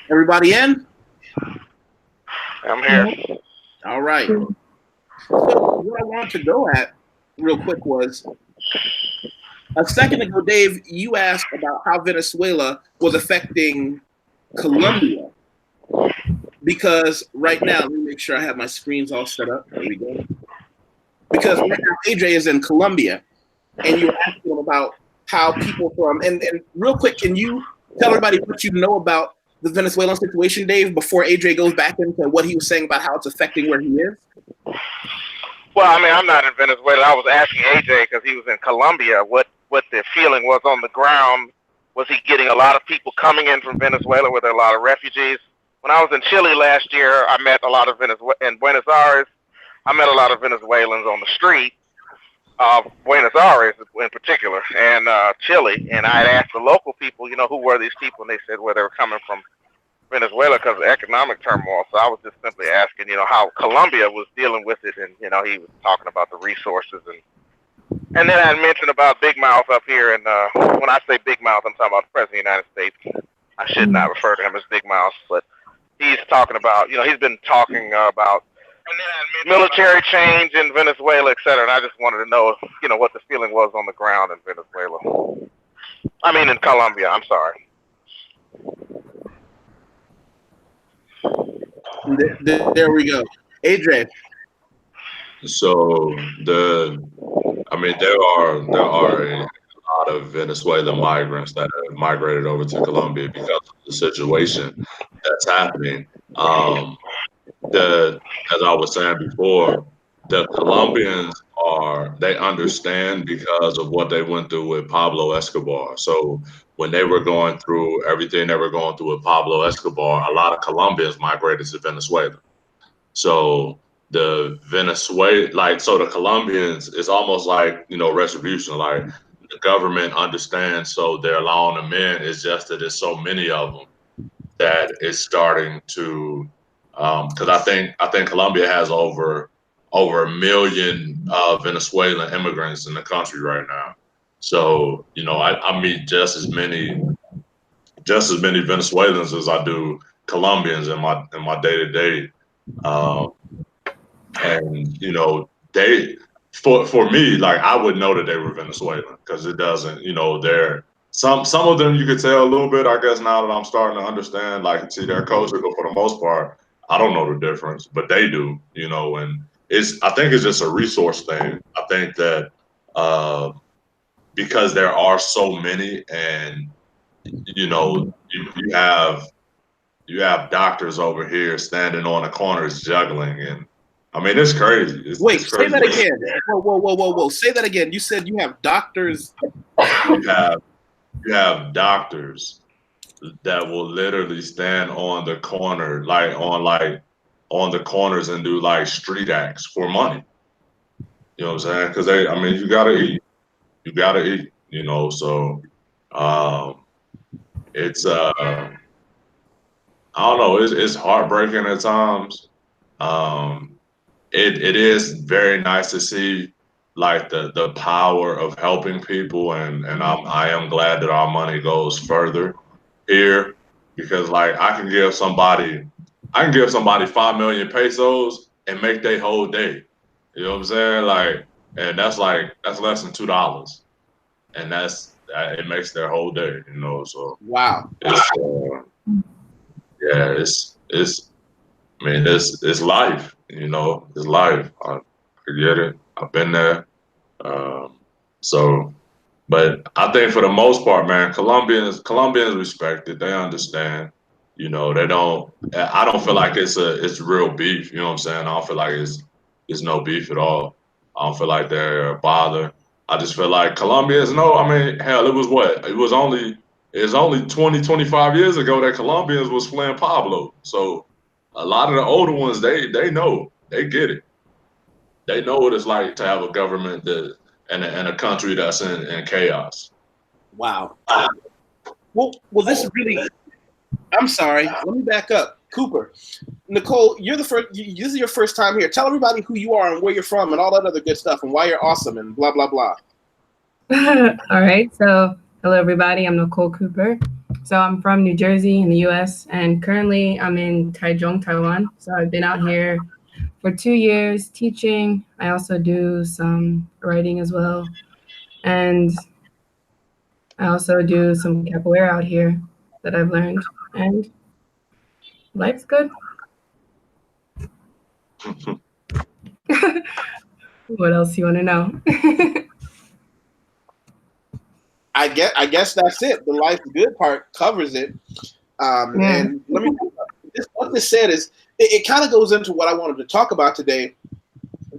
Everybody in? I'm here. All right. So what I wanted to go at real quick was a second ago, Dave, you asked about how Venezuela was affecting Colombia. Because right now, let me make sure I have my screens all set up. There we go. Because right now, AJ is in Colombia, and you were asking him about how people from and real quick, can you tell everybody what you know about the Venezuelan situation, Dave, before AJ goes back into what he was saying about how it's affecting where he is? Well, I mean, I'm not in Venezuela. I was asking AJ because he was in Colombia. What the feeling was on the ground? Was he getting a lot of people coming in from Venezuela? Were there a lot of refugees? When I was in Chile last year, I met a lot of in Buenos Aires. I met a lot of Venezuelans on the street, Buenos Aires in particular, and Chile. And I had asked the local people, who were these people, and they said, well, they were coming from Venezuela because of economic turmoil. So I was just simply asking, how Colombia was dealing with it, and he was talking about the resources, and then I mentioned about Big Mouth up here, and when I say Big Mouth, I'm talking about the President of the United States. I should not refer to him as Big Mouth, but he's talking about, he's been talking about military change in Venezuela, et cetera, and I just wanted to know, what the feeling was on the ground in Venezuela. I mean, in Colombia, I'm sorry. There we go. Adrian. So there are a lot of Venezuelan migrants that have migrated over to Colombia because of the situation that's happening. As I was saying before, the Colombians they understand because of what they went through with Pablo Escobar. So when they were going through everything they were going through with Pablo Escobar, a lot of Colombians migrated to Venezuela. So the Colombians, it's almost like, retribution, like the government understands, so they're allowing them in. It's just that there's so many of them that it's starting to, because I think Colombia has over a million Venezuelan immigrants in the country right now. So, I meet just as many Venezuelans as I do Colombians in my day-to-day. And they, for me, like, I would know that they were Venezuelan because it doesn't, they're some of them you could tell a little bit, I guess, now that I'm starting to understand, like, see their culture, but for the most part, I don't know the difference, but they do, and I think it's just a resource thing. I think that because there are so many, and you have doctors over here standing on the corners juggling, and I mean, it's crazy. Wait, it's crazy. Say that again. Whoa. Say that again. You said you have doctors. You have doctors that will literally stand on the corner, on the corners, and do like street acts for money. You know what I'm saying? Because you gotta eat. You gotta eat. So it's I don't know. It's heartbreaking at times. It is very nice to see, like, the power of helping people, and I am glad that our money goes further here, because, like, I can give somebody 5 million pesos and make their whole day. You know what I'm saying? Like, and that's less than $2, and it makes their whole day. So Wow. It's life. It's life. I get it. I've been there. But I think for the most part, man, Colombians respect it. They understand. They don't. I don't feel like it's real beef. You know what I'm saying? I don't feel like it's no beef at all. I don't feel like they're a bother. I just feel like Colombians know. I mean, hell, it was only 20, 25 years ago that Colombians was fleeing Pablo. So a lot of the older ones, they know, they get it. They know what it's like to have a government and a country that's in chaos. Wow. Well, this is really. I'm sorry. Let me back up. Cooper. Nicole, you're the first. This is your first time here. Tell everybody who you are and where you're from and all that other good stuff and why you're awesome and blah blah blah. All right. So, hello everybody. I'm Nicole Cooper. So I'm from New Jersey in the U.S. and currently I'm in Taichung, Taiwan. So I've been out here for 2 years teaching. I also do some writing as well, and I also do some capoeira out here that I've learned, and life's good. What else do you want to know? I guess that's it. The life's good part covers it. Yeah. And let me. What this said is it kind of goes into what I wanted to talk about today.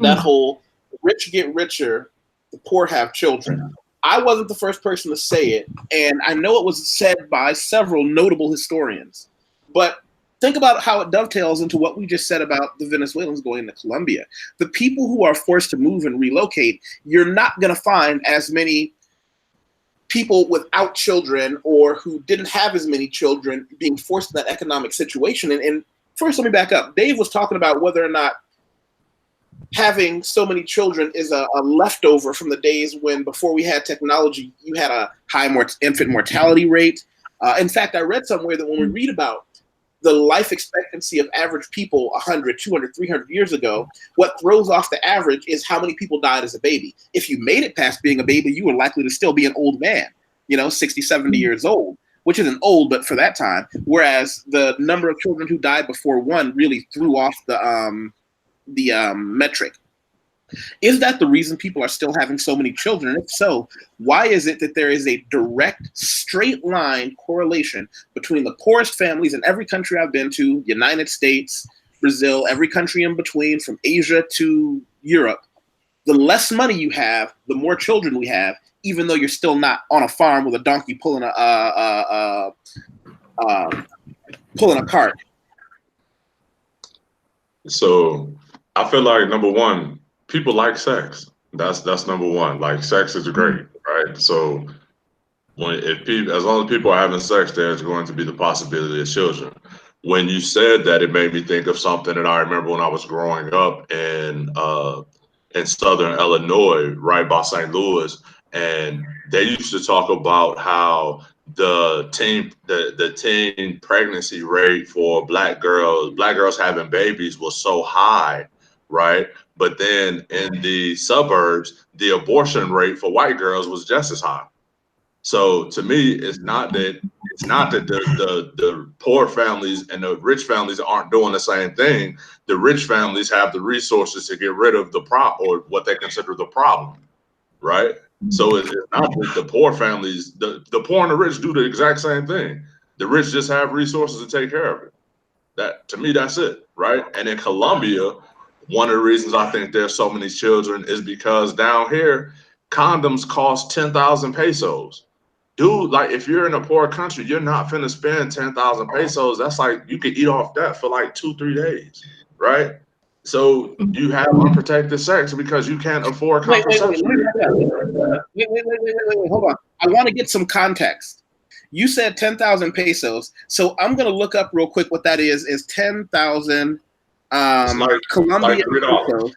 That whole rich get richer, the poor have children. I wasn't the first person to say it, and I know it was said by several notable historians. But think about how it dovetails into what we just said about the Venezuelans going to Colombia. The people who are forced to move and relocate, you're not going to find as many people without children or who didn't have as many children being forced in that economic situation. And first, let me back up. Dave was talking about whether or not having so many children is a leftover from the days when, before we had technology, you had a high infant mortality rate. In fact, I read somewhere that when we read about the life expectancy of average people 100, 200, 300 years ago, what throws off the average is how many people died as a baby. If you made it past being a baby, you were likely to still be an old man, 60, 70 years old, which isn't old, but for that time. Whereas the number of children who died before one really threw off the metric. Is that the reason people are still having so many children? If so, why is it that there is a direct, straight line correlation between the poorest families in every country I've been to, United States, Brazil, every country in between, from Asia to Europe? The less money you have, the more children we have, even though you're still not on a farm with a donkey pulling a cart. So I feel like, number one, people like sex. That's number one. Like, sex is great, right? So as long as people are having sex, there's going to be the possibility of children. When you said that, it made me think of something that I remember when I was growing up in Southern Illinois, right by St. Louis, and they used to talk about how the teen pregnancy rate for black girls having babies was so high, right? But then in the suburbs, the abortion rate for white girls was just as high. So to me, it's not that the poor families and the rich families aren't doing the same thing. The rich families have the resources to get rid of the problem, or what they consider the problem, right? So it's not that the poor families, the poor and the rich do the exact same thing. The rich just have resources to take care of it. That, to me, that's it, right? And in Colombia, one of the reasons I think there's so many children is because down here, condoms cost 10,000 pesos. Dude, like, if you're in a poor country, you're not finna spend 10,000 pesos. That's like, you could eat off that for like 2-3 days, right? So you have unprotected sex because you can't afford contraception. Wait, hold on. I want to get some context. You said 10,000 pesos, so I'm gonna look up real quick what that is. Is 10,000 Colombian pesos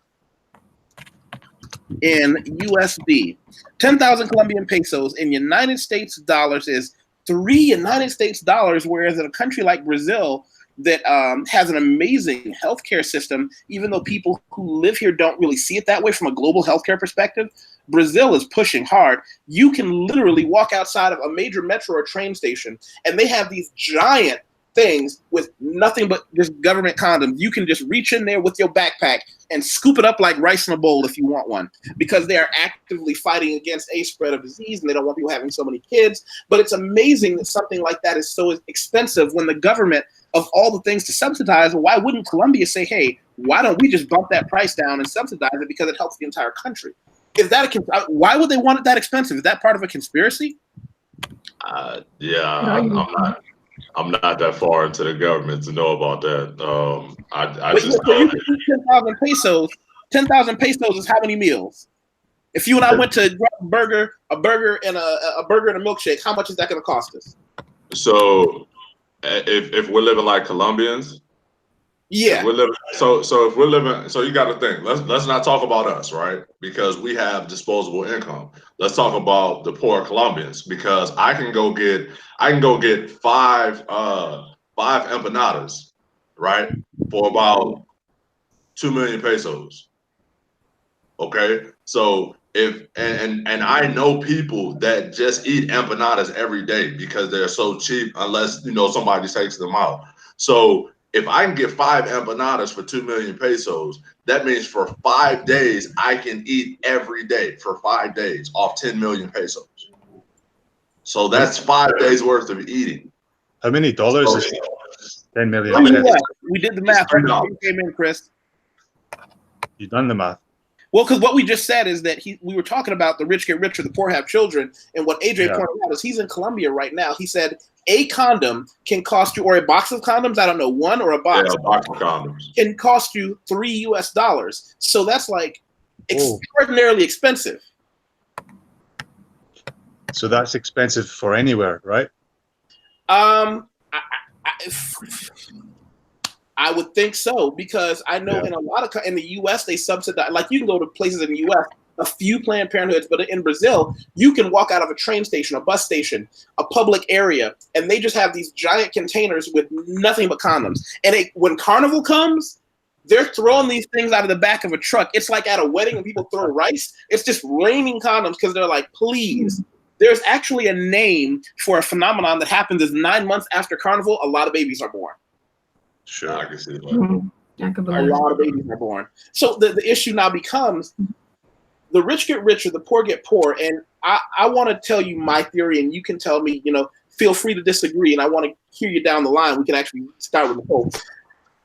in USD? 10,000 Colombian pesos in United States dollars is $3 United States dollars, whereas in a country like Brazil that has an amazing healthcare system, even though people who live here don't really see it that way from a global healthcare perspective, Brazil is pushing hard. You can literally walk outside of a major metro or train station, and they have these giant things with nothing but just government condoms. You can just reach in there with your backpack and scoop it up like rice in a bowl if you want one, because they are actively fighting against a spread of disease and they don't want people having so many kids. But it's amazing that something like that is so expensive when the government, of all the things to subsidize, why wouldn't Colombia say, hey, why don't we just bump that price down and subsidize it because it helps the entire country? Is that why would they want it that expensive? Is that part of a conspiracy? Yeah, I'm not that far into the government to know about that. So you can eat 10,000 pesos. 10,000 pesos is how many meals? If you and I went to grab a burger and a milkshake, how much is that going to cost us? So if we're living like Colombians, Yeah. We're living, so if we're living, so you got to think. Let's not talk about us, right? Because we have disposable income. Let's talk about the poor Colombians, because I can go get five empanadas, right, for about 2 million pesos. Okay, so if and I know people that just eat empanadas every day because they're so cheap, unless somebody takes them out. So if I can get five empanadas for 2 million pesos, that means for 5 days I can eat every day for 5 days off 10 million pesos. So that's 5 days worth of eating. How many dollars So, is 10 million? We did the math right before you came in, Chris. You done the math. Well, because what we just said is that we were talking about the rich get richer, the poor have children, and what AJ pointed out is he's in Colombia right now. He said a condom can cost you, or a box of condoms, I don't know, one or a box. Yeah, a box of condoms can cost you $3. So that's like extraordinarily expensive. So that's expensive for anywhere, right? I would think so, because I know in a lot of in the U.S. they subsidize. Like you can go to places in the U.S. a few Planned Parenthoods, but in Brazil you can walk out of a train station, a bus station, a public area, and they just have these giant containers with nothing but condoms. And when Carnival comes, they're throwing these things out of the back of a truck. It's like at a wedding when people throw rice. It's just raining condoms because they're like, please. There's actually a name for a phenomenon that happens is 9 months after Carnival, a lot of babies are born. Sure, I can see that. A lot of babies are born. So the issue now becomes the rich get richer, the poor get poor. And I want to tell you my theory, and you can tell me, feel free to disagree. And I want to hear you down the line. We can actually start with the poll.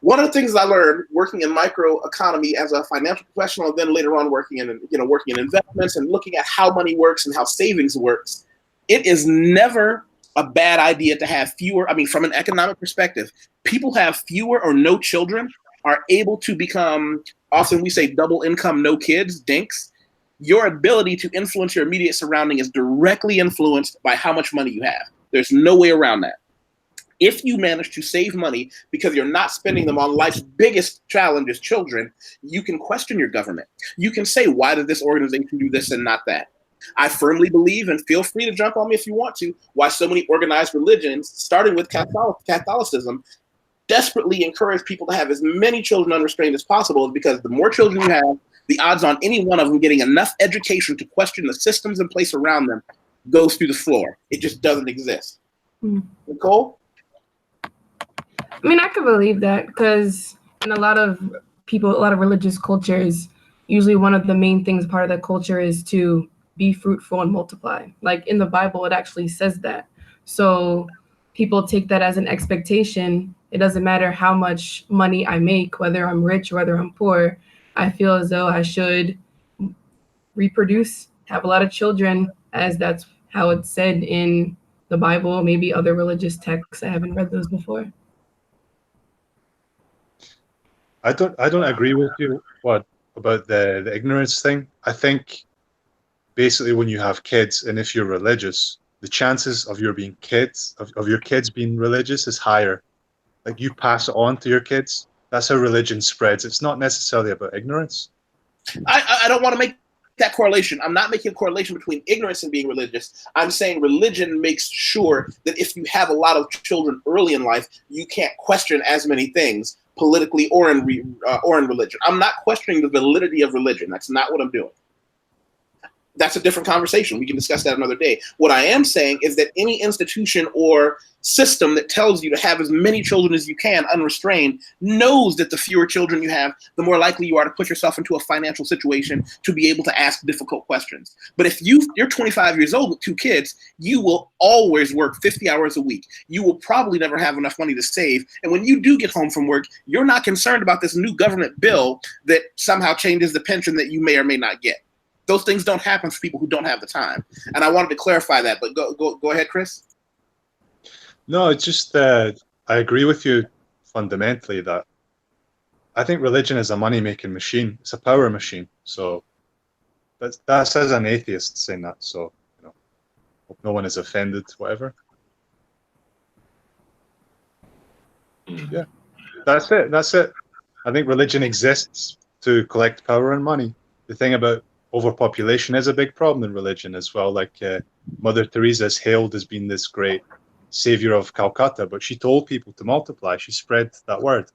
One of the things I learned working in microeconomy as a financial professional, and then later on working in investments and looking at how money works and how savings works, it is never a bad idea to have fewer. I mean, from an economic perspective, people have fewer or no children are able to become, often we say double income, no kids, dinks. Your ability to influence your immediate surrounding is directly influenced by how much money you have. There's no way around that. If you manage to save money because you're not spending them on life's biggest challenge as children, you can question your government. You can say, why did this organization do this and not that? I firmly believe, and feel free to jump on me if you want to, why so many organized religions, starting with Catholicism, desperately encourage people to have as many children unrestrained as possible, is because the more children you have, the odds on any one of them getting enough education to question the systems in place around them goes through the floor. It just doesn't exist. Nicole? I mean, I could believe that, because in a lot of religious cultures, usually one of the main things part of that culture is to be fruitful and multiply. Like in the Bible, it actually says that. So people take that as an expectation. It doesn't matter how much money I make, whether I'm rich or whether I'm poor. I feel as though I should reproduce, have a lot of children, as that's how it's said in the Bible, maybe other religious texts. I haven't read those before. I don't agree with you about the ignorance thing. I think basically when you have kids, and if you're religious, the chances of your kids being religious is higher. Like you pass it on to your kids. That's how religion spreads. It's not necessarily about ignorance. I don't want to make that correlation. I'm not making a correlation between ignorance and being religious. I'm saying religion makes sure that if you have a lot of children early in life, you can't question as many things politically or in religion. I'm not questioning the validity of religion. That's not what I'm doing. That's a different conversation. We can discuss that another day. What I am saying is that any institution or system that tells you to have as many children as you can unrestrained knows that the fewer children you have, the more likely you are to put yourself into a financial situation to be able to ask difficult questions. But if you're 25 years old with 2 kids, you will always work 50 hours a week. You will probably never have enough money to save. And when you do get home from work, you're not concerned about this new government bill that somehow changes the pension that you may or may not get. Those things don't happen for people who don't have the time. And I wanted to clarify that, but go ahead, Chris. No, it's just that I agree with you fundamentally that I think religion is a money-making machine. It's a power machine. So that's as an atheist saying that. So, hope no one is offended, whatever. Yeah. That's it. That's it. I think religion exists to collect power and money. The thing about overpopulation is a big problem in religion as well. Like Mother Teresa is hailed as being this great savior of Calcutta, but she told people to multiply. She spread that word.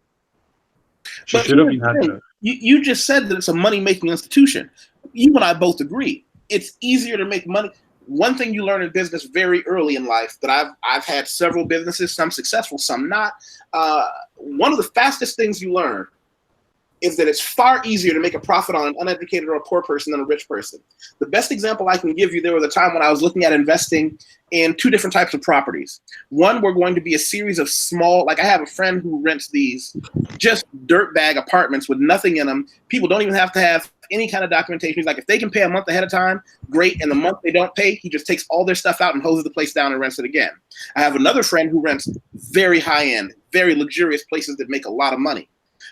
She But should have here's been the had thing. You just said that it's a money-making institution. You and I both agree. It's easier to make money. One thing you learn in business very early in life that I've had several businesses, some successful, some not. One of the fastest things you learn is that it's far easier to make a profit on an uneducated or a poor person than a rich person. The best example I can give you, there was a time when I was looking at investing in two different types of properties. One were going to be a series of small, like I have a friend who rents these just dirtbag apartments with nothing in them. People don't even have to have any kind of documentation. He's like, if they can pay a month ahead of time, great. And the month they don't pay, he just takes all their stuff out and hoses the place down and rents it again. I have another friend who rents very high-end, very luxurious places that make a lot of money.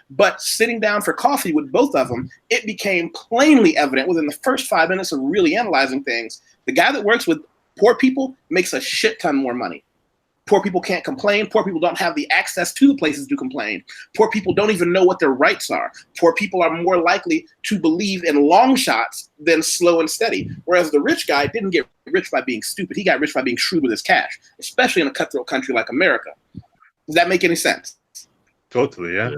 But sitting down for coffee with both of them, it became plainly evident within the first 5 minutes of really analyzing things. The guy that works with poor people makes a shit ton more money. Poor people can't complain. Poor people don't have the access to the places to complain. Poor people don't even know what their rights are. Poor people are more likely to believe in long shots than slow and steady. Whereas the rich guy didn't get rich by being stupid. He got rich by being shrewd with his cash, especially in a cutthroat country like America. Does that make any sense? Totally, yeah.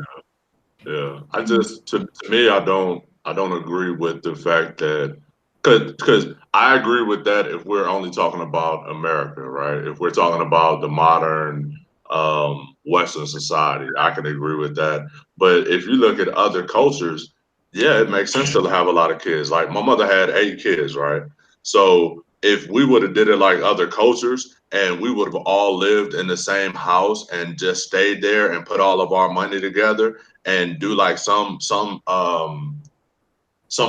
Yeah, I just to me, I don't agree with the fact that because I agree with that if we're only talking about America, right? If we're talking about the modern Western society, I can agree with that. But if you look at other cultures, yeah, it makes sense to have a lot of kids. Like my mother had 8 kids, right? So if we would have did it like other cultures and we would have all lived in the same house and just stayed there and put all of our money together and do like some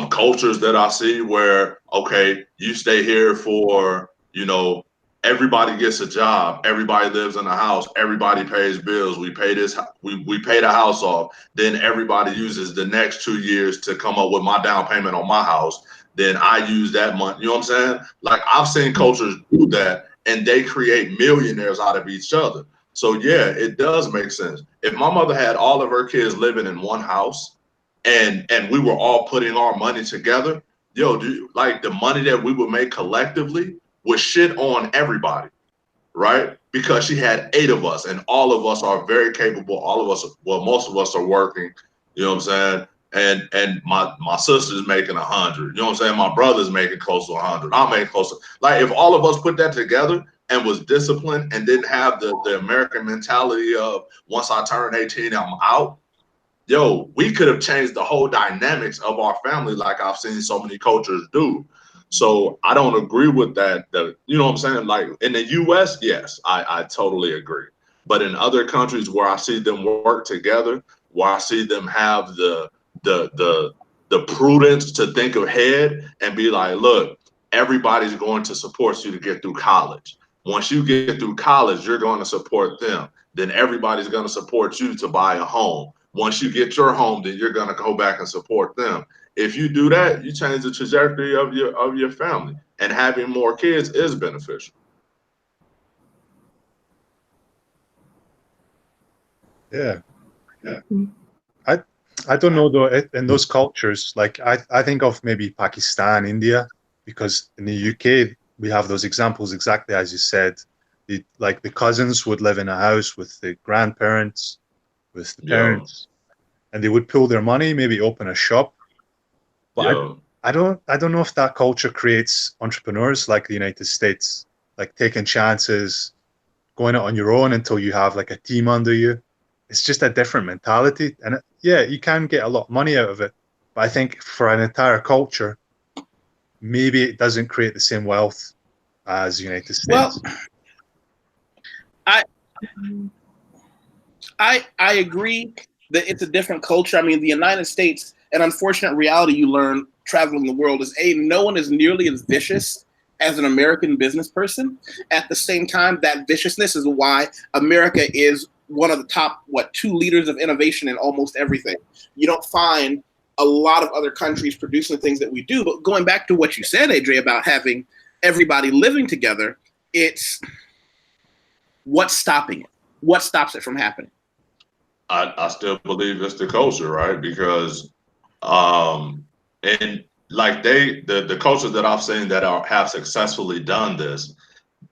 cultures that I see where, okay, you stay here for, everybody gets a job, everybody lives in a house, everybody pays bills, we pay this, we pay the house off, then everybody uses the next 2 years to come up with my down payment on my house, then I use that money, you know what I'm saying? Like I've seen cultures do that and they create millionaires out of each other. So yeah, it does make sense. If my mother had all of her kids living in one house and we were all putting our money together, like the money that we would make collectively would shit on everybody, right? Because she had 8 of us and all of us are very capable. All of us, well, most of us are working, you know what I'm saying? And my sister's making 100, you know what I'm saying? My brother's making close to 100. I'm making close to, like if all of us put that together and was disciplined and didn't have the American mentality of once I turn 18, I'm out. We could have changed the whole dynamics of our family like I've seen so many cultures do. So I don't agree with that. You know what I'm saying? Like in the US, yes, I totally agree. But in other countries where I see them work together, where I see them have the prudence to think ahead and be like, look, everybody's going to support you to get through college. Once you get through college, you're going to support them. Then everybody's going to support you to buy a home. Once you get your home, then you're going to go back and support them. If you do that, you change the trajectory of your family, and having more kids is beneficial. Yeah. I don't know though. In those cultures, like I think of maybe Pakistan, India, because in the UK we have those examples exactly as you said. Like the cousins would live in a house with the grandparents, with the parents, and they would pool their money, maybe open a shop. But I don't know if that culture creates entrepreneurs like the United States, like taking chances, going out on your own until you have like a team under you. It's just a different mentality, and you can get a lot of money out of it. But I think for an entire culture, maybe it doesn't create the same wealth as the United States. Well, I agree that it's a different culture. I mean, the United States, an unfortunate reality you learn traveling the world is no one is nearly as vicious as an American business person. At the same time, that viciousness is why America is one of the top, 2 leaders of innovation in almost everything. You don't find a lot of other countries producing the things that we do. But going back to what you said, AJ, about having everybody living together, it's what's stopping it? What stops it from happening? I still believe it's the culture, right? Because and like the cultures that I've seen that have successfully done this,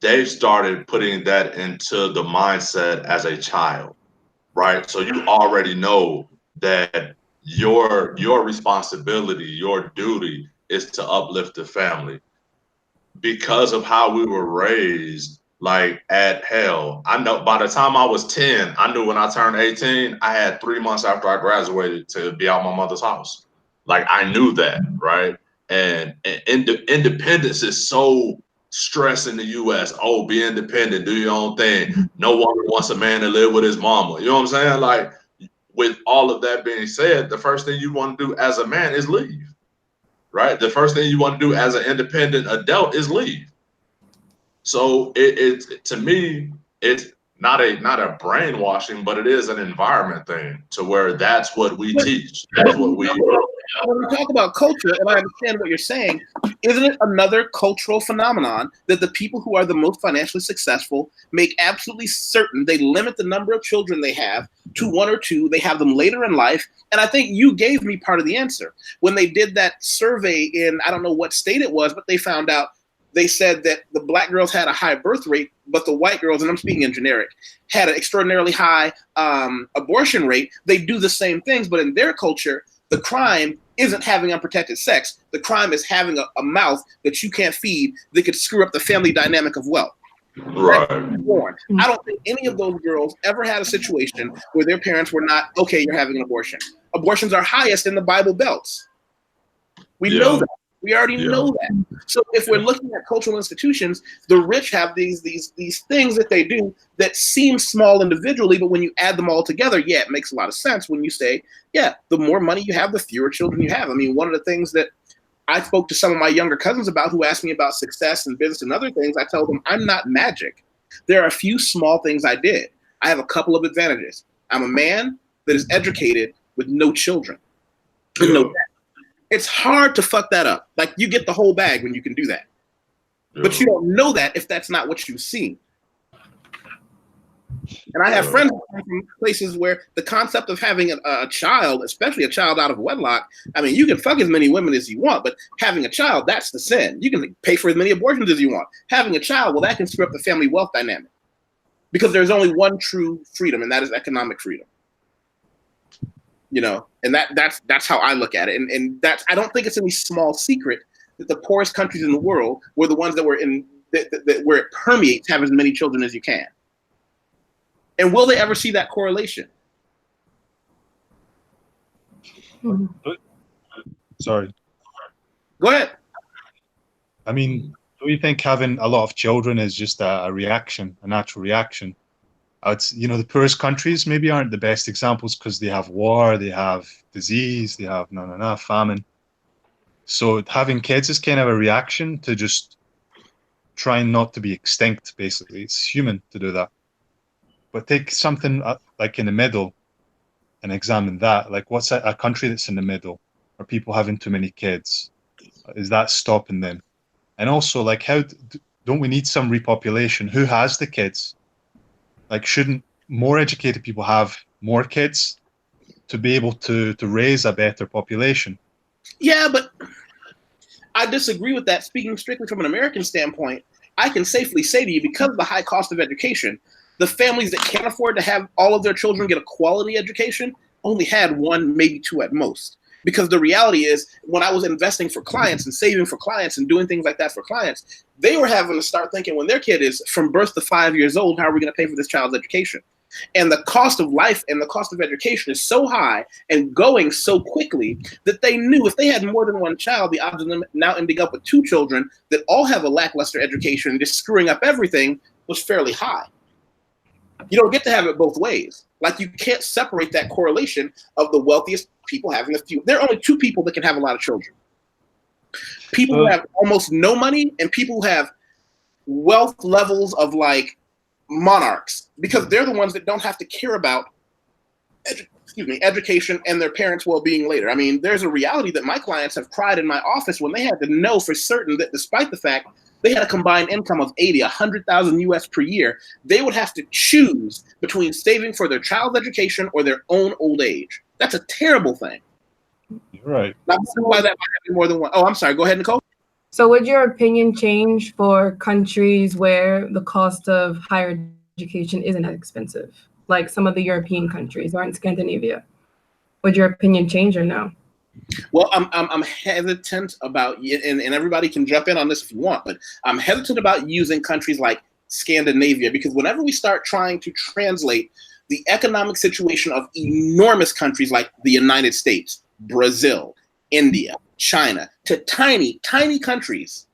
they've started putting that into the mindset as a child, right? So you already know that your responsibility, your duty is to uplift the family because of how we were raised. Like at hell, I know by the time I was 10, I knew when I turned 18, I had 3 months after I graduated to be out my mother's house. Like I knew that, right? And independence is so stressed in the US. Oh, be independent, do your own thing. No one wants a man to live with his mama. You know what I'm saying? Like with all of that being said, the first thing you want to do as a man is leave, right? The first thing you want to do as an independent adult is leave. So it to me, it's not a brainwashing, but it is an environment thing to where that's what we teach. That's what we When we talk about culture, and I understand what you're saying, isn't it another cultural phenomenon that the people who are the most financially successful make absolutely certain they limit the number of children they have to 1 or 2, they have them later in life? And I think you gave me part of the answer. When they did that survey in, I don't know what state it was, but they found out, they said that the black girls had a high birth rate, but the white girls, and I'm speaking in generic, had an extraordinarily high abortion rate. They do the same things, but in their culture, the crime isn't having unprotected sex. The crime is having a mouth that you can't feed that could screw up the family dynamic of wealth. right. I don't think any of those girls ever had a situation where their parents were not, okay, you're having an abortion. Abortions are highest in the Bible belts. We know that. We already know that. So if we're looking at cultural institutions, the rich have these things that they do that seem small individually, but when you add them all together, yeah, it makes a lot of sense when you say, yeah, the more money you have, the fewer children you have. I mean, one of the things that I spoke to some of my younger cousins about who asked me about success and business and other things, I told them I'm not magic. There are a few small things I did. I have a couple of advantages. I'm a man that is educated with no children. With no debt. It's hard to fuck that up. Like you get the whole bag when you can do that. But you don't know that if that's not what you've seen. And I have friends from places where the concept of having a child, especially a child out of wedlock, I mean, you can fuck as many women as you want, but having a child, that's the sin. You can pay for as many abortions as you want. Having a child, well, that can screw up the family wealth dynamic. Because there's only one true freedom, and that is economic freedom. You know, and that's how I look at it. And that's, I don't think it's any small secret that the poorest countries in the world were the ones that were in where it permeates, have as many children as you can. And will they ever see that correlation? Sorry. Go ahead. I mean, do you think having a lot of children is just a reaction, a natural reaction? The poorest countries maybe aren't the best examples because they have war, they have disease, they have famine. So having kids is kind of a reaction to just trying not to be extinct, basically. It's human to do that. But take something like in the middle and examine that. Like what's a country that's in the middle? Are people having too many kids? Is that stopping them? And also, like, how don't we need some repopulation? Who has the kids? Like, shouldn't more educated people have more kids to be able to raise a better population? Yeah, but I disagree with that. Speaking strictly from an American standpoint, I can safely say to you, because of the high cost of education, the families that can't afford to have all of their children get a quality education only had 1, maybe 2 at most. Because the reality is, when I was investing for clients and saving for clients and doing things like that for clients, they were having to start thinking when their kid is from birth to 5 years old, how are we going to pay for this child's education? And the cost of life and the cost of education is so high and going so quickly that they knew if they had more than 1 child, the odds of them now ending up with 2 children that all have a lackluster education and just screwing up everything was fairly high. You don't get to have it both ways. Like, you can't separate that correlation of the wealthiest people having a few. There are only 2 people that can have a lot of children. People who have almost no money and people who have wealth levels of like monarchs, because they're the ones that don't have to care about education and their parents' well-being later. I mean, there's a reality that my clients have cried in my office when they had to know for certain that despite the fact they had a combined income of 80, 100,000 US per year, they would have to choose between saving for their child's education or their own old age. That's a terrible thing. You're right. Not why that might happen more than one. Oh, I'm sorry. Go ahead, Nicole. So would your opinion change for countries where the cost of higher education isn't as expensive, like some of the European countries or in Scandinavia? Would your opinion change or no? Well, I'm hesitant about, and everybody can jump in on this if you want, but I'm hesitant about using countries like Scandinavia, because whenever we start trying to translate the economic situation of enormous countries like the United States, Brazil, India, China, to tiny, tiny countries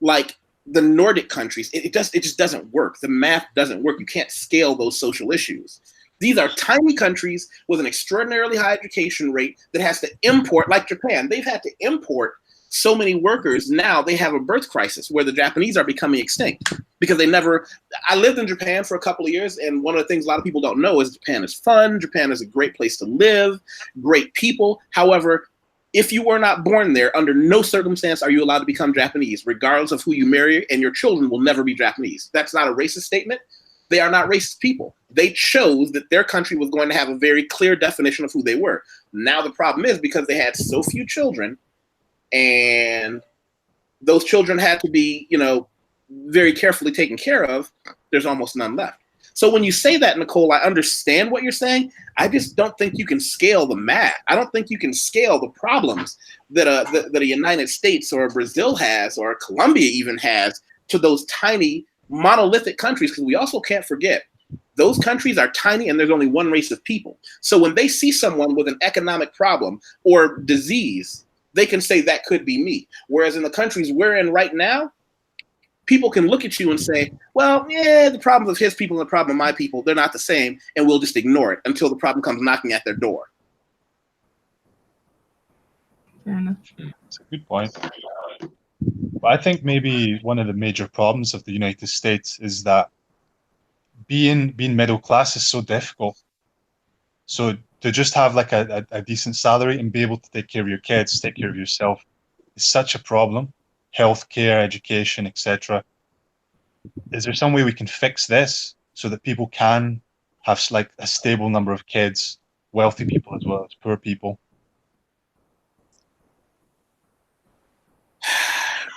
like the Nordic countries, it just doesn't work. The math doesn't work. You can't scale those social issues. These are tiny countries with an extraordinarily high education rate that has to import, like Japan. They've had to import so many workers. Now they have a birth crisis where the Japanese are becoming extinct because they never. I lived in Japan for a couple of years, and one of the things a lot of people don't know is Japan is fun. Japan is a great place to live, great people. However, if you were not born there, under no circumstance are you allowed to become Japanese, regardless of who you marry, and your children will never be Japanese. That's not a racist statement. They are not racist people. They chose that their country was going to have a very clear definition of who they were. Now the problem is because they had so few children, and those children had to be, very carefully taken care of, there's almost none left. So when you say that, Nicole, I understand what you're saying. I just don't think you can scale the math. I don't think you can scale the problems that a United States or a Brazil has, or Colombia even has, to those tiny monolithic countries, because we also can't forget those countries are tiny and there's only one race of people. So when they see someone with an economic problem or disease, they can say that could be me. Whereas in the countries we're in right now, people can look at you and say, well, yeah, the problem of his people and the problem of my people, they're not the same, and we'll just ignore it until the problem comes knocking at their door. Fair enough. That's a good point. But I think maybe one of the major problems of the United States is that being middle class is so difficult. So to just have like a decent salary and be able to take care of your kids, take care of yourself, is such a problem. Healthcare, education, etc. Is there some way we can fix this so that people can have like a stable number of kids, wealthy people as well as poor people?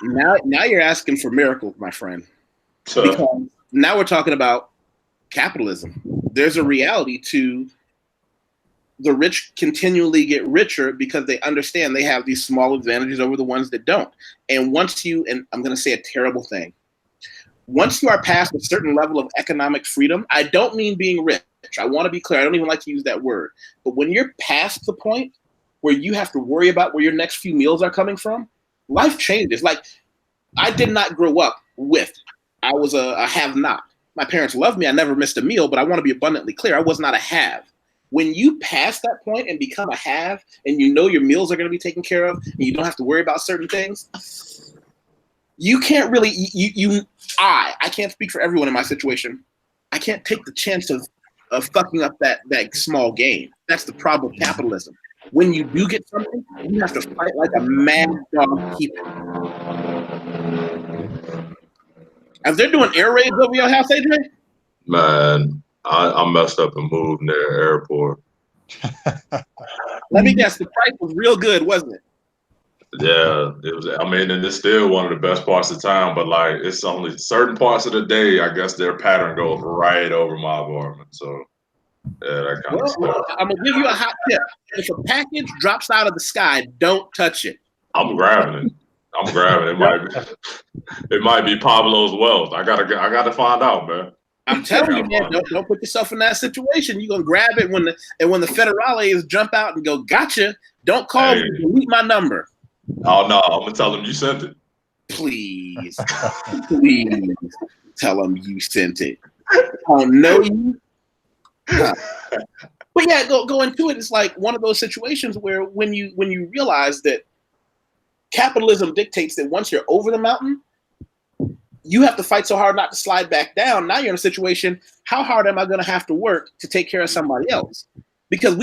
Now you're asking for miracles, my friend. Because now we're talking about capitalism. There's a reality to the rich continually get richer because they understand they have these small advantages over the ones that don't. And once you, and I'm going to say a terrible thing, once you are past a certain level of economic freedom, I don't mean being rich. I want to be clear. I don't even like to use that word. But when you're past the point where you have to worry about where your next few meals are coming from, life changes. Like, I did not grow up with, I was a have-not. My parents loved me. I never missed a meal, but I want to be abundantly clear. I was not a have. When you pass that point and become a have, and you know your meals are going to be taken care of, and you don't have to worry about certain things, you can't really, I can't speak for everyone in my situation. I can't take the chance of fucking up that small game. That's the problem with capitalism. When you do get something, you have to fight like a mad dog to keep it. As they're doing air raids over your house, AJ? Man, I messed up and moved near the airport. Let me guess, the price was real good, wasn't it? Yeah, it was. I mean, and it's still one of the best parts of town, but like it's only certain parts of the day. I guess their pattern goes right over my apartment. So yeah, that kind of stuff. I'm gonna give you a hot tip. If a package drops out of the sky, don't touch it. I'm grabbing it. I'm grabbing it. It might be Pablo's wealth. I gotta find out, man. I'm telling you, man, don't put yourself in that situation. You're gonna grab it when the federales jump out and go, gotcha. Don't call me, delete my number. Oh no, I'm gonna tell them you sent it. Please, please tell them you sent it. I don't know you. But yeah, go into it. It's like one of those situations where when you realize that capitalism dictates that once you're over the mountain, you have to fight so hard not to slide back down. Now you're in a situation, how hard am I going to have to work to take care of somebody else? Because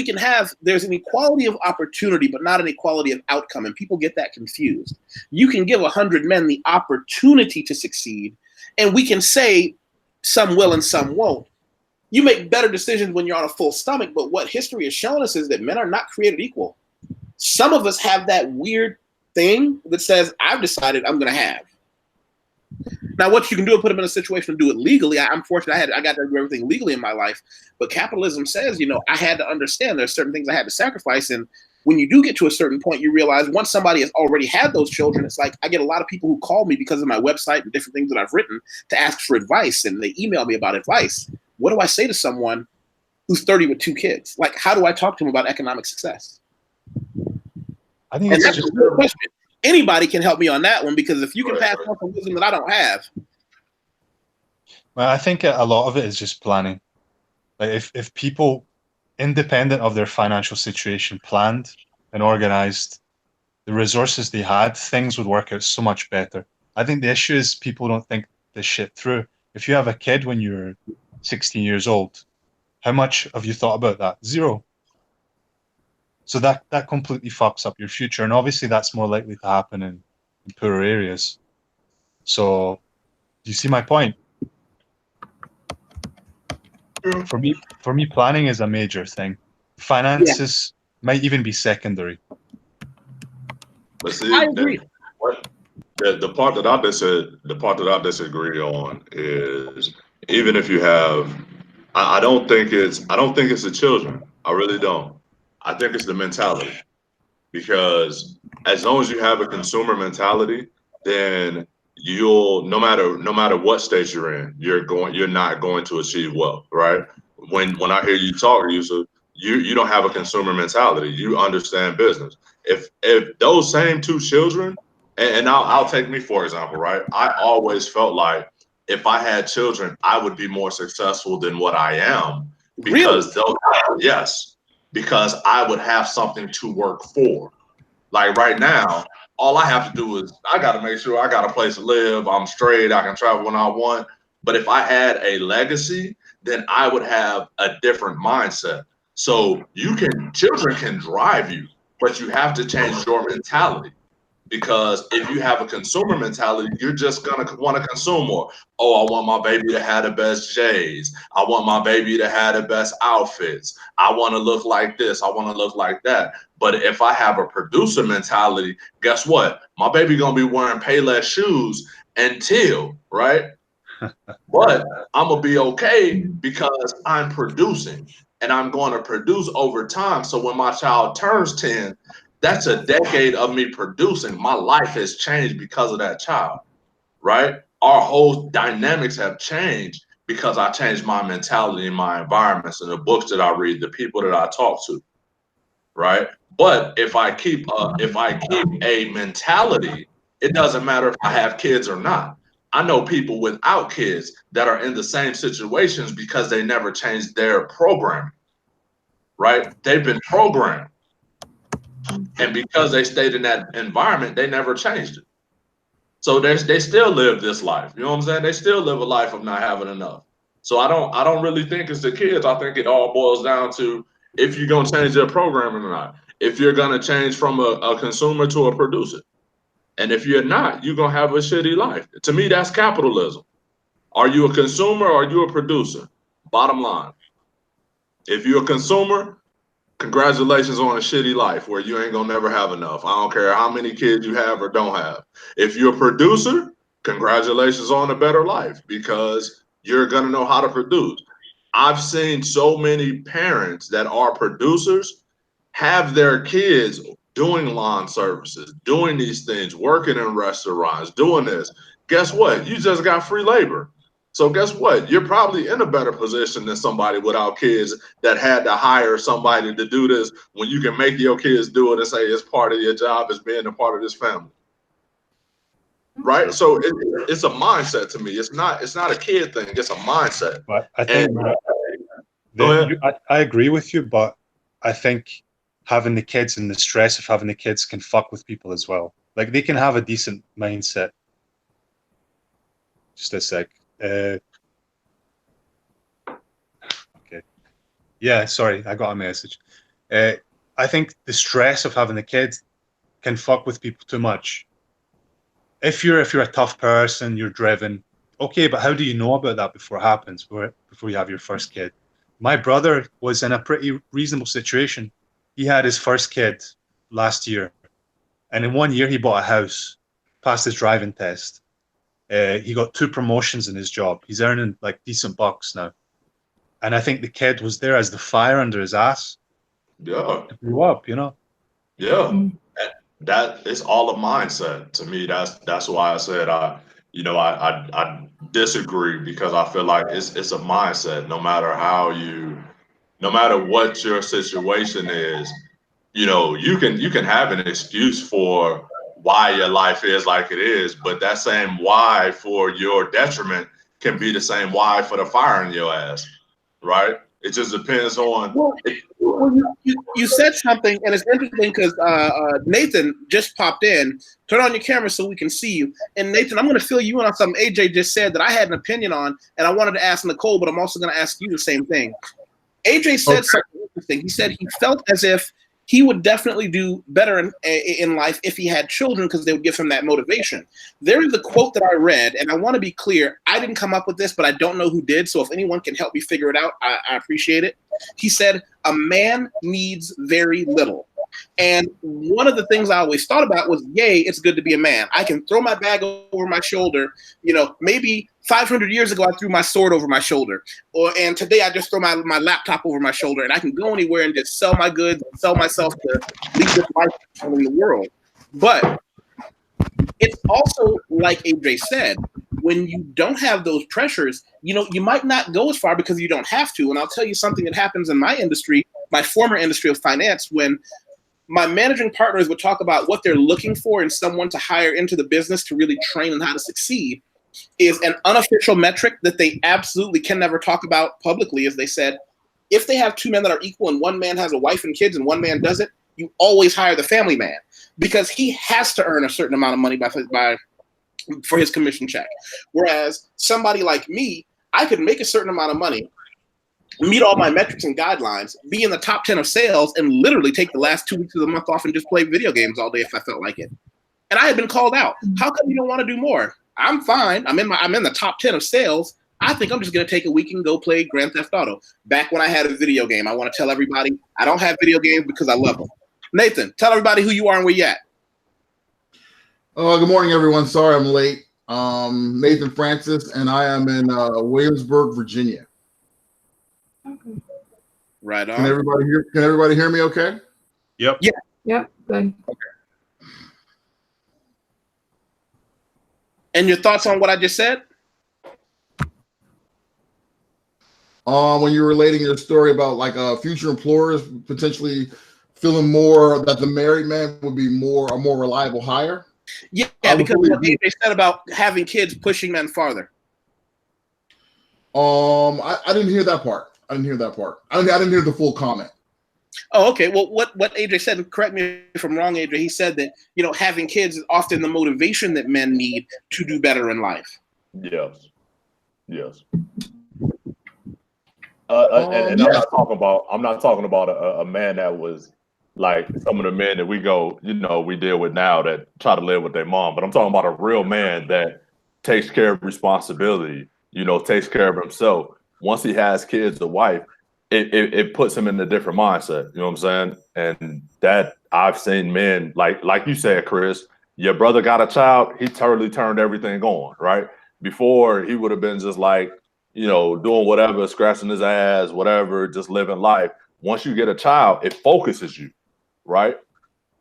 there's an equality of opportunity, but not an equality of outcome. And people get that confused. You can give 100 men the opportunity to succeed, and we can say some will and some won't. You make better decisions when you're on a full stomach, but what history has shown us is that men are not created equal. Some of us have that weird thing that says, I've decided I'm going to have. Now, what you can do is put them in a situation to do it legally. I'm fortunate I got to do everything legally in my life. But capitalism says, I had to understand there's certain things I had to sacrifice. And when you do get to a certain point, you realize once somebody has already had those children, it's like I get a lot of people who call me because of my website and different things that I've written to ask for advice. And they email me about advice. What do I say to someone who's 30 with 2 kids? Like, how do I talk to them about economic success? I think and it's that's just a good question. Anybody can help me on that one, because if you can pass on some wisdom that I don't have. Well, I think a lot of it is just planning. Like if people, independent of their financial situation, planned and organized the resources they had, things would work out so much better. I think the issue is people don't think this shit through. If you have a kid when you're 16 years old, how much have you thought about that? Zero. So that completely fucks up your future. And obviously that's more likely to happen in poorer areas. So do you see my point? For me, planning is a major thing. Finances might even be secondary. But see, I agree. the part that I disagree on is, even if you have, I don't think it's the children. I really don't. I think it's the mentality, because as long as you have a consumer mentality, then you'll, no matter what state you're in, you're not going to achieve wealth, right? When I hear you talk, you don't have a consumer mentality. You understand business. If those same 2 children, and I'll take me for example, right? I always felt like if I had children, I would be more successful than what I am, because yes, because I would have something to work for. Like right now, all I have to do is I got to make sure I got a place to live. I'm straight. I can travel when I want. But if I had a legacy, then I would have a different mindset. So children can drive you, but you have to change your mentality. Because if you have a consumer mentality, you're just going to want to consume more. Oh, I want my baby to have the best J's. I want my baby to have the best outfits. I want to look like this. I want to look like that. But if I have a producer mentality, guess what? My baby going to be wearing Payless shoes until, right? But I'm going to be okay because I'm producing, and I'm going to produce over time. So when my child turns 10, that's a decade of me producing. My life has changed because of that child, right? Our whole dynamics have changed because I changed my mentality and my environments and the books that I read, the people that I talk to, right? But if I keep a mentality, it doesn't matter if I have kids or not. I know people without kids that are in the same situations because they never changed their programming, right? They've been programmed. And because they stayed in that environment, they never changed it. So they still live this life. You know what I'm saying? They still live a life of not having enough. So I don't really think it's the kids. I think it all boils down to if you're gonna change your programming or not. If you're gonna change from a consumer to a producer. And if you're not, you're gonna have a shitty life. To me, that's capitalism. Are you a consumer or are you a producer? Bottom line. If you're a consumer, congratulations on a shitty life where you ain't gonna never have enough. I don't care how many kids you have or don't have. If you're a producer, congratulations on a better life because you're gonna know how to produce. I've seen so many parents that are producers have their kids doing lawn services, doing these things, working in restaurants, doing this. Guess what? You just got free labor. So guess what? You're probably in a better position than somebody without kids that had to hire somebody to do this when you can make your kids do it and say it's part of your job as being a part of this family. Right? So it's a mindset to me. It's not a kid thing. It's a mindset. But I think I agree with you, but I think having the kids and the stress of having the kids can fuck with people as well. Like they can have a decent mindset. Just a sec. Okay. Yeah, sorry, I got a message. I think the stress of having a kid can fuck with people too much. If you're a tough person, you're driven, okay, but how do you know about that before it happens, before you have your first kid? My brother was in a pretty reasonable situation. He had his first kid last year, and in 1 year he bought a house, passed his driving test. He got 2 promotions in his job. He's earning like decent bucks now. And I think the kid was there as the fire under his ass. Yeah. It grew up, you know. Yeah. That is all a mindset. To me, that's why I said I disagree, because I feel like it's a mindset. No matter what your situation is, you can have an excuse for why your life is like it is, but that same why for your detriment can be the same why for the fire in your ass, right? It just depends on. Well, you said something, and it's interesting because Nathan just popped in. Turn on your camera so we can see you. And Nathan, I'm going to fill you in on something AJ just said that I had an opinion on, and I wanted to ask Nicole, but I'm also going to ask you the same thing. AJ said something interesting. He said he felt as if he would definitely do better in life if he had children, because they would give him that motivation. There is a quote that I read, and I want to be clear. I didn't come up with this, but I don't know who did. So if anyone can help me figure it out, I appreciate it. He said, a man needs very little. And one of the things I always thought about was, yay, it's good to be a man. I can throw my bag over my shoulder. Maybe 500 years ago, I threw my sword over my shoulder. And today I just throw my laptop over my shoulder, and I can go anywhere and just sell my goods and sell myself to lead this life in the world. But it's also, like AJ said, when you don't have those pressures, you might not go as far because you don't have to. And I'll tell you something that happens in my industry, my former industry of finance, when my managing partners would talk about what they're looking for in someone to hire into the business to really train them how to succeed, is an unofficial metric that they absolutely can never talk about publicly. As they said, if they have 2 men that are equal and one man has a wife and kids and one man doesn't, you always hire the family man, because he has to earn a certain amount of money for his commission check. Whereas somebody like me, I could make a certain amount of money, meet all my metrics and guidelines, be in the top 10 of sales, and literally take the last 2 weeks of the month off and just play video games all day if I felt like it. And I had been called out. How come you don't want to do more? I'm fine. I'm in the top 10 of sales. I think I'm just going to take a week and go play Grand Theft Auto. Back when I had a video game, I want to tell everybody I don't have video games because I love them. Nathan, tell everybody who you are and where you at. Good morning, everyone. Sorry I'm late. Nathan Francis, and I am in Williamsburg, Virginia. Right on. Can everybody hear me okay? Yep. Yeah. Yep. Good. Okay. And your thoughts on what I just said? When you're relating your story about like future employers potentially feeling more that the married man would be a more reliable hire. Yeah, because what AJ said about having kids pushing men farther. I didn't hear that part. I didn't hear the full comment. Oh, okay. Well, what AJ said, and correct me if I'm wrong, AJ, he said that, having kids is often the motivation that men need to do better in life. Yes. And yes. I'm not talking about a man that was like some of the men that we deal with now that try to live with their mom, but I'm talking about a real man that takes care of responsibility, takes care of himself. Once he has kids, a wife, it puts him in a different mindset. You know what I'm saying? And that I've seen men like you said, Chris, your brother got a child, he totally turned everything on, right? Before he would have been just like, doing whatever, scratching his ass, whatever, just living life. Once you get a child, it focuses you, right?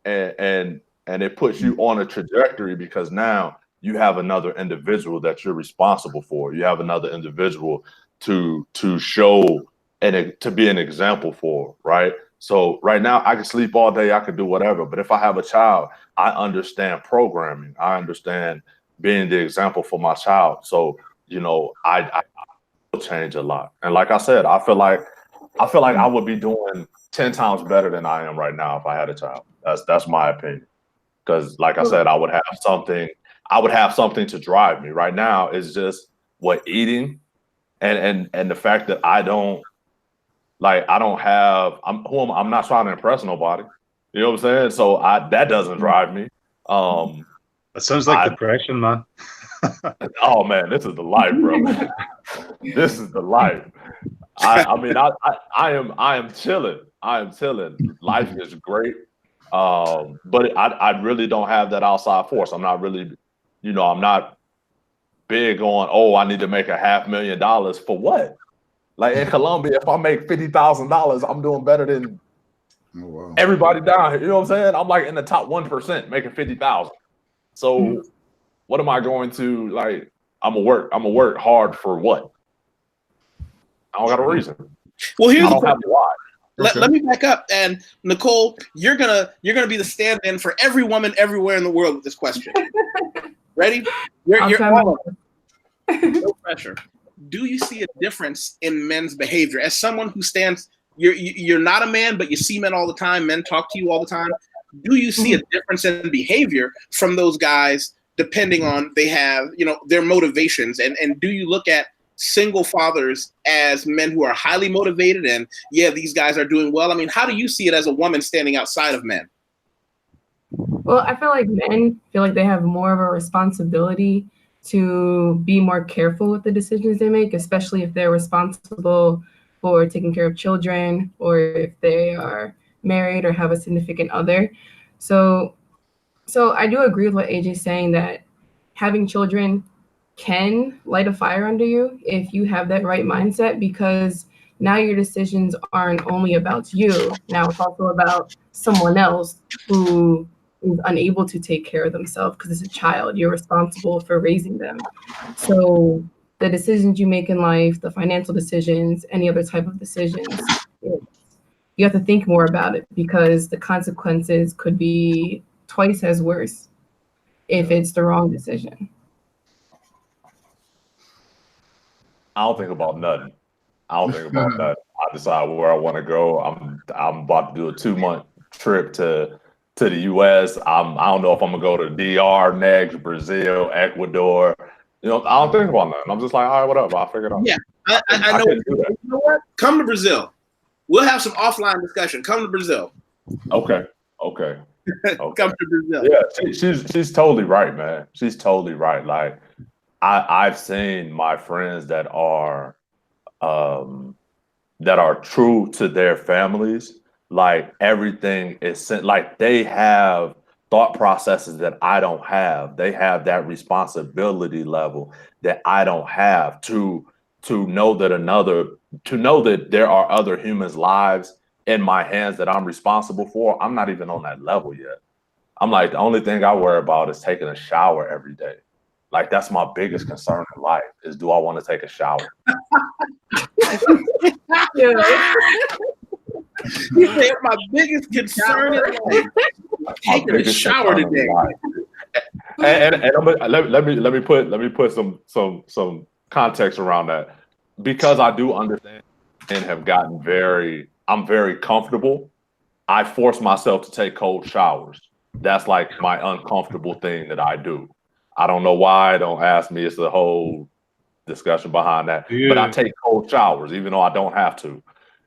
And it puts you on a trajectory, because now you have another individual that you're responsible for. You have another individual to show and to be an example for, right? So right now I can sleep all day, I could do whatever, but if I have a child, I understand programming. I understand being the example for my child. So, I will change a lot. And like I said, I feel like I would be doing 10 times better than I am right now if I had a child. That's my opinion. Because like I said, I would have something to drive me. Right now it's just eating and the fact that I don't Like I don't have. I'm not trying to impress nobody. You know what I'm saying? So that doesn't drive me. That sounds like depression, man. Oh man, this is the life, bro. This is the life. I mean, I am chilling. I am chilling. Life is great. But I really don't have that outside force. I'm not really, I'm not big on, oh, I need to make $500,000 for what? Like in Colombia, if I make $50,000, I'm doing better than everybody down here. You know what I'm saying? I'm like in the top 1% making 50,000. So what am I going to like? I'm gonna work hard for what? I don't got a reason. Well, I don't have why. Let me back up, and Nicole, you're gonna be the stand-in for every woman everywhere in the world with this question. Ready? You're all no pressure. Do you see a difference in men's behavior as someone who stands? You're not a man, but you see men all the time. Men talk to you all the time. Do you see a difference in behavior from those guys depending on they have their motivations? And do you look at single fathers as men who are highly motivated and these guys are doing well? I mean, how do you see it as a woman standing outside of men? Well, I feel like men feel like they have more of a responsibility to be more careful with the decisions they make, especially if they're responsible for taking care of children or if they are married or have a significant other. So I do agree with what AJ's saying, that having children can light a fire under you if you have that right mindset, because now your decisions aren't only about you. Now it's also about someone else who is unable to take care of themselves because it's a child. You're responsible for raising them. So the decisions you make in life, the financial decisions, any other type of decisions, you have to think more about it because the consequences could be twice as worse if it's the wrong decision. I don't think about nothing. I decide where I want to go. I'm about to do a 2-month trip to the U.S. I don't know if I'm gonna go to DR next, Brazil, Ecuador. I don't think about nothing. I'm just like, all right, whatever. I'll figure it out. Yeah, I know. You know what? Come to Brazil. We'll have some offline discussion. Come to Brazil. Okay. Come to Brazil. Yeah, she's totally right, man. She's totally right. Like I've seen my friends that are true to their families. Like everything is sent, like they have thought processes that I don't have. They have that responsibility level that I don't have to know that there are other humans' lives in my hands that I'm responsible for. I'm not even on that level yet. I'm like, the only thing I worry about is taking a shower every day. Like that's my biggest concern in life is, do I want to take a shower? He said, my biggest concern in life, taking a shower today. And let me put some context around that, because I do understand and have gotten I'm very comfortable. I force myself to take cold showers. That's like my uncomfortable thing that I do. I don't know why. Don't ask me. It's a whole discussion behind that. Yeah. But I take cold showers, even though I don't have to.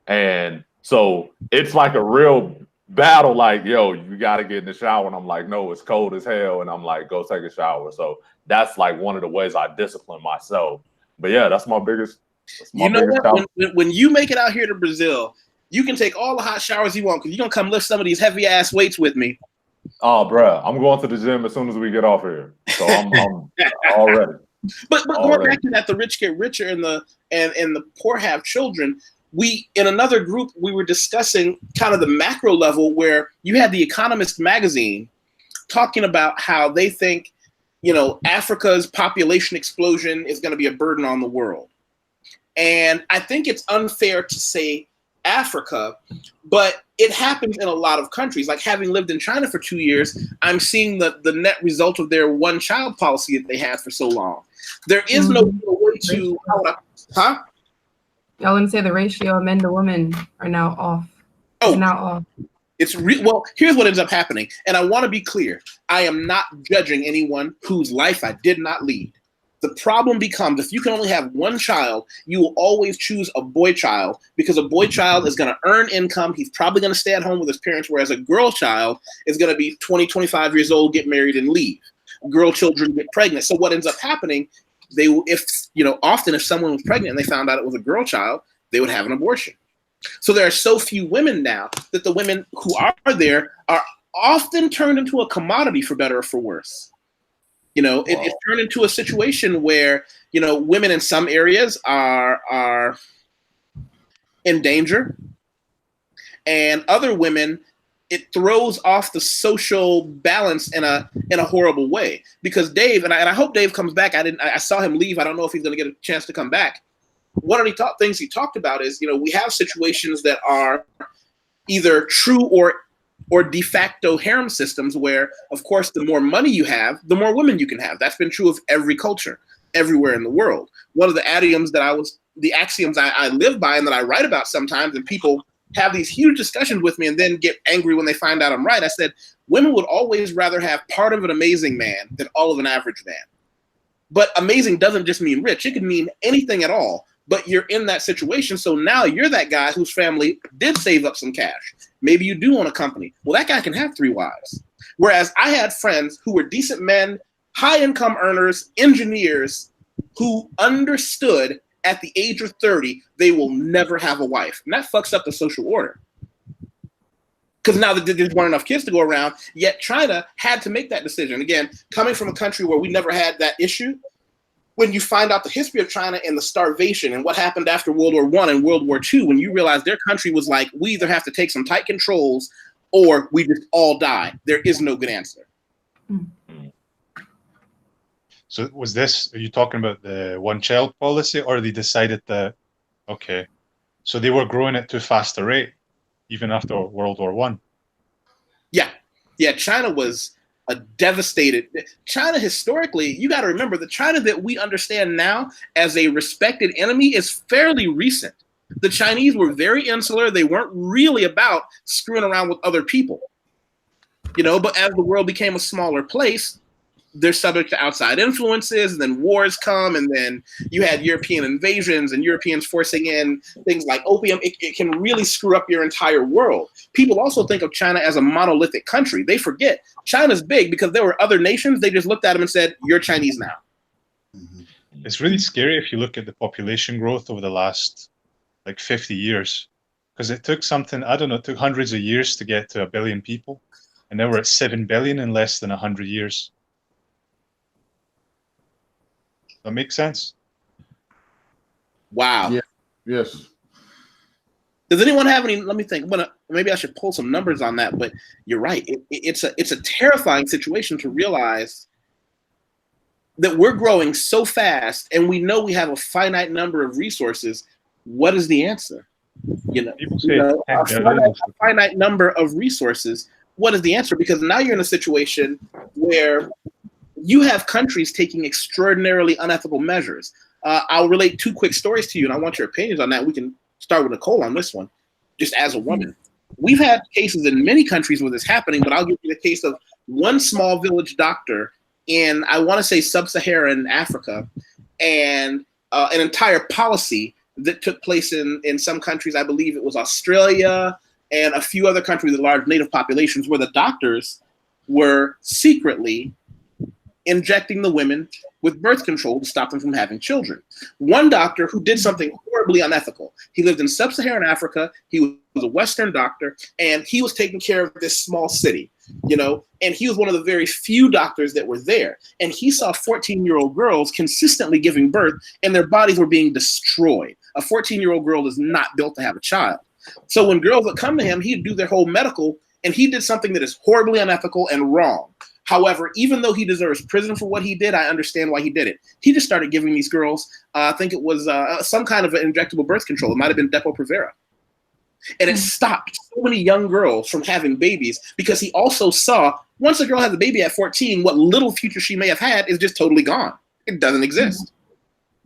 And so it's like a real battle. Like, yo, you got to get in the shower. And I'm like, no, it's cold as hell. And I'm like, go take a shower. So that's like one of the ways I discipline myself. But yeah, that's my biggest. When you make it out here to Brazil, you can take all the hot showers you want because you're going to come lift some of these heavy ass weights with me. Oh, bro, I'm going to the gym as soon as we get off here. So I'm all ready. But going back to that, the rich get richer and the poor have children. We, in another group, we were discussing kind of the macro level where you had The Economist magazine talking about how they think, Africa's population explosion is going to be a burden on the world. And I think it's unfair to say Africa, but it happens in a lot of countries. Like having lived in China for 2 years, I'm seeing the net result of their one-child policy that they had for so long. There is no way to, huh? Y'all want to say the ratio of men to women are now off. It's now off. Well, here's what ends up happening. And I want to be clear. I am not judging anyone whose life I did not lead. The problem becomes if you can only have one child, you will always choose a boy child because a boy child is going to earn income. He's probably going to stay at home with his parents, whereas a girl child is going to be 20, 25 years old, get married, and leave. Girl children get pregnant. So what ends up happening, often if someone was pregnant and they found out it was a girl child, they would have an abortion. So there are so few women now that the women who are there are often turned into a commodity, for better or for worse. It's turned into a situation where, women in some areas are in danger, and other women, it throws off the social balance in a horrible way. Because Dave, and I hope Dave comes back. I saw him leave. I don't know if he's going to get a chance to come back. One of the things he talked about is, we have situations that are either true or de facto harem systems where, of course, the more money you have, the more women you can have. That's been true of every culture, everywhere in the world. One of the axioms I live by and that I write about sometimes, and people have these huge discussions with me and then get angry when they find out I'm right. I said, women would always rather have part of an amazing man than all of an average man. But amazing doesn't just mean rich. It can mean anything at all. But you're in that situation. So now you're that guy whose family did save up some cash. Maybe you do own a company. Well, that guy can have 3 wives. Whereas I had friends who were decent men, high income earners, engineers, who understood at the age of 30, they will never have a wife. And that fucks up the social order. Because now there weren't enough kids to go around, yet China had to make that decision. Again, coming from a country where we never had that issue, when you find out the history of China and the starvation and what happened after World War I and World War II, when you realize their country was like, we either have to take some tight controls or we just all die. There is no good answer. So are you talking about the one-child policy, or they decided that, okay, so they were growing at too fast a rate, even after World War I? Yeah, China was China historically, you got to remember, the China that we understand now as a respected enemy is fairly recent. The Chinese were very insular. They weren't really about screwing around with other people. But as the world became a smaller place, they're subject to outside influences, and then wars come, and then you had European invasions and Europeans forcing in things like opium. It can really screw up your entire world. People also think of China as a monolithic country. They forget China's big because there were other nations. They just looked at them and said, you're Chinese now. It's really scary if you look at the population growth over the last 50 years, because it took it took hundreds of years to get to 1 billion people, and now we're at 7 billion in less than 100 years. That makes sense? Wow. Yeah. Yes. Does anyone have any? Let me think. Maybe I should pull some numbers on that. But you're right. It's a terrifying situation to realize that we're growing so fast, and we know we have a finite number of resources. What is the answer? People say a finite number of resources. What is the answer? Because now you're in a situation where you have countries taking extraordinarily unethical measures. I'll relate 2 quick stories to you, and I want your opinions on that. We can start with Nicole on this one, just as a woman. We've had cases in many countries where this is happening, but I'll give you the case of one small village doctor in, I want to say, sub-Saharan Africa, and an entire policy that took place in some countries. I believe it was Australia and a few other countries with large native populations, where the doctors were secretly injecting the women with birth control to stop them from having children. One doctor who did something horribly unethical. He lived in sub-Saharan Africa. He was a Western doctor, and he was taking care of this small city, and he was one of the very few doctors that were there. And he saw 14-year-old girls consistently giving birth, and their bodies were being destroyed. A 14-year-old girl is not built to have a child. So when girls would come to him, he'd do their whole medical, and he did something that is horribly unethical and wrong. However, even though he deserves prison for what he did, I understand why he did it. He just started giving these girls, I think it was some kind of an injectable birth control. It might have been Depo-Provera. And it stopped so many young girls from having babies, because he also saw, once a girl has a baby at 14, what little future she may have had is just totally gone. It doesn't exist.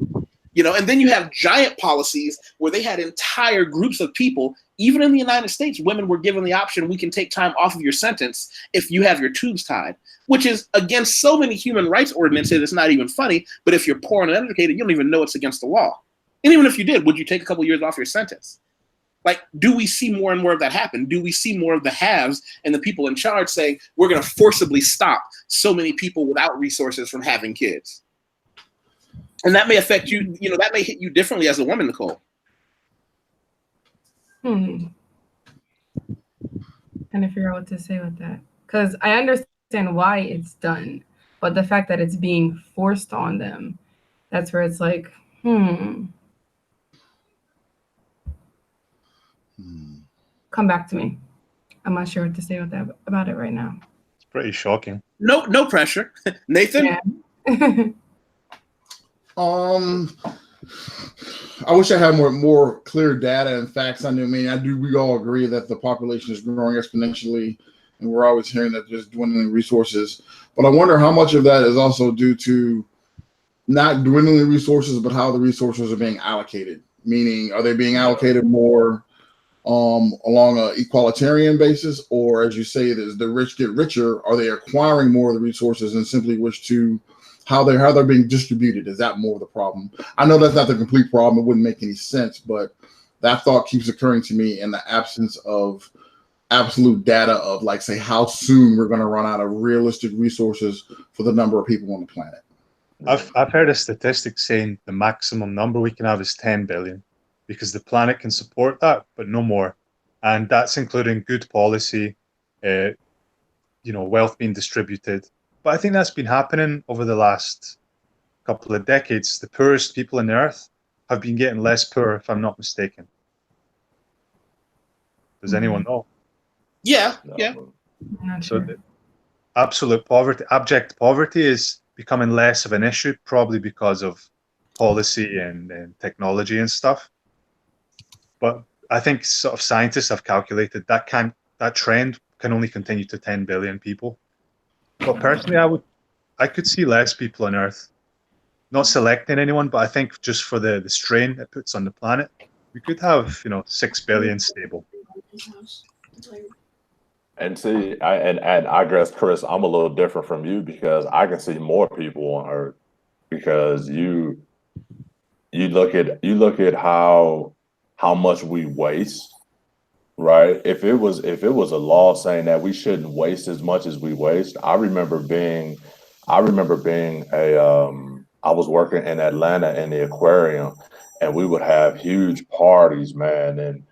And then you have giant policies where they had entire groups of people even in the United States, women were given the option, we can take time off of your sentence if you have your tubes tied, which is against so many human rights ordinances, it's not even funny. But if you're poor and uneducated, you don't even know it's against the law. And even if you did, would you take a couple years off your sentence? Like, do we see more and more of that happen? Do we see more of the haves and the people in charge saying, we're going to forcibly stop so many people without resources from having kids? And that may affect you, that may hit you differently as a woman, Nicole. Trying to figure out what to say with that. Because I understand why it's done, but the fact that it's being forced on them, that's where it's like, Come back to me. I'm not sure what to say with that about it right now. It's pretty shocking. No pressure. Nathan? Yeah. I wish I had more clear data and facts on it. I mean, we all agree that the population is growing exponentially, and we're always hearing that there's dwindling resources. But I wonder how much of that is also due to not dwindling resources, but how the resources are being allocated. Meaning, are they being allocated more along an equalitarian basis, or as you say, the rich get richer? Are they acquiring more of the resources and simply wish to how they're being distributed? Is that more of the problem? I know that's not the complete problem. It wouldn't make any sense, but that thought keeps occurring to me in the absence of absolute data of, like, say, how soon we're going to run out of realistic resources for the number of people on the planet. I've heard a statistic saying the maximum number we can have is 10 billion because the planet can support that, but no more. And that's including good policy, wealth being distributed. But I think that's been happening over the last couple of decades. The poorest people on the earth have been getting less poor, if I'm not mistaken. Does anyone know? Yeah. Not So sure. the absolute poverty, abject poverty is becoming less of an issue, probably because of policy and technology and stuff. But I think sort of scientists have calculated that trend can only continue to 10 billion people. But personally, I could see less people on Earth. Not selecting anyone, but I think just for the strain it puts on the planet, we could have 6 billion stable. And see, I guess, Chris, I'm a little different from you because I can see more people on Earth because you look at how much we waste, right? If it was a law saying that we shouldn't waste as much as we waste, I remember being I was working in Atlanta in the aquarium, and we would have huge parties, man, and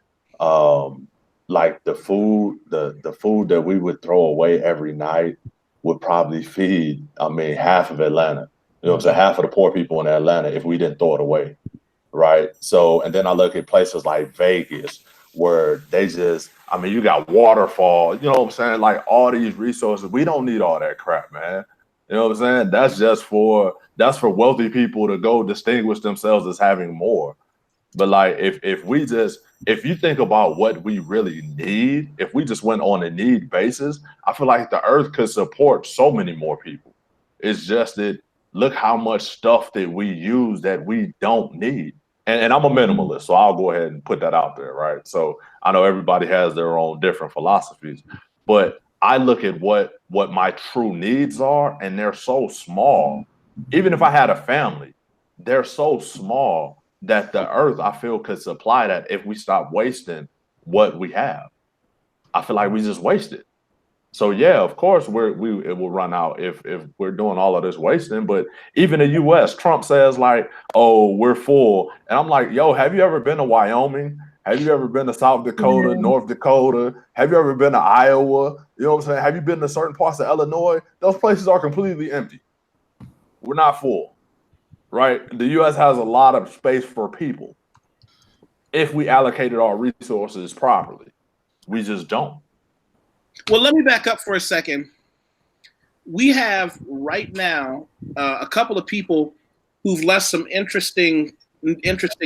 like the food that we would throw away every night would probably feed, half of Atlanta. You know what I'm saying? Half of the poor people in Atlanta if we didn't throw it away. Right. So, and then I look at places like Vegas where they just, you got waterfall, you know what I'm saying? Like all these resources. We don't need all that crap, man. You know what I'm saying? That's for wealthy people to go distinguish themselves as having more. But like, if you think about what we really need, if we just went on a need basis, I feel like the earth could support so many more people. It's just that look how much stuff that we use that we don't need. And I'm a minimalist, so I'll go ahead and put that out there, right? So I know everybody has their own different philosophies, but I look at what my true needs are, and they're so small. Even if I had a family, they're so small that the earth, I feel, could supply that if we stop wasting what we have. I feel like we just waste it. So yeah, of course it will run out if we're doing all of this wasting. But even the U.S., Trump says like, "Oh, we're full," and I'm like, "Yo, have you ever been to Wyoming? Have you ever been to South Dakota, North Dakota? Have you ever been to Iowa? You know what I'm saying? Have you been to certain parts of Illinois? Those places are completely empty. We're not full, right? The U.S. has a lot of space for people if we allocated our resources properly. We just don't." Well, let me back up for a second. We have right now a couple of people who've left some interesting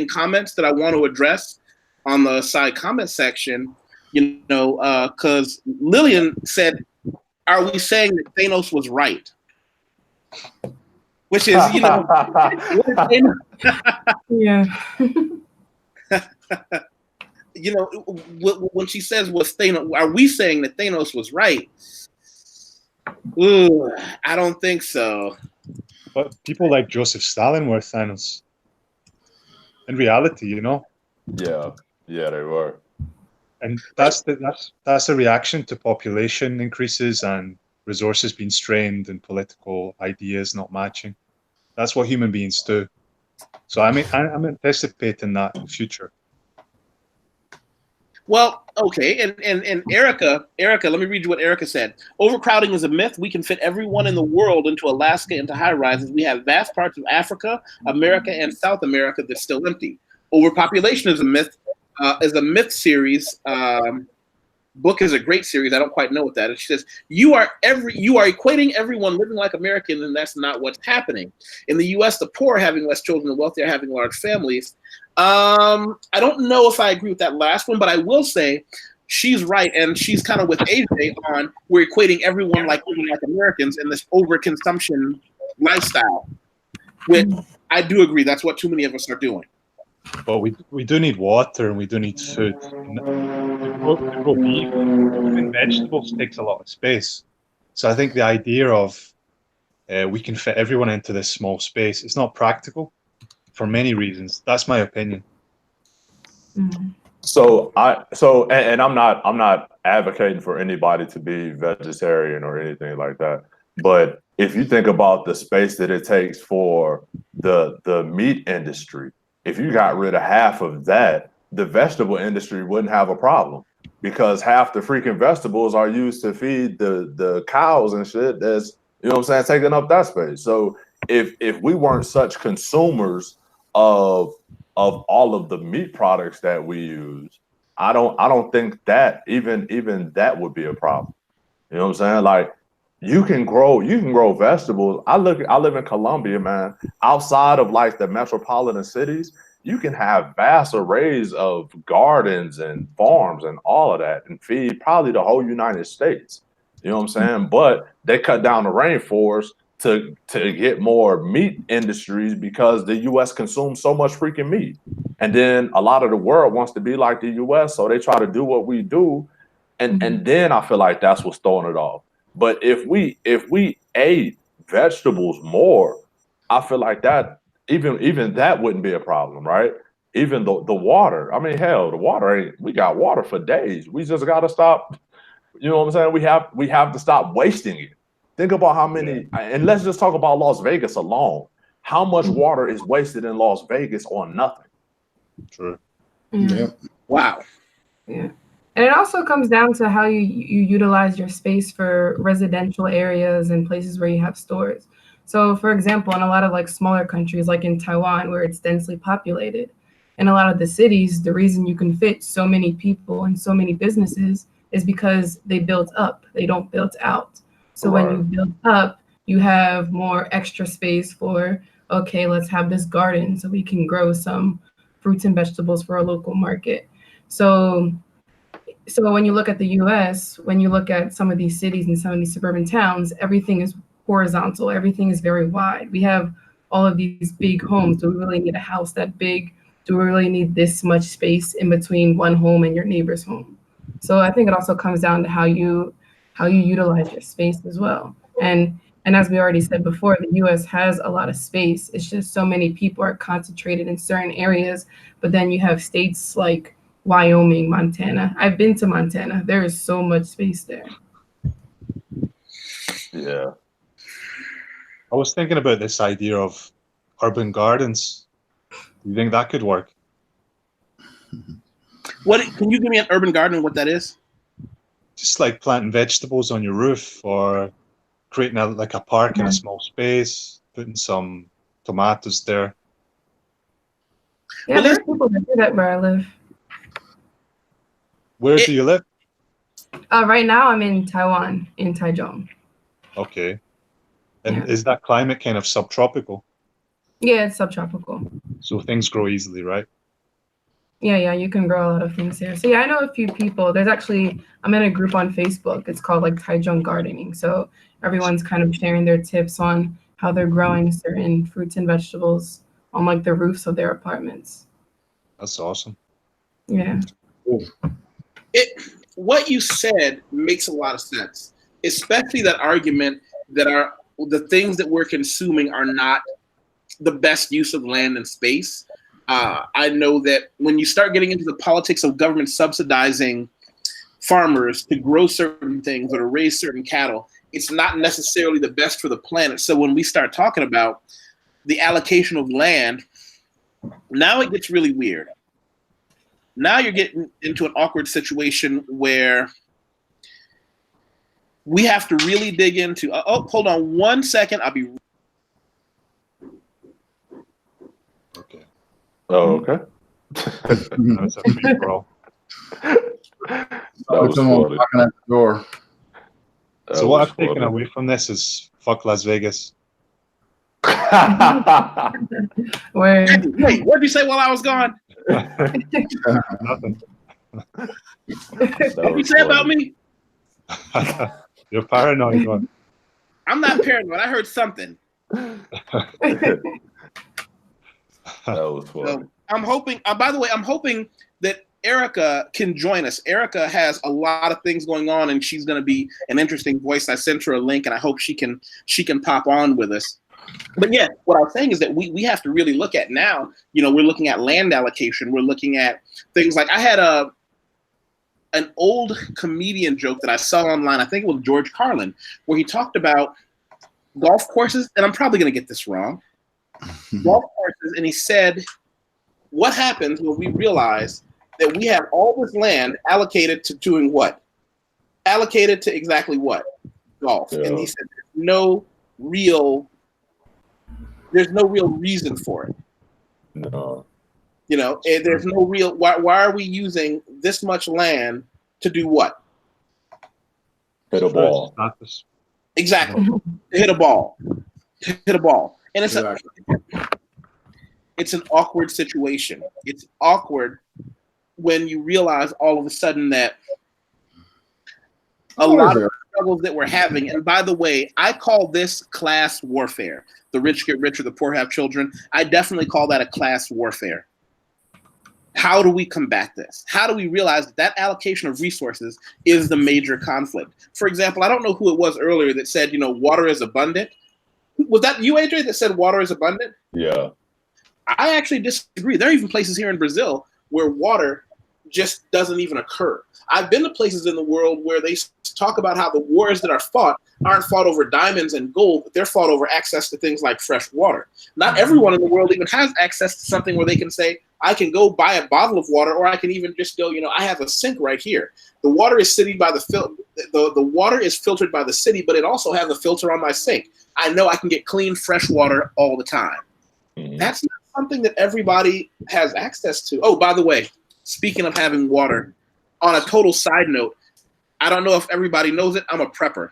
comments that I want to address on the side comment section. Because Lillian said, "Are we saying that Thanos was right?" Which is, Yeah. you know, when she says was Thanos, are we saying that Thanos was right? Ooh, I don't think so. But people like Joseph Stalin were Thanos. In reality, you know. Yeah, they were. And that's a reaction to population increases and resources being strained and political ideas not matching. That's what human beings do. So I'm anticipating that in the future. Well, okay, and Erica, let me read you what Erica said. Overcrowding is a myth. We can fit everyone in the world into Alaska into high rises. We have vast parts of Africa, America, and South America that's still empty. Overpopulation is a myth. Series. Book is a great series. I don't quite know what that is. She says you are equating everyone living like Americans, and that's not what's happening. In the U.S., the poor are having less children, the wealthy are having large families. I don't know if I agree with that last one, but I will say she's right, and she's kind of with AJ on we're equating everyone like living like Americans in this overconsumption lifestyle. Which I do agree. That's what too many of us are doing. But we do need water and we do need food. To grow beef, even vegetables takes a lot of space. So I think the idea of we can fit everyone into this small space, it's not practical for many reasons. That's my opinion. So I'm not advocating for anybody to be vegetarian or anything like that. But if you think about the space that it takes for the meat industry, if you got rid of half of that, the vegetable industry wouldn't have a problem, because half the freaking vegetables are used to feed the cows and shit that's, you know what I'm saying, taking up that space. So if we weren't such consumers of all of the meat products that we use, I don't think that even that would be a problem. You know what I'm saying? Like, you can grow vegetables. I live in Colombia, man. Outside of like the metropolitan cities, you can have vast arrays of gardens and farms and all of that and feed probably the whole United States. You know what I'm saying? But they cut down the rainforest to get more meat industries because the US consumes so much freaking meat. And then a lot of the world wants to be like the US, so they try to do what we do. And then I feel like that's what's throwing it off. But if we ate vegetables more, I feel like that even that wouldn't be a problem, right? Even the water. I mean, hell, the water ain't. We got water for days. We just got to stop. You know what I'm saying? We have to stop wasting it. Think about how many. And let's just talk about Las Vegas alone. How much water is wasted in Las Vegas on nothing? True. Yeah. Wow. Yeah. And it also comes down to how you utilize your space for residential areas and places where you have stores. So, for example, in a lot of like smaller countries, like in Taiwan, where it's densely populated, in a lot of the cities, the reason you can fit so many people and so many businesses is because they built up. They don't build out. So when you build up, you have more extra space for, okay, let's have this garden so we can grow some fruits and vegetables for a local market. So when you look at the US, when you look at some of these cities and some of these suburban towns, everything is horizontal. Everything is very wide. We have all of these big homes. Do we really need a house that big? Do we really need this much space in between one home and your neighbor's home? So I think it also comes down to how you utilize your space as well. And as we already said before, the US has a lot of space. It's just so many people are concentrated in certain areas, but then you have states like Wyoming, Montana. I've been to Montana. There is so much space there. Yeah. I was thinking about this idea of urban gardens. Do you think that could work? Can you give me an urban garden and what that is? Just like planting vegetables on your roof, or creating a park in a small space, putting some tomatoes there. Yeah, there's people that do that where I live. Where do you live? Right now I'm in Taiwan, in Taichung. Okay. And is that climate kind of subtropical? Yeah, it's subtropical. So things grow easily, right? Yeah, you can grow a lot of things here. So yeah, I know a few people. I'm in a group on Facebook. It's called like Taichung Gardening. So everyone's kind of sharing their tips on how they're growing certain fruits and vegetables on like the roofs of their apartments. That's awesome. Yeah. What you said makes a lot of sense, especially that argument that the things that we're consuming are not the best use of land and space. I know that when you start getting into the politics of government subsidizing farmers to grow certain things or to raise certain cattle, it's not necessarily the best for the planet. So when we start talking about the allocation of land, now it gets really weird. Now you're getting into an awkward situation where we have to really dig into. Oh, hold on 1 second. I'll be. Okay. Oh, okay. That's a free bro. That was Someone funny. knocking at the door. So what I've taken away from this is fuck Las Vegas. Where Wait, what did you say while I was gone? Nothing. What did you say about me? You're paranoid, man. I'm not paranoid. I heard something. That was funny. So I'm hoping. By the way, I'm hoping that Erica can join us. Erica has a lot of things going on, and she's going to be an interesting voice. I sent her a link, and I hope she can pop on with us. But yeah, what I was saying is that we have to really look at now. You know, we're looking at land allocation. We're looking at things like I had an old comedian joke that I saw online. I think it was George Carlin, where he talked about golf courses, and I'm probably going to get this wrong. Golf courses, and he said, "What happens when we realize that we have all this land allocated to doing what? Allocated to exactly what? Golf." Yeah. And he said, "There's no real reason for it. No. You know, and there's no real. Why are we using this much land to do what? Hit a ball. Status. Exactly. To hit a ball. To hit a ball. And it's an awkward situation. It's awkward when you realize all of a sudden that a lot of the struggles that we're having, and by the way, I call this class warfare. The rich get richer, the poor have children. I definitely call that a class warfare. How do we combat this? How do we realize that allocation of resources is the major conflict? For example, I don't know who it was earlier that said, you know, water is abundant. Was that you, AJ, that said water is abundant? Yeah. I actually disagree. There are even places here in Brazil where water just doesn't even occur. I've been to places in the world where they talk about how the wars that are fought aren't fought over diamonds and gold, but they're fought over access to things like fresh water. Not everyone in the world even has access to something where they can say, I can go buy a bottle of water, or I can even just go, you know, I have a sink right here. The water is the water is filtered by the city, but it also has a filter on my sink. I know I can get clean, fresh water all the time. Mm-hmm. That's not something that everybody has access to. Oh, by the way, speaking of having water, on a total side note, I don't know if everybody knows it, I'm a prepper.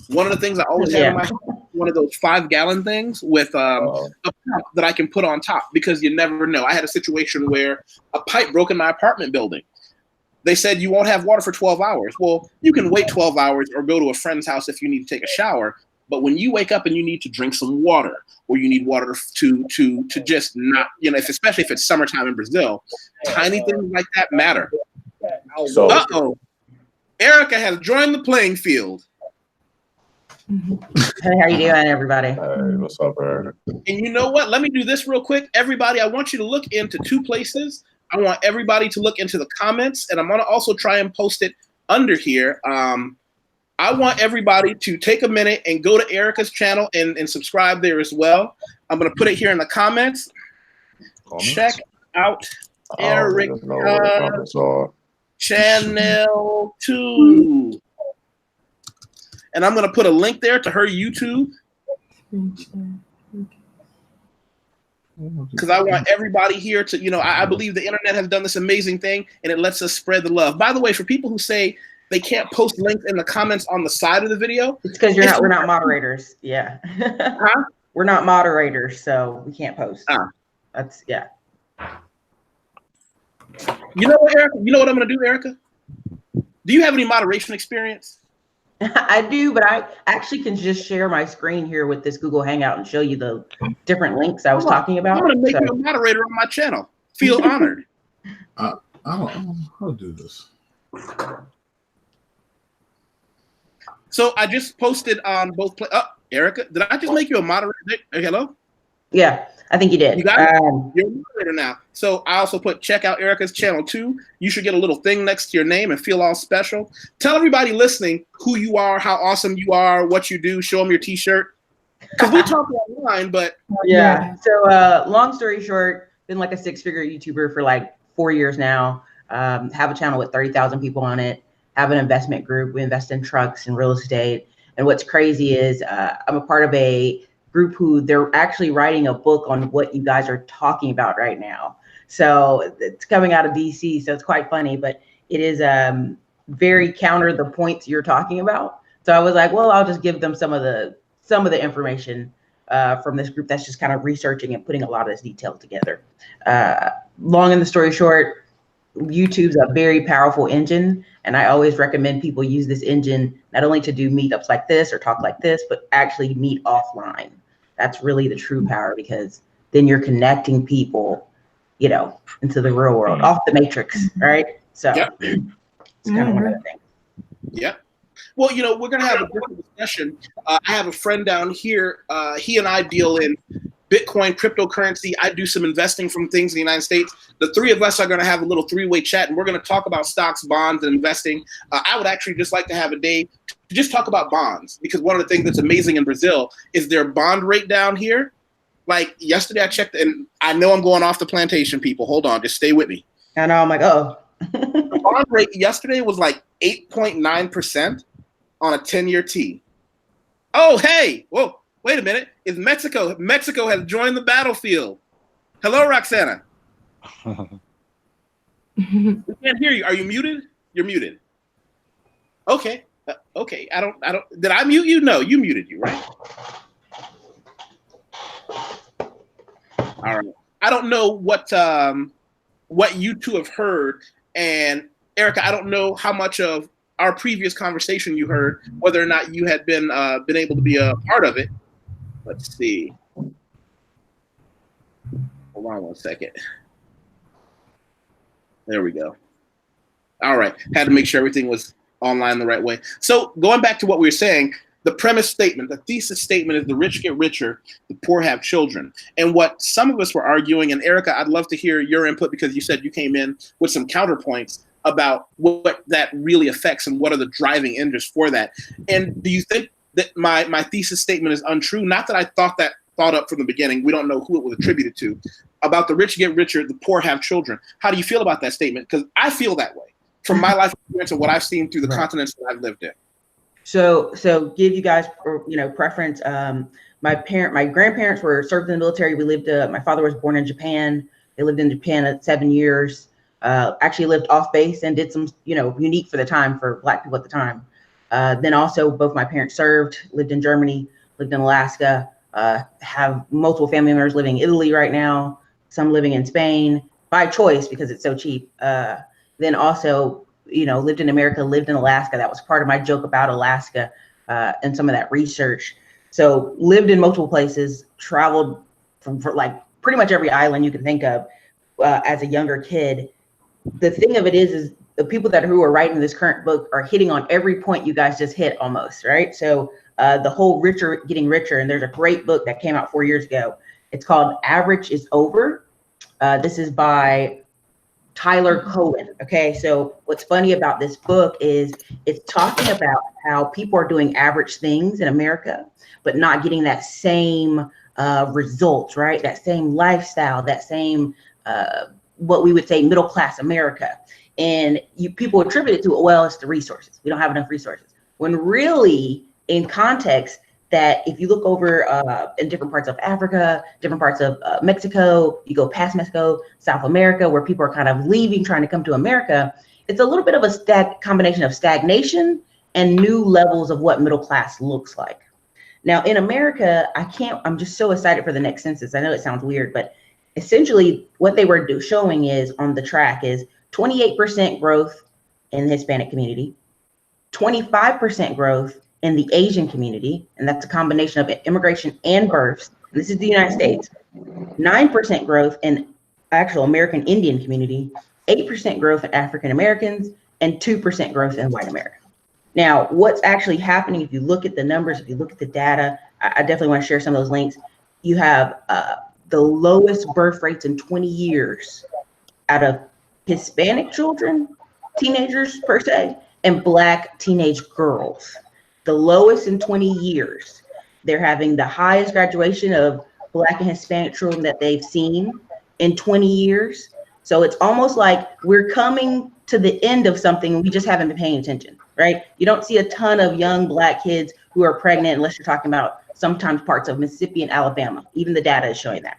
One of the things I always have in my house, one of those 5-gallon things with a pump that I can put on top, because you never know. I had a situation where a pipe broke in my apartment building. They said you won't have water for 12 hours. Well, you can wait 12 hours or go to a friend's house if you need to take a shower. But when you wake up and you need to drink some water, or you need water to just not, you know, especially if it's summertime in Brazil, tiny things like that matter. So, Erica has joined the playing field. Hey, how you doing, everybody? hey, what's up, Eric? And you know what? Let me do this real quick. Everybody, I want you to look into 2 places. I want everybody to look into the comments, and I'm going to also try and post it under here. I want everybody to take a minute and go to Erica's channel and subscribe there as well. I'm going to put it here in the comments. Check out Erica's channel 2. And I'm going to put a link there to her YouTube, because I want everybody here to, you know, I believe the internet has done this amazing thing, and it lets us spread the love. By the way, for people who say they can't post links in the comments on the side of the video, It's because we're not moderators. Yeah. Huh? We're not moderators, so we can't post. That's yeah. You know what, Erica? You know what I'm going to do, Erica? Do you have any moderation experience? I do, but I actually can just share my screen here with this Google Hangout and show you the different links I was talking about. I'm going to make you a moderator on my channel. Feel honored. I I don't know how to do this. So I just posted on both. Erica, did I just make you a moderator? Hello? Yeah, I think you did. You got it? You're a moderator now. So I also put check out Erica's channel too. You should get a little thing next to your name and feel all special. Tell everybody listening who you are, how awesome you are, what you do. Show them your T-shirt. Because we talk online, but yeah. So long story short, been like a 6-figure YouTuber for like 4 years now. Have a channel with 30,000 people on it. Have an investment group. We invest in trucks and real estate. And what's crazy is I'm a part of a group who they're actually writing a book on what you guys are talking about right now. So it's coming out of DC, so it's quite funny, but it is very counter the points you're talking about. So I was like, well, I'll just give them some of the information from this group that's just kind of researching and putting a lot of this detail together. Long and the story short, YouTube's a very powerful engine, and I always recommend people use this engine not only to do meetups like this or talk like this, but actually meet offline. That's really the true power, because then you're connecting people, you know, into the real world, off the matrix, right? So it's kind of one of the things. Yeah. Well, you know, we're going to have a different discussion. I have a friend down here. He and I deal in Bitcoin, cryptocurrency. I do some investing from things in the United States. The three of us are going to have a little three-way chat, and we're going to talk about stocks, bonds, and investing. I would actually just like to have a day to just talk about bonds, because one of the things that's amazing in Brazil is their bond rate down here. Like yesterday I checked, and I know I'm going off the plantation, people. Hold on, just stay with me. I know, I'm like, oh. The bond rate yesterday was like 8.9% on a 10-year T. Oh, hey, whoa. Wait a minute. It's Mexico. Mexico has joined the battlefield. Hello, Roxana. We can't hear you. Are you muted? You're muted. Okay. Okay. I don't. Did I mute you? No, you muted you, right? All right. I don't know what you two have heard, and Erica, I don't know how much of our previous conversation you heard, whether or not you had been able to be a part of it. Let's see. Hold on one second. There we go. All right. Had to make sure everything was online the right way. So going back to what we were saying, the premise statement, the thesis statement is the rich get richer, the poor have children. And what some of us were arguing, and Erica, I'd love to hear your input, because you said you came in with some counterpoints about what that really affects and what are the driving engines for that. And do you think that my thesis statement is untrue? Not that I thought up from the beginning. We don't know who it was attributed to. About the rich get richer, the poor have children. How do you feel about that statement? Because I feel that way from my life experience and what I've seen through the continents that I've lived in. So give you guys, preference. My grandparents were served in the military. We lived. My father was born in Japan. They lived in Japan at 7 years. Actually lived off base and did some, unique for the time for Black people at the time. Then also both my parents served, lived in Germany, lived in Alaska, have multiple family members living in Italy right now, some living in Spain by choice because it's so cheap. Then also, lived in America, lived in Alaska. That was part of my joke about Alaska and some of that research. So lived in multiple places, traveled for like pretty much every island you can think of as a younger kid. The thing of it is the people who are writing this current book are hitting on every point you guys just hit almost, right? So the whole richer getting richer, and there's a great book that came out 4 years ago. It's called Average is Over. This is by Tyler Cohen. Okay, so what's funny about this book is it's talking about how people are doing average things in America, but not getting that same results, right? That same lifestyle, that same what we would say middle class America. And people attribute it to, well, it's the resources. We don't have enough resources. When really, in context, that if you look over in different parts of Africa, different parts of Mexico, you go past Mexico, South America, where people are kind of leaving, trying to come to America, it's a little bit of a combination of stagnation and new levels of what middle class looks like. Now in America, I'm just so excited for the next census. I know it sounds weird, but essentially what they were showing is on the track is 28% growth in the Hispanic community, 25% growth in the Asian community, and that's a combination of immigration and births. And this is the United States. 9% growth in actual American Indian community, 8% growth in African Americans, and 2% growth in white America. Now, what's actually happening, if you look at the numbers, if you look at the data, I definitely want to share some of those links. You have the lowest birth rates in 20 years out of Hispanic children, teenagers per se, and Black teenage girls. The lowest in 20 years. They're having the highest graduation of Black and Hispanic children that they've seen in 20 years. So it's almost like we're coming to the end of something and we just haven't been paying attention, right? You don't see a ton of young Black kids who are pregnant unless you're talking about sometimes parts of Mississippi and Alabama. Even the data is showing that.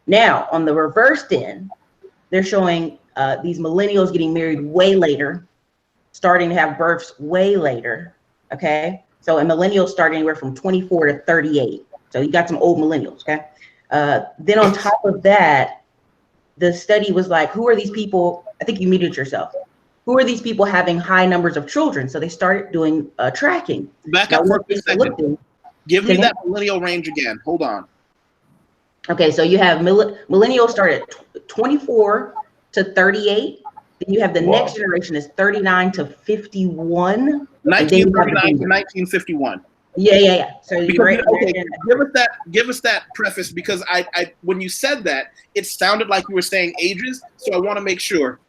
Now, on the reversed end, they're showing these millennials getting married way later, starting to have births way later, okay? So, and millennials start anywhere from 24 to 38. So you got some old millennials, okay? Then on top of that, the study was like, who are these people? I think you muted yourself. Who are these people having high numbers of children? So they started doing tracking. Back up for a second. Give me that millennial range again. Hold on. Okay, so you have millennials start at 24 to 38. Then you have the next generation is 39 to 51. 1939 to 1951. Yeah. So because, right, okay, give us that preface, because I when you said that, it sounded like you were saying ages, so I want to make sure.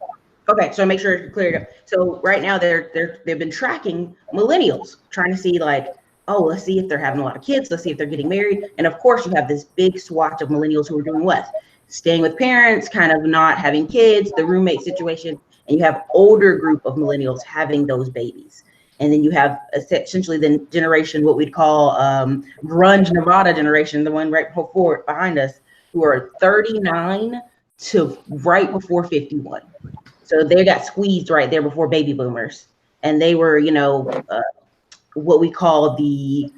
Okay, so make sure it's clear. So right now they've been tracking millennials, trying to see like, oh, let's see if they're having a lot of kids, let's see if they're getting married. And of course you have this big swatch of millennials who are doing what? Staying with parents, kind of not having kids, the roommate situation, and you have older group of millennials having those babies. And then you have essentially the generation, what we'd call grunge Nevada generation, the one right before behind us, who are 39 to right before 51. So they got squeezed right there before baby boomers. And they were, you know, what we call the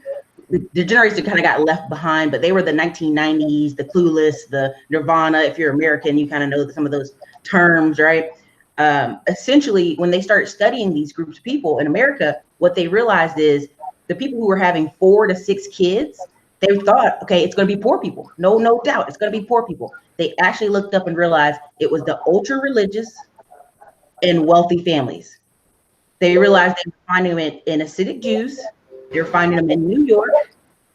generation that kind of got left behind, but they were the 1990s, the Clueless, the Nirvana. If you're American, you kind of know some of those terms, right? Essentially, when they started studying these groups of people in America, what they realized is the people who were having 4 to 6 kids, they thought, okay, it's going to be poor people. No doubt, it's going to be poor people. They actually looked up and realized it was the ultra religious and wealthy families. They realized they were finding them in Hasidic Jews. They were finding them in New York,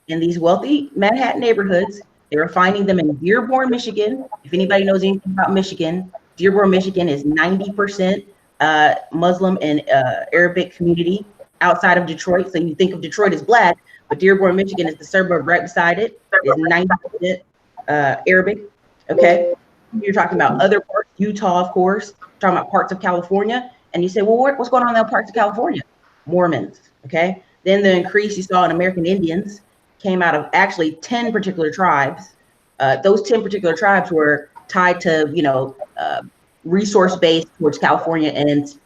in these wealthy Manhattan neighborhoods. They were finding them in Dearborn, Michigan. If anybody knows anything about Michigan, Dearborn, Michigan is 90% Muslim and Arabic community outside of Detroit. So you think of Detroit as Black, but Dearborn, Michigan is the suburb right beside it. Is 90% Arabic. Okay, you're talking about other parts, Utah, of course. You're talking about parts of California, and you say, well, what's going on in those parts of California? Mormons. Okay, then the increase you saw in American Indians came out of actually 10 particular tribes. Those 10 particular tribes were tied to, you know, resource based towards California and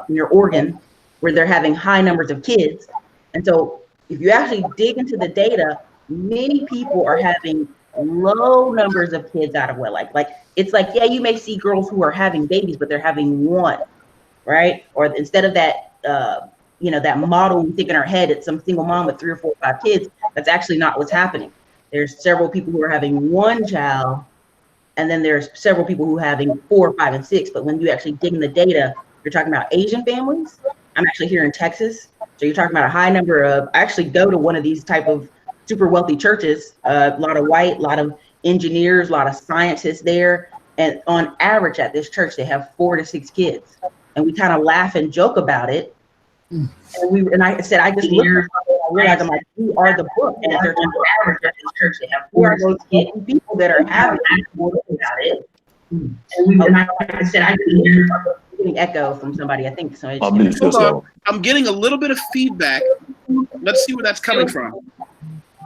near Oregon, where they're having high numbers of kids. And so if you actually dig into the data, many people are having low numbers of kids out of wedlock. Like, it's like, yeah, you may see girls who are having babies, but they're having one, right? Or instead of that, you know, that model we think in our head, it's some single mom with 3 or 4 or 5 kids. That's actually not what's happening. There's several people who are having one child, and then there's several people who are having 4, 5, and 6. But when you actually dig in the data, you're talking about Asian families. I'm actually here in Texas. So you're talking about a high number of, I actually go to one of these type of super wealthy churches, a lot of white, a lot of engineers, a lot of scientists there. And on average at this church, they have 4 to 6 kids. And we kind of laugh and joke about it. And I said, I just looked at it, I realized, I'm like, who are the book? And there's an average at this church, they have 4 to 6 people that are having about it. And I said, I can hear getting echo from somebody, I think. So I'm getting a little bit of feedback. Let's see where that's coming from.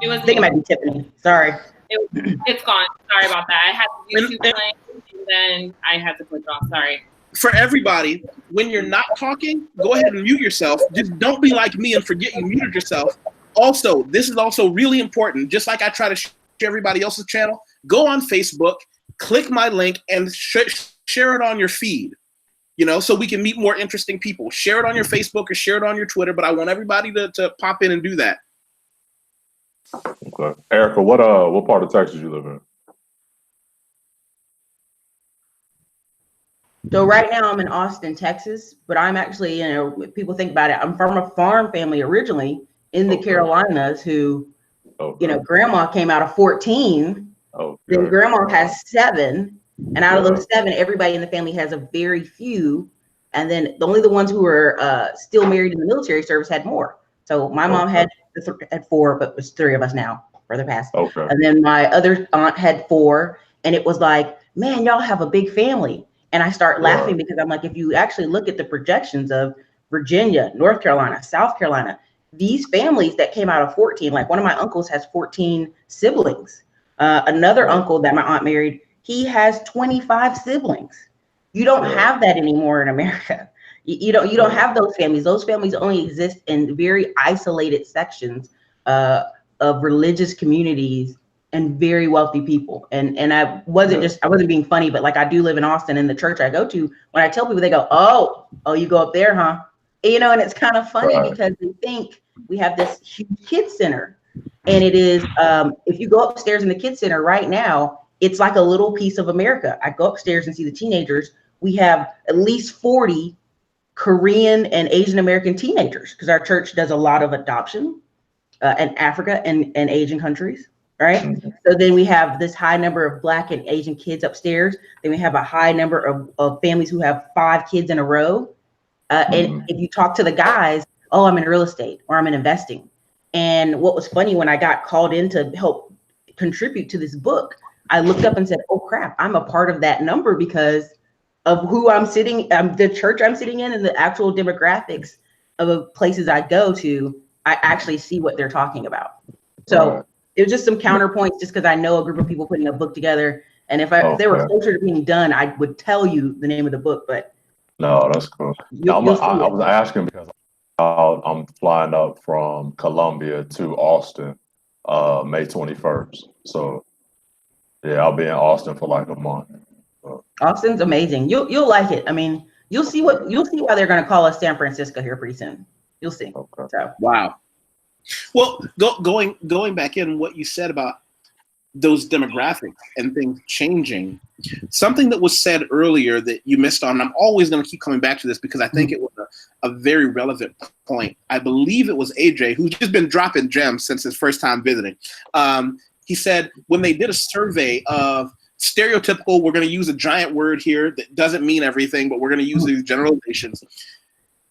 It was, I think it might be Tiffany. Sorry. It's gone. Sorry about that. I had YouTube playing, and then I had to click off. Sorry. For everybody, when you're not talking, go ahead and mute yourself. Just don't be like me and forget you muted yourself. Also, this is also really important. Just like I try to share everybody else's channel, go on Facebook, click my link, and share it on your feed. You know, so we can meet more interesting people. Share it on your Facebook or share it on your Twitter. But I want everybody to pop in and do that. Okay, Erica, what part of Texas you live in? So right now I'm in Austin, Texas, but I'm actually, people think about it. I'm from a farm family originally in the Carolinas who, grandma came out of 14. Then grandma has 7. And out of those 7, everybody in the family has a very few. And then only the ones who were still married in the military service had more. So my mom had 4, but it's 3 of us now, brother passed. And then my other aunt had 4. And it was like, man, y'all have a big family. And I start laughing because I'm like, if you actually look at the projections of Virginia, North Carolina, South Carolina, these families that came out of 14, like one of my uncles has 14 siblings. Another uncle that my aunt married, he has 25 siblings. You don't have that anymore in America. You don't have those families. Those families only exist in very isolated sections of religious communities and very wealthy people. And I wasn't being funny, but like I do live in Austin, and the church I go to, when I tell people, they go, oh, you go up there, huh? And it's kind of funny because they think we have this huge kids center. And it is, if you go upstairs in the kids center right now, it's like a little piece of America. I go upstairs and see the teenagers. We have at least 40 Korean and Asian American teenagers because our church does a lot of adoption in Africa and Asian countries. Right. So then we have this high number of Black and Asian kids upstairs. Then we have a high number of families who have 5 kids in a row. And if you talk to the guys, oh, I'm in real estate or I'm in investing. And what was funny, when I got called in to help contribute to this book, I looked up and said, oh, crap, I'm a part of that number because of who I'm sitting, the church I'm sitting in, and the actual demographics of the places I go to. I actually see what they're talking about. So it was just some counterpoints, just because I know a group of people putting a book together. And if they were closer to being done, I would tell you the name of the book. But no, that's cool. I was asking because I'm flying up from Columbia to Austin May 21st. So yeah, I'll be in Austin for like a month. Austin's amazing. You'll like it. I mean, you'll see why they're going to call us San Francisco here pretty soon. You'll see. So wow. Well, going back in what you said about those demographics and things changing, something that was said earlier that you missed on, and I'm always going to keep coming back to this because I think it was a very relevant point. I believe it was AJ, who's just been dropping gems since his first time visiting. He said when they did a survey of stereotypical, we're going to use a giant word here that doesn't mean everything, but we're going to use these generalizations.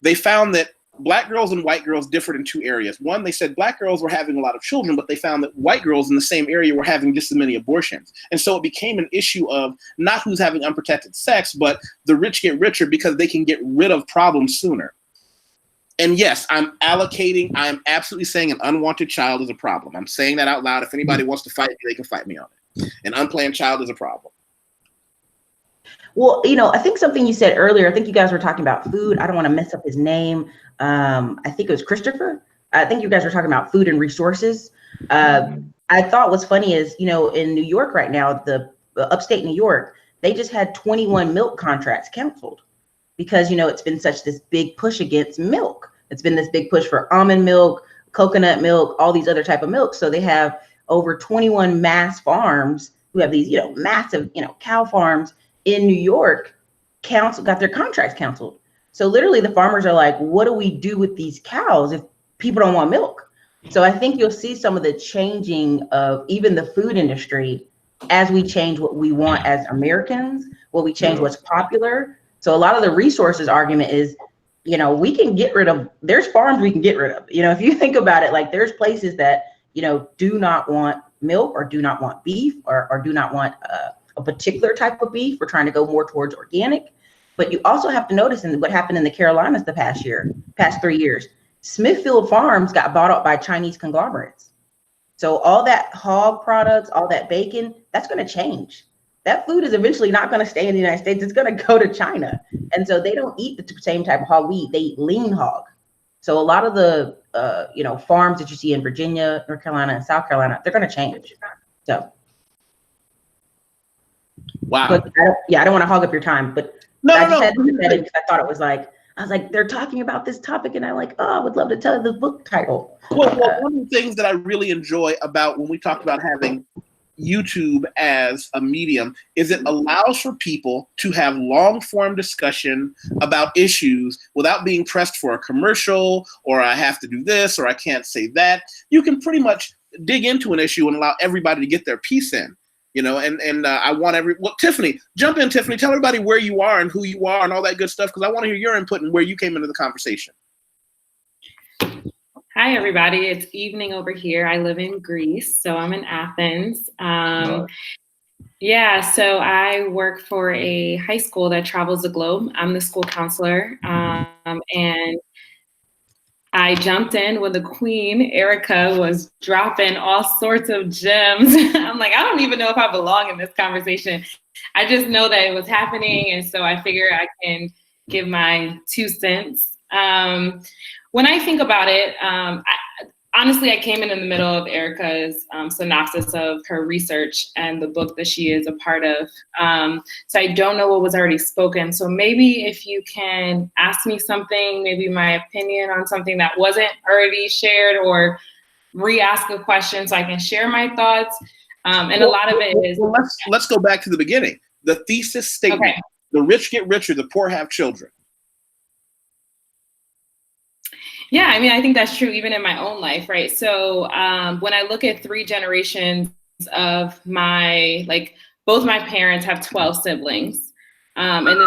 They found that Black girls and white girls differed in 2 areas. One, they said Black girls were having a lot of children, but they found that white girls in the same area were having just as many abortions. And so it became an issue of not who's having unprotected sex, but the rich get richer because they can get rid of problems sooner. And yes, I'm absolutely saying an unwanted child is a problem. I'm saying that out loud. If anybody wants to fight me, they can fight me on it. An unplanned child is a problem. Well, I think something you said earlier, I think you guys were talking about food. I don't want to mess up his name. I think it was Christopher. I think you guys were talking about food and resources. I thought what's funny is, in New York right now, the upstate New York, they just had 21 milk contracts canceled because, it's been such this big push against milk. It's been this big push for almond milk, coconut milk, all these other type of milk. So they have over 21 mass farms who have these, massive, cow farms in New York got their contracts canceled. So literally the farmers are like, what do we do with these cows if people don't want milk? So I think you'll see some of the changing of even the food industry as we change what we want as Americans, what we change what's popular. So a lot of the resources argument is, we can get rid of, there's farms we can get rid of. If you think about it, like there's places that, do not want milk or do not want beef or do not want a particular type of beef. We're trying to go more towards organic. But you also have to notice what happened in the Carolinas the past 3 years. Smithfield Farms got bought up by Chinese conglomerates. So all that hog products, all that bacon, that's going to change. That food is eventually not going to stay in the United States. It's going to go to China. And so they don't eat the same type of hog we eat. They eat lean hog. So a lot of the, farms that you see in Virginia, North Carolina, and South Carolina, they're going to change. So. Wow. But I don't want to hog up your time, but I said it because I thought it was like, they're talking about this topic, and I'm like, I would love to tell you the book title. Well, one of the things that I really enjoy about when we talked about having YouTube as a medium is it allows for people to have long-form discussion about issues without being pressed for a commercial, or I have to do this, or I can't say that. You can pretty much dig into an issue and allow everybody to get their piece in, you know, and I want Tiffany, jump in, Tiffany, tell everybody where you are and who you are and all that good stuff, because I want to hear your input and where you came into the conversation. Hi, everybody. It's evening over here. I live in Greece, so I'm in Athens. Yeah, so I work for a high school that travels the globe. I'm the school counselor, and I jumped in when the queen, Erica, was dropping all sorts of gems. I'm like, I don't even know if I belong in this conversation. I just know that it was happening, and so I figure I can give my 2 cents. When I think about it, honestly, I came in the middle of Erica's synopsis of her research and the book that she is a part of. So I don't know what was already spoken. So maybe if you can ask me something, maybe my opinion on something that wasn't already shared, or re-ask a question so I can share my thoughts. And a lot of it is— let's go back to the beginning. The thesis statement, okay. The rich get richer, the poor have children. Yeah, I mean, I think that's true even in my own life, right? So when I look at 3 generations of both my parents have 12 siblings. And then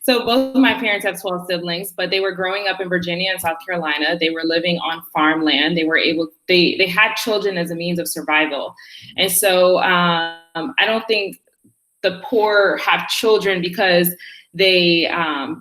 so both of my parents have 12 siblings, but they were growing up in Virginia and South Carolina. They were living on farmland. They had children as a means of survival. And so I don't think the poor have children because they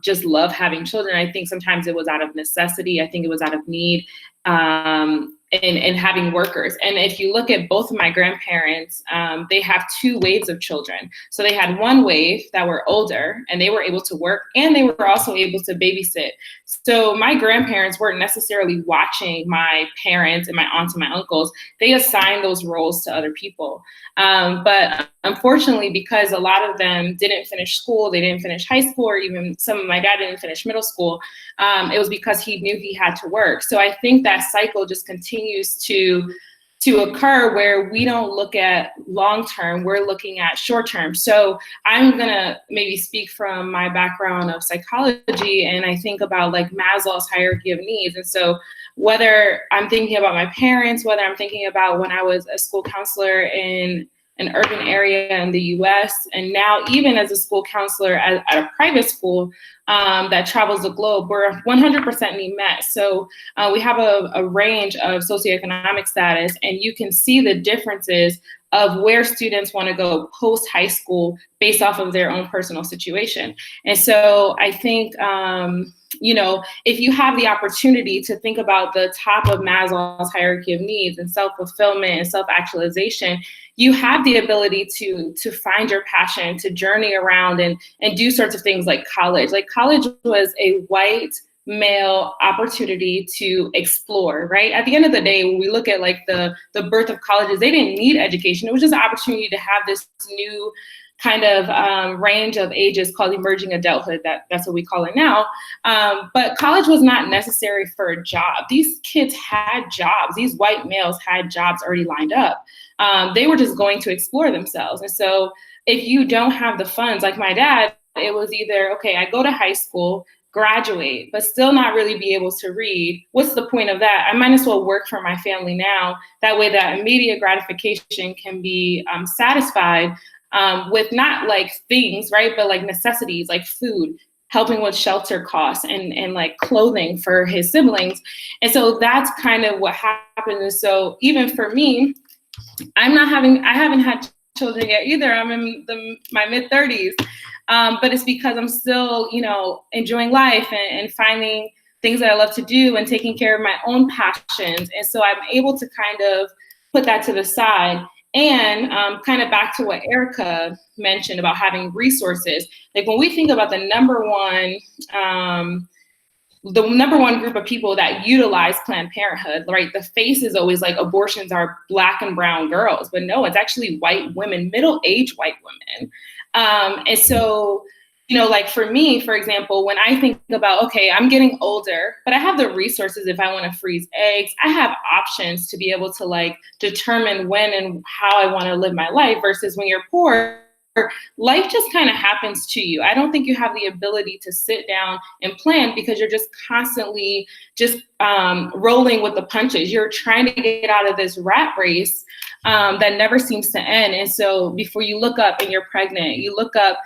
just love having children. I think sometimes it was out of necessity. I think it was out of need, and having workers. And if you look at both of my grandparents, they have 2 waves of children. So they had one wave that were older and they were able to work, and they were also able to babysit. So my grandparents weren't necessarily watching my parents and my aunts and my uncles. They assigned those roles to other people. But unfortunately, because a lot of them didn't finish school, they didn't finish high school, or even some of my dad didn't finish middle school, it was because he knew he had to work. So I think that cycle just continues to occur where we don't look at long-term, we're looking at short-term. So I'm gonna maybe speak from my background of psychology, and I think about like Maslow's hierarchy of needs. And so whether I'm thinking about my parents, whether I'm thinking about when I was a school counselor in an urban area in the US, and now even as a school counselor at a private school that travels the globe, we're 100% need met. So we have a range of socioeconomic status, and you can see the differences of where students want to go post high school based off of their own personal situation. And so I think, if you have the opportunity to think about the top of Maslow's hierarchy of needs and self-fulfillment and self-actualization, you have the ability to find your passion, to journey around and do sorts of things like college. Like college was a white male opportunity to explore, right? At the end of the day, when we look at like the birth of colleges, they didn't need education. It was just an opportunity to have this new kind of range of ages called emerging adulthood. That's what we call it now. But college was not necessary for a job. These kids had jobs. These white males had jobs already lined up. They were just going to explore themselves. And so if you don't have the funds, like my dad, it was either, okay, I go to high school, graduate, but still not really be able to read. What's the point of that? I might as well work for my family now. That way that immediate gratification can be satisfied with not like things, right? But like necessities, like food, helping with shelter costs and like clothing for his siblings. And so that's kind of what happened. And so even for me, I haven't had children yet either. I'm in my mid-30s. But it's because I'm still, enjoying life and finding things that I love to do and taking care of my own passions. And so I'm able to kind of put that to the side. And kind of back to what Erica mentioned about having resources. Like when we think about the number one group of people that utilize Planned Parenthood, right? The face is always like abortions are Black and brown girls, but no, it's actually white women, middle-aged white women. And so like for me, for example, when I think about, okay, I'm getting older, but I have the resources if I want to freeze eggs. I have options to be able to like determine when and how I want to live my life versus when you're poor, life just kind of happens to you. I don't think you have the ability to sit down and plan because you're just constantly just rolling with the punches. You're trying to get out of this rat race that never seems to end. And so before you look up and you're pregnant, you look up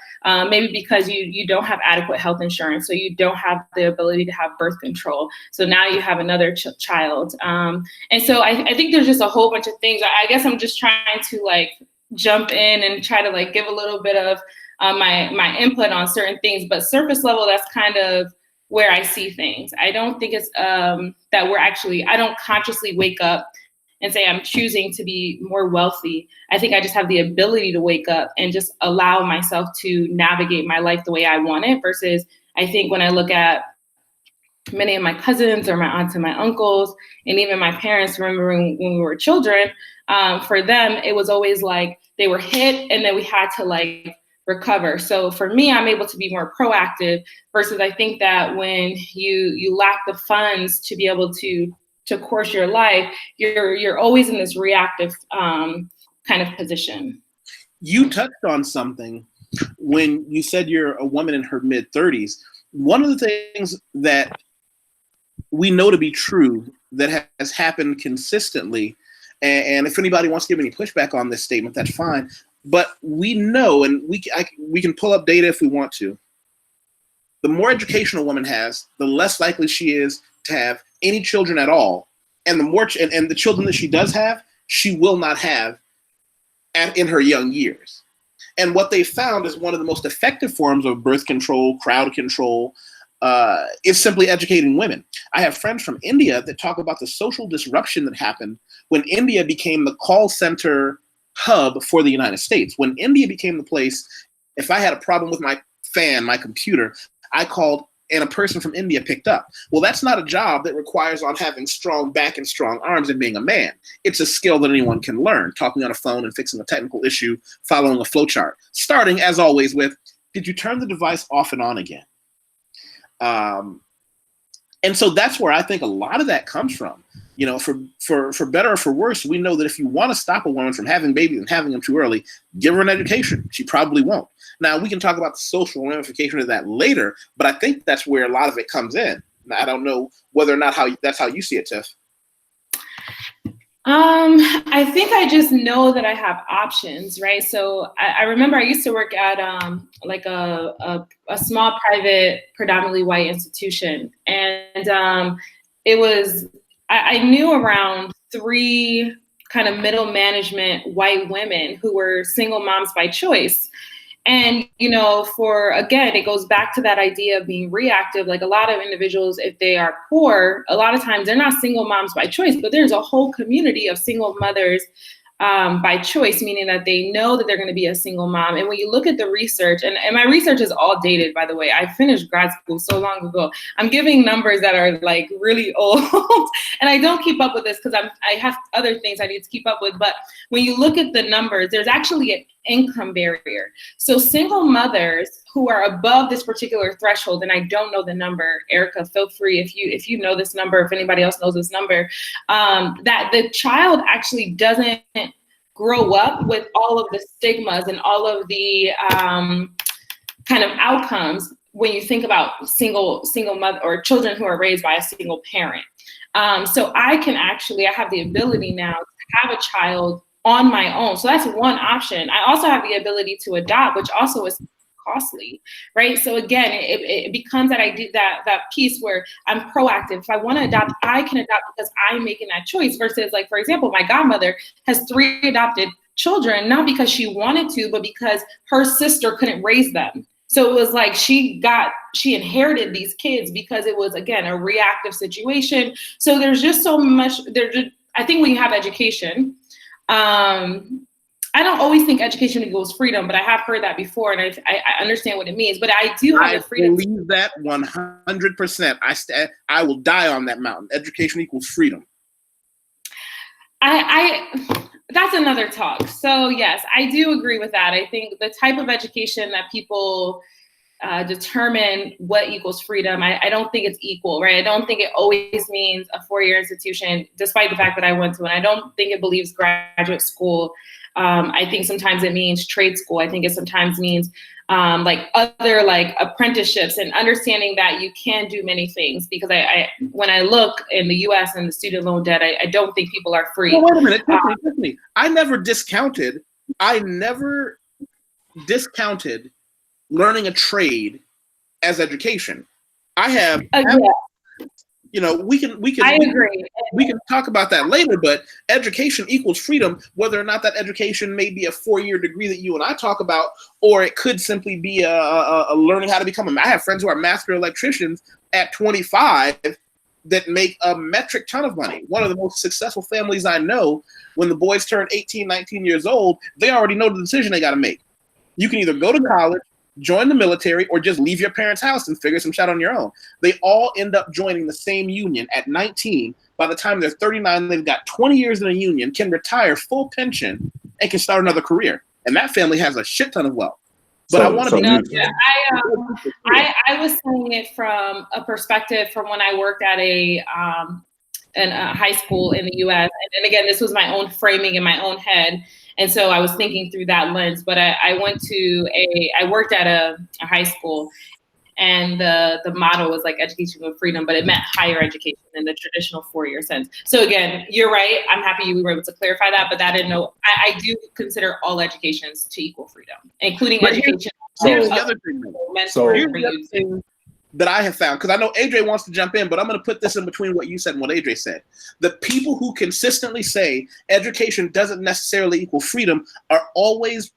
maybe because you don't have adequate health insurance, so you don't have the ability to have birth control. So now you have another child. And so I think there's just a whole bunch of things. I guess I'm just trying to like jump in and try to like give a little bit of my input on certain things, but surface level, that's kind of where I see things. I don't think it's that I don't consciously wake up and say I'm choosing to be more wealthy. I think I just have the ability to wake up and just allow myself to navigate my life the way I want it, versus I think when I look at many of my cousins or my aunts and my uncles, and even my parents, remembering when we were children, for them, it was always like they were hit and then we had to like recover. So for me, I'm able to be more proactive versus I think that when you lack the funds to be able to course your life, you're always in this reactive kind of position. You touched on something when you said you're a woman in her mid-30s. One of the things that we know to be true that has happened consistently, and if anybody wants to give any pushback on this statement, that's fine, but we know, and we can pull up data if we want to, the more education a woman has, the less likely she is to have any children at all, and the more and the children that she does have, she will not have in her young years. And what they found is one of the most effective forms of birth control, crowd control, is simply educating women. I have friends from India that talk about the social disruption that happened when India became the call center hub for the United States. When India became the place, if I had a problem with my fan, my computer, I called and a person from India picked up. Well, that's not a job that requires on having strong back and strong arms and being a man. It's a skill that anyone can learn, talking on a phone and fixing a technical issue, following a flowchart. Starting, as always, with, did you turn the device off and on again? And so that's where I think a lot of that comes from. You know, for better or for worse, we know that if you want to stop a woman from having babies and having them too early, give her an education. She probably won't. Now, we can talk about the social ramifications of that later, but I think that's where a lot of it comes in. Now, I don't know whether or not that's how you see it, Tiff. I think I just know that I have options, right? So I remember I used to work at like a small private, predominantly white institution, and it was I knew around 3 kind of middle management white women who were single moms by choice. And, you know, again, it goes back to that idea of being reactive. Like a lot of individuals, if they are poor, a lot of times they're not single moms by choice, but there's a whole community of single mothers by choice, meaning that they know that they're going to be a single mom. And when you look at the research, and my research is all dated, by the way, I finished grad school so long ago. I'm giving numbers that are like really old, and I don't keep up with this because I have other things I need to keep up with. But when you look at the numbers, there's actually an income barrier. So single mothers who are above this particular threshold, and I don't know the number, Erica, feel free if you know this number, if anybody else knows this number, that the child actually doesn't grow up with all of the stigmas and all of the kind of outcomes when you think about single mother or children who are raised by a single parent. So I have the ability now to have a child on my own. So that's one option. I also have the ability to adopt, which also is costly, right? So again, it becomes that I do that piece where I'm proactive. If I want to adopt, I can adopt because I'm making that choice versus, like, for example, my godmother has 3 adopted children, not because she wanted to, but because her sister couldn't raise them. So it was like she inherited these kids because it was, again, a reactive situation. So there's just so much I think when you have education, I don't always think education equals freedom, but I have heard that before, and I understand what it means. But I do have the freedom. I believe that 100%. I will die on that mountain. Education equals freedom. That's another talk. So yes, I do agree with that. I think the type of education that people determine what equals freedom. I don't think it's equal, right? I don't think it always means a 4-year institution, despite the fact that I went to, and I don't think it believes graduate school. I think sometimes it means trade school. I think it sometimes means like other like apprenticeships, and understanding that you can do many things. Because I when I look in the U.S. and the student loan debt, I don't think people are free. Well, wait a minute, Tiffany. I never discounted learning a trade as education. I have, you know, we can I agree. We can talk about that later, but education equals freedom, whether or not that education may be a 4-year degree that you and I talk about, or it could simply be a learning how to become I have friends who are master electricians at 25 that make a metric ton of money. One of the most successful families I know, when the boys turn 18, 19 years old, they already know the decision they got to make. You can either go to college, join the military, or just leave your parents' house and figure some shit on your own. They all end up joining the same union at 19. By the time they're 39, they've got 20 years in a union, can retire full pension, and can start another career. And that family has a shit ton of wealth. But I want to be. I was saying it from a perspective from when I worked at a high school in the U.S. And again, this was my own framing in my own head. And so I was thinking through that lens, but I worked at a high school, and the motto was like education with freedom, but it meant higher education in the traditional 4-year sense. So again, you're right. I'm happy we were able to clarify that, but that didn't know. I do consider all educations to equal freedom, including education. Here's the other thing. Here's the other thing that I have found, because I know AJ wants to jump in, but I'm going to put this in between what you said and what AJ said. The people who consistently say education doesn't necessarily equal freedom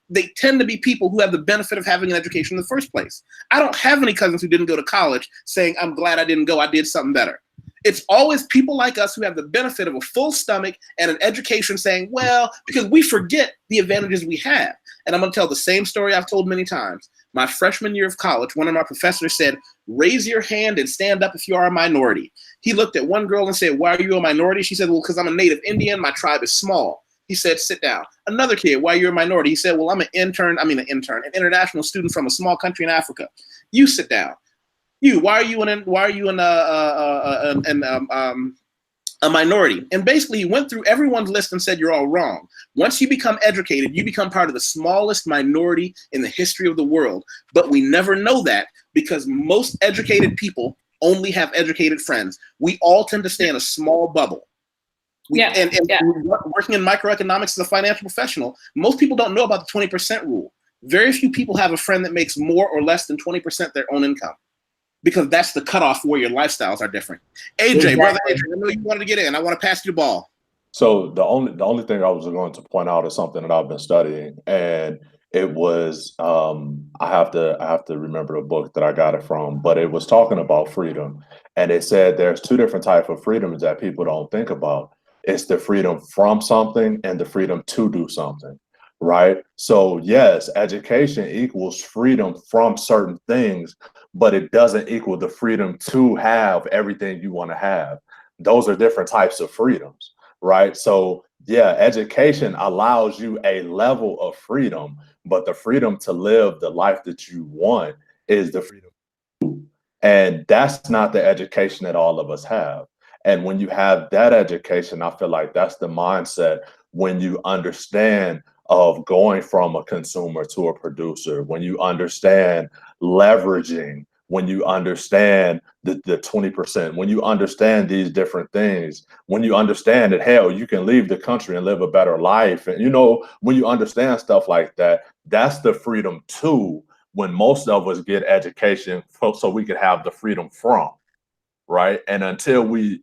they tend to be people who have the benefit of having an education in the first place. I don't have any cousins who didn't go to college saying, I'm glad I didn't go, I did something better. It's always people like us who have the benefit of a full stomach and an education saying, well, because we forget the advantages we have. And I'm going to tell the same story I've told many times. My freshman year of college, one of my professors said, raise your hand and stand up if you are a minority. He looked at one girl and said, why are you a minority? She said, well, because I'm a native Indian. My tribe is small. He said, sit down. Another kid, why are you a minority? He said, well, I'm an international student from a small country in Africa. You sit down. Why are you a minority? And basically he went through everyone's list and said, you're all wrong. Once you become educated, you become part of the smallest minority in the history of the world. But we never know that because most educated people only have educated friends. We all tend to stay in a small bubble. Working in microeconomics as a financial professional, most people don't know about the 20% rule. Very few people have a friend that makes more or less than 20% their own income, because that's the cutoff where your lifestyles are different. AJ, brother AJ, I know you wanted to get in. I want to pass you the ball. So the only thing I was going to point out is something that I've been studying, and it was I have to remember the book that I got it from, but it was talking about freedom, and it said there's two different types of freedoms that people don't think about. It's the freedom from something and the freedom to do something, right? So yes, education equals freedom from certain things, but it doesn't equal the freedom to have everything you want to have. Those are different types of freedoms, right? So yeah, education allows you a level of freedom, but the freedom to live the life that you want is the freedom. And that's not the education that all of us have. And when you have that education, I feel like that's the mindset when you understand of going from a consumer to a producer, when you understand leveraging, when you understand the 20%, when you understand these different things, when you understand that, hell, you can leave the country and live a better life. And, you know, when you understand stuff like that, that's the freedom too, when most of us get education so we can have the freedom from, right? And until we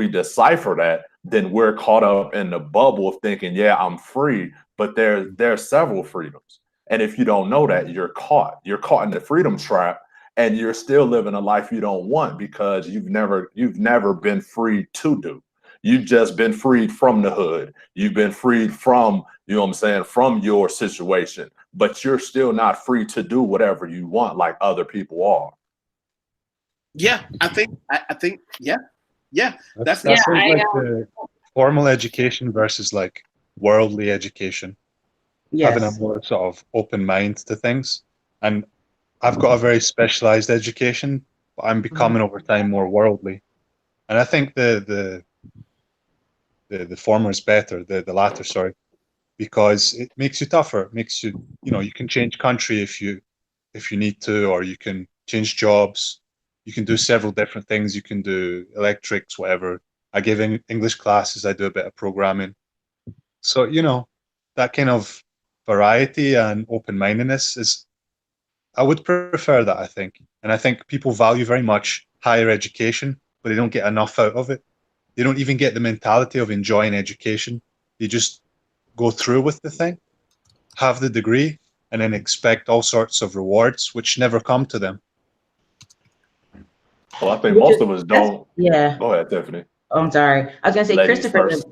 decipher that, then we're caught up in the bubble of thinking, yeah, I'm free, but there's several freedoms. And if you don't know that, you're caught in the freedom trap, and you're still living a life you don't want because you've never been free to do. You've just been freed from the hood. You've been freed from, you know what I'm saying, from your situation, but you're still not free to do whatever you want like other people are. Yeah, I think, yeah. That's like the formal education versus like worldly education. Yes. Having a more sort of open mind to things. And I've got a very specialized education, but I'm becoming over time more worldly. And I think the former is better, the latter, sorry, because it makes you tougher. It makes you, you can change country if you need to, or you can change jobs. You can do several different things. You can do electrics, whatever. I give English classes. I do a bit of programming. So, that kind of variety and open-mindedness is, I would prefer that, I think. And I think people value very much higher education, but they don't get enough out of it. They don't even get the mentality of enjoying education. They just go through with the thing, have the degree, and then expect all sorts of rewards, which never come to them. Well, I think most of us don't. Yeah. Go ahead, Tiffany. Oh, I'm sorry. I was going to say, Ladies Christopher, first.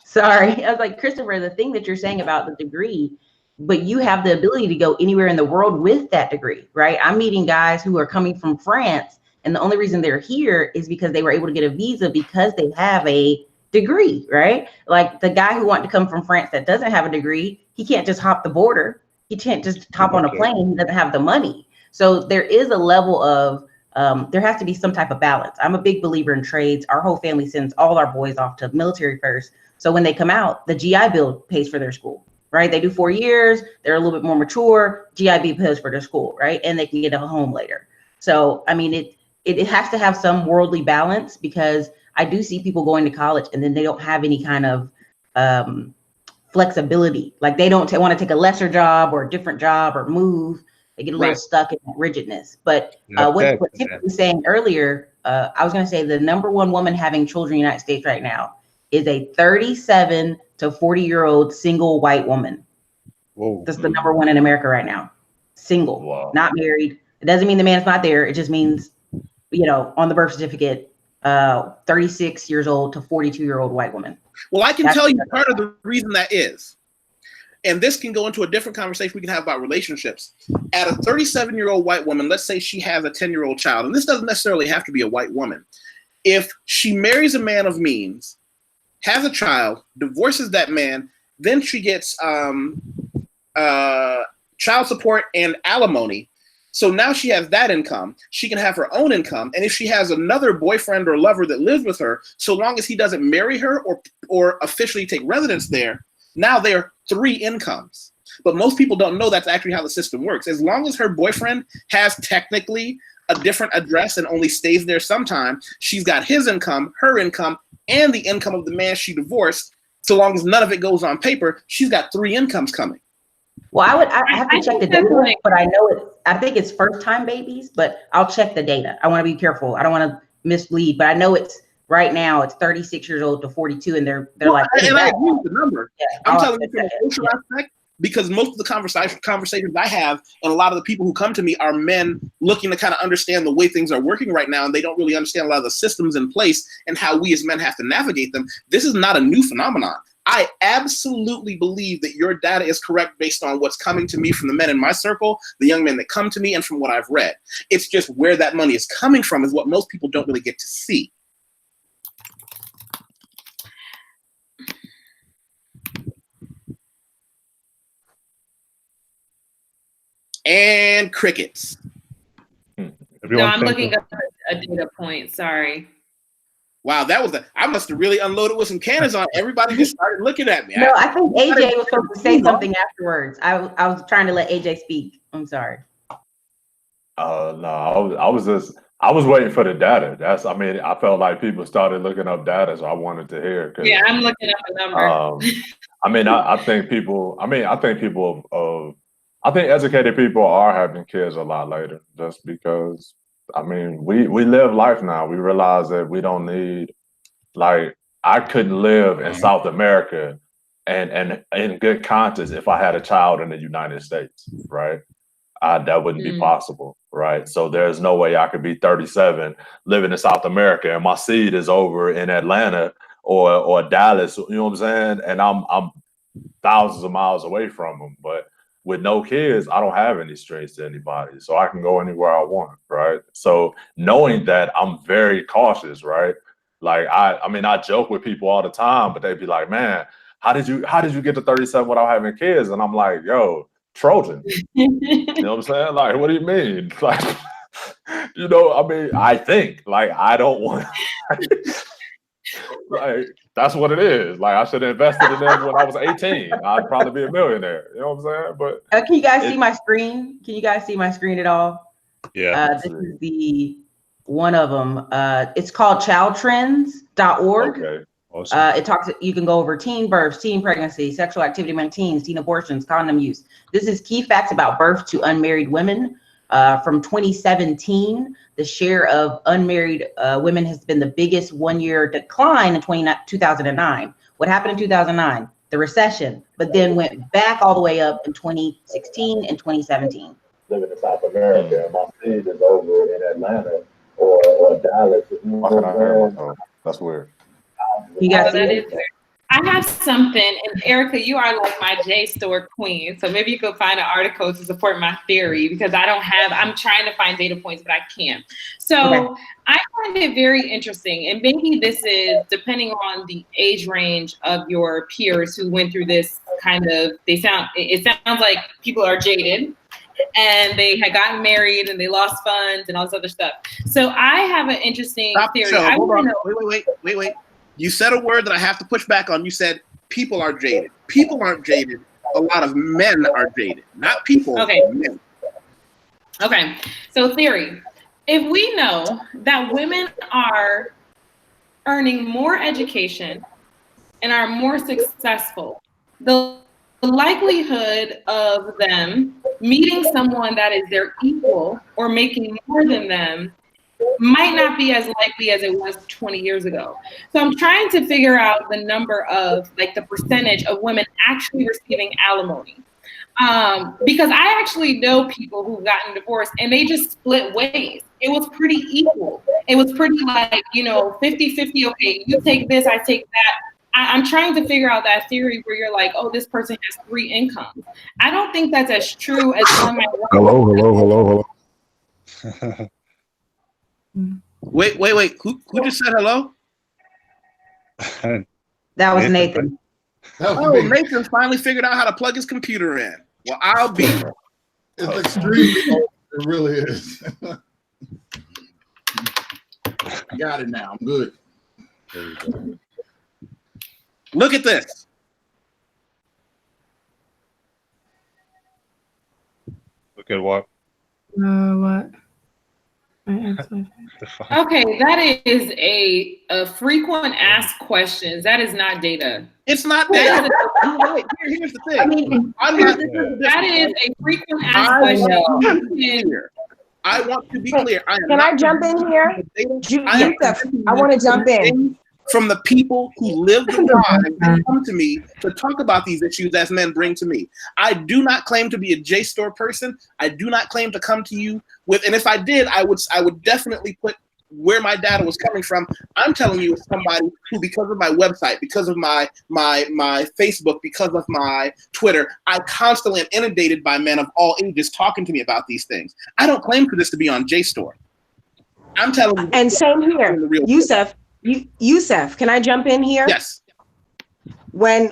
sorry. I was like, Christopher, the thing that you're saying about the degree, but you have the ability to go anywhere in the world with that degree, right? I'm meeting guys who are coming from France, and the only reason they're here is because they were able to get a visa because they have a degree, right? Like the guy who wanted to come from France that doesn't have a degree, he can't just hop the border. He can't just hop on a plane. He doesn't have the money. So there is a level of, there has to be some type of balance. I'm a big believer in trades. Our whole family sends all our boys off to the military first. So when they come out, the GI Bill pays for their school, right? They do 4 years. They're a little bit more mature. GI Bill pays for their school, right? And they can get a home later. So, I mean, it has to have some worldly balance, because I do see people going to college and then they don't have any kind of flexibility. Like they don't want to take a lesser job or a different job or move. They get a little stuck in that rigidness. But what Tiffany was saying earlier, I was going to say the #1 woman having children in the United States right now is a 37 to 40-year-old single white woman. Whoa. That's the #1 in America right now. Single, not married. It doesn't mean the man's not there. It just means, on the birth certificate, 36 years old to 42-year-old white woman. Well, I can tell you part of the reason that is, and this can go into a different conversation we can have about relationships. At a 37-year-old white woman, let's say she has a 10-year-old child, and this doesn't necessarily have to be a white woman. If she marries a man of means, has a child, divorces that man, then she gets child support and alimony. So now she has that income. She can have her own income. And if she has another boyfriend or lover that lives with her, so long as he doesn't marry her or officially take residence there, now there are 3 incomes. But most people don't know that's actually how the system works. As long as her boyfriend has technically a different address and only stays there sometime, she's got his income, her income, and the income of the man she divorced. So long as none of it goes on paper, she's got 3 incomes coming. Well, I have to check the data, but I think it's first-time babies, but I'll check the data. I want to be careful. I don't want to mislead, but I know it's right now it's 36 years old to 42, and they're like. And I agree with the number. Yeah, I'm telling you from a social aspect, because most of the conversations I have, and a lot of the people who come to me are men looking to kind of understand the way things are working right now, and they don't really understand a lot of the systems in place and how we as men have to navigate them. This is not a new phenomenon. I absolutely believe that your data is correct based on what's coming to me from the men in my circle, the young men that come to me, and from what I've read. It's just where that money is coming from is what most people don't really get to see. And crickets. No, I'm looking up a data point. Sorry. Wow, I must have really unloaded with some cannons on. Everybody just started looking at me. No, I think AJ was supposed to say something afterwards. I was trying to let AJ speak. I'm sorry. No, I was waiting for the data. I felt like people started looking up data, so I wanted to hear. Yeah, I'm looking up a number. I think educated people are having kids a lot later, just because. We live life now. We realize that we don't need, like, I couldn't live in South America and in good conscience if I had a child in the United States, right? That wouldn't be possible, right? So there's no way I could be 37 living in South America and my seed is over in Atlanta or Dallas, you know what I'm saying? And I'm thousands of miles away from them, but with no kids, I don't have any strings to anybody, so I can go anywhere I want, right? So knowing that, I'm very cautious, right? Like I joke with people all the time, but they'd be like, "Man, how did you get to 37 without having kids?" And I'm like, "Yo, Trojan. You know what I'm saying? Like, what do you mean? Like, you know, I mean, I think, like, I don't want, like, that's what it is. Like, I should have invested in them when I was 18. I'd probably be a millionaire. You know what I'm saying? But can you guys see my screen? Can you guys see my screen at all? Yeah. This is the one of them. It's called childtrends.org. okay. Awesome. It talks, you can go over teen births, teen pregnancy, sexual activity among teens, teen abortions, condom use. This is key facts about birth to unmarried women. From 2017, the share of unmarried women has been the biggest one-year decline in 2009. What happened in 2009? The recession, but then went back all the way up in 2016 and 2017. Living in South America, my seed is over in Atlanta or Dallas. Why can't I hear myself? That's weird. You guys see that it? is weird. I have something, and Erica, you are like my JSTOR queen. So maybe you could find an article to support my theory because I'm trying to find data points, but I can't. So okay. I find it very interesting. And maybe this is depending on the age range of your peers who went through this kind of, it sounds like people are jaded and they had gotten married and they lost funds and all this other stuff. So I have an interesting theory. Hold on. Wait. You said a word that I have to push back on. You said people are jaded. People aren't jaded. A lot of men are jaded. Not people, okay. Men. Okay. So theory. If we know that women are earning more education and are more successful, the likelihood of them meeting someone that is their equal or making more than them might not be as likely as it was 20 years ago. So I'm trying to figure out the number of, like, the percentage of women actually receiving alimony. Because I actually know people who've gotten divorced and they just split ways. It was pretty equal. It was pretty like, 50-50, okay, you take this, I take that. I'm trying to figure out that theory where you're like, oh, this person has 3 incomes. I don't think that's as true as one might want. Hello. Wait. Who just said hello? That was Nathan. Nathan finally figured out how to plug his computer in. Well, I'll be. It's extremely old. It really is. I got it now. I'm good. There you go. Look at this. Look at what? What? Okay, that is a frequent asked questions. That is not data. It's not data. Here's the thing. I mean, that is a frequent asked question. I want to be clear. Can I jump in here? I want to jump in. From the people who live the lives and come to me to talk about these issues as men bring to me. I do not claim to be a JSTOR person. I do not claim to come to you with, and if I did, I would definitely put where my data was coming from. I'm telling you, as somebody who, because of my website, because of my Facebook, because of my Twitter, I constantly am inundated by men of all ages talking to me about these things. I don't claim for this to be on JSTOR. I'm telling you. And same here, Yusef, can I jump in here? Yes. When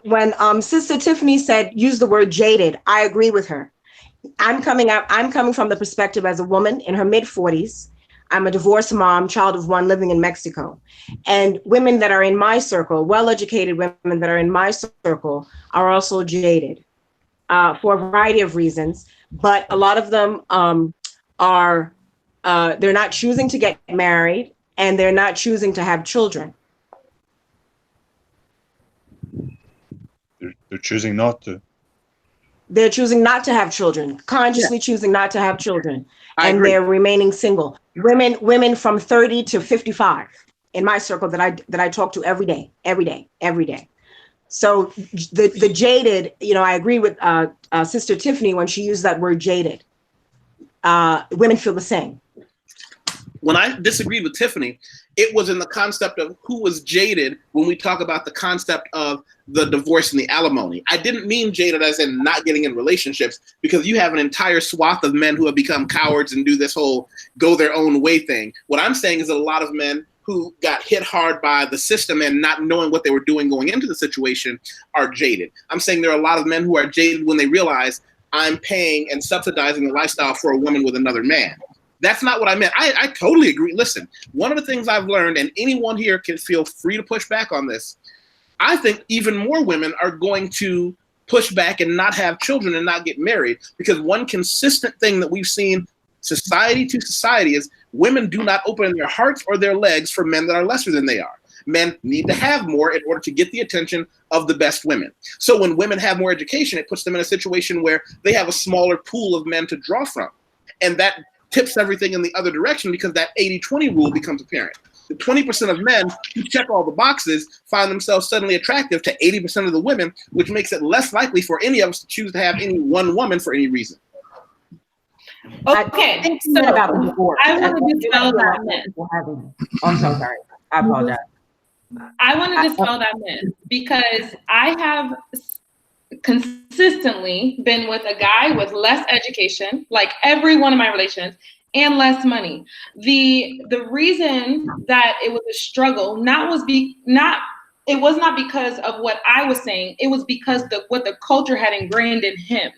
Sister Tiffany said, use the word jaded, I agree with her. I'm coming from the perspective as a woman in her mid-40s. I'm a divorced mom, child of one, living in Mexico. And women that are in my circle, well-educated women that are in my circle, are also jaded for a variety of reasons. But a lot of them they're not choosing to get married, and they're not choosing to have children. They're choosing not to. They're choosing not to have children, consciously choosing not to have children. And agree. They're remaining single. Women from 30 to 55 in my circle that I talk to every day. So the jaded, I agree with Sister Tiffany when she used that word jaded. Women feel the same. When I disagreed with Tiffany, it was in the concept of who was jaded when we talk about the concept of the divorce and the alimony. I didn't mean jaded as in not getting in relationships, because you have an entire swath of men who have become cowards and do this whole go their own way thing. What I'm saying is that a lot of men who got hit hard by the system and not knowing what they were doing going into the situation are jaded. I'm saying there are a lot of men who are jaded when they realize I'm paying and subsidizing the lifestyle for a woman with another man. That's not what I meant. I totally agree. Listen, one of the things I've learned, and anyone here can feel free to push back on this, I think even more women are going to push back and not have children and not get married, because one consistent thing that we've seen society to society is women do not open their hearts or their legs for men that are lesser than they are. Men need to have more in order to get the attention of the best women. So when women have more education, it puts them in a situation where they have a smaller pool of men to draw from. And that tips everything in the other direction, because that 80-20 rule becomes apparent. The 20% of men who check all the boxes find themselves suddenly attractive to 80% of the women, which makes it less likely for any of us to choose to have any one woman for any reason. Okay, so about the divorce. I want to dispel that myth. I'm so sorry. I apologize. I want to dispel that myth, because I have consistently been with a guy with less education, like every one of my relations, and less money. The reason that it was a struggle it was not because of what I was saying. It was because what the culture had ingrained in him.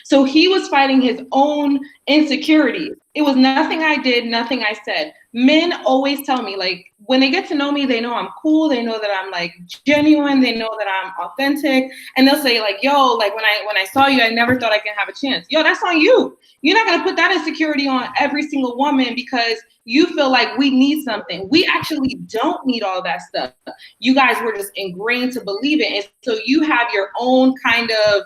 So he was fighting his own insecurities. It was nothing I did, nothing I said. Men always tell me, like, when they get to know me, they know I'm cool. They know that I'm like genuine. They know that I'm authentic. And they'll say like, yo, like when I saw you, I never thought I could have a chance. Yo, that's on you. You're not going to put that insecurity on every single woman because you feel like we need something. We actually don't need all that stuff. You guys were just ingrained to believe it. And so you have your own kind of,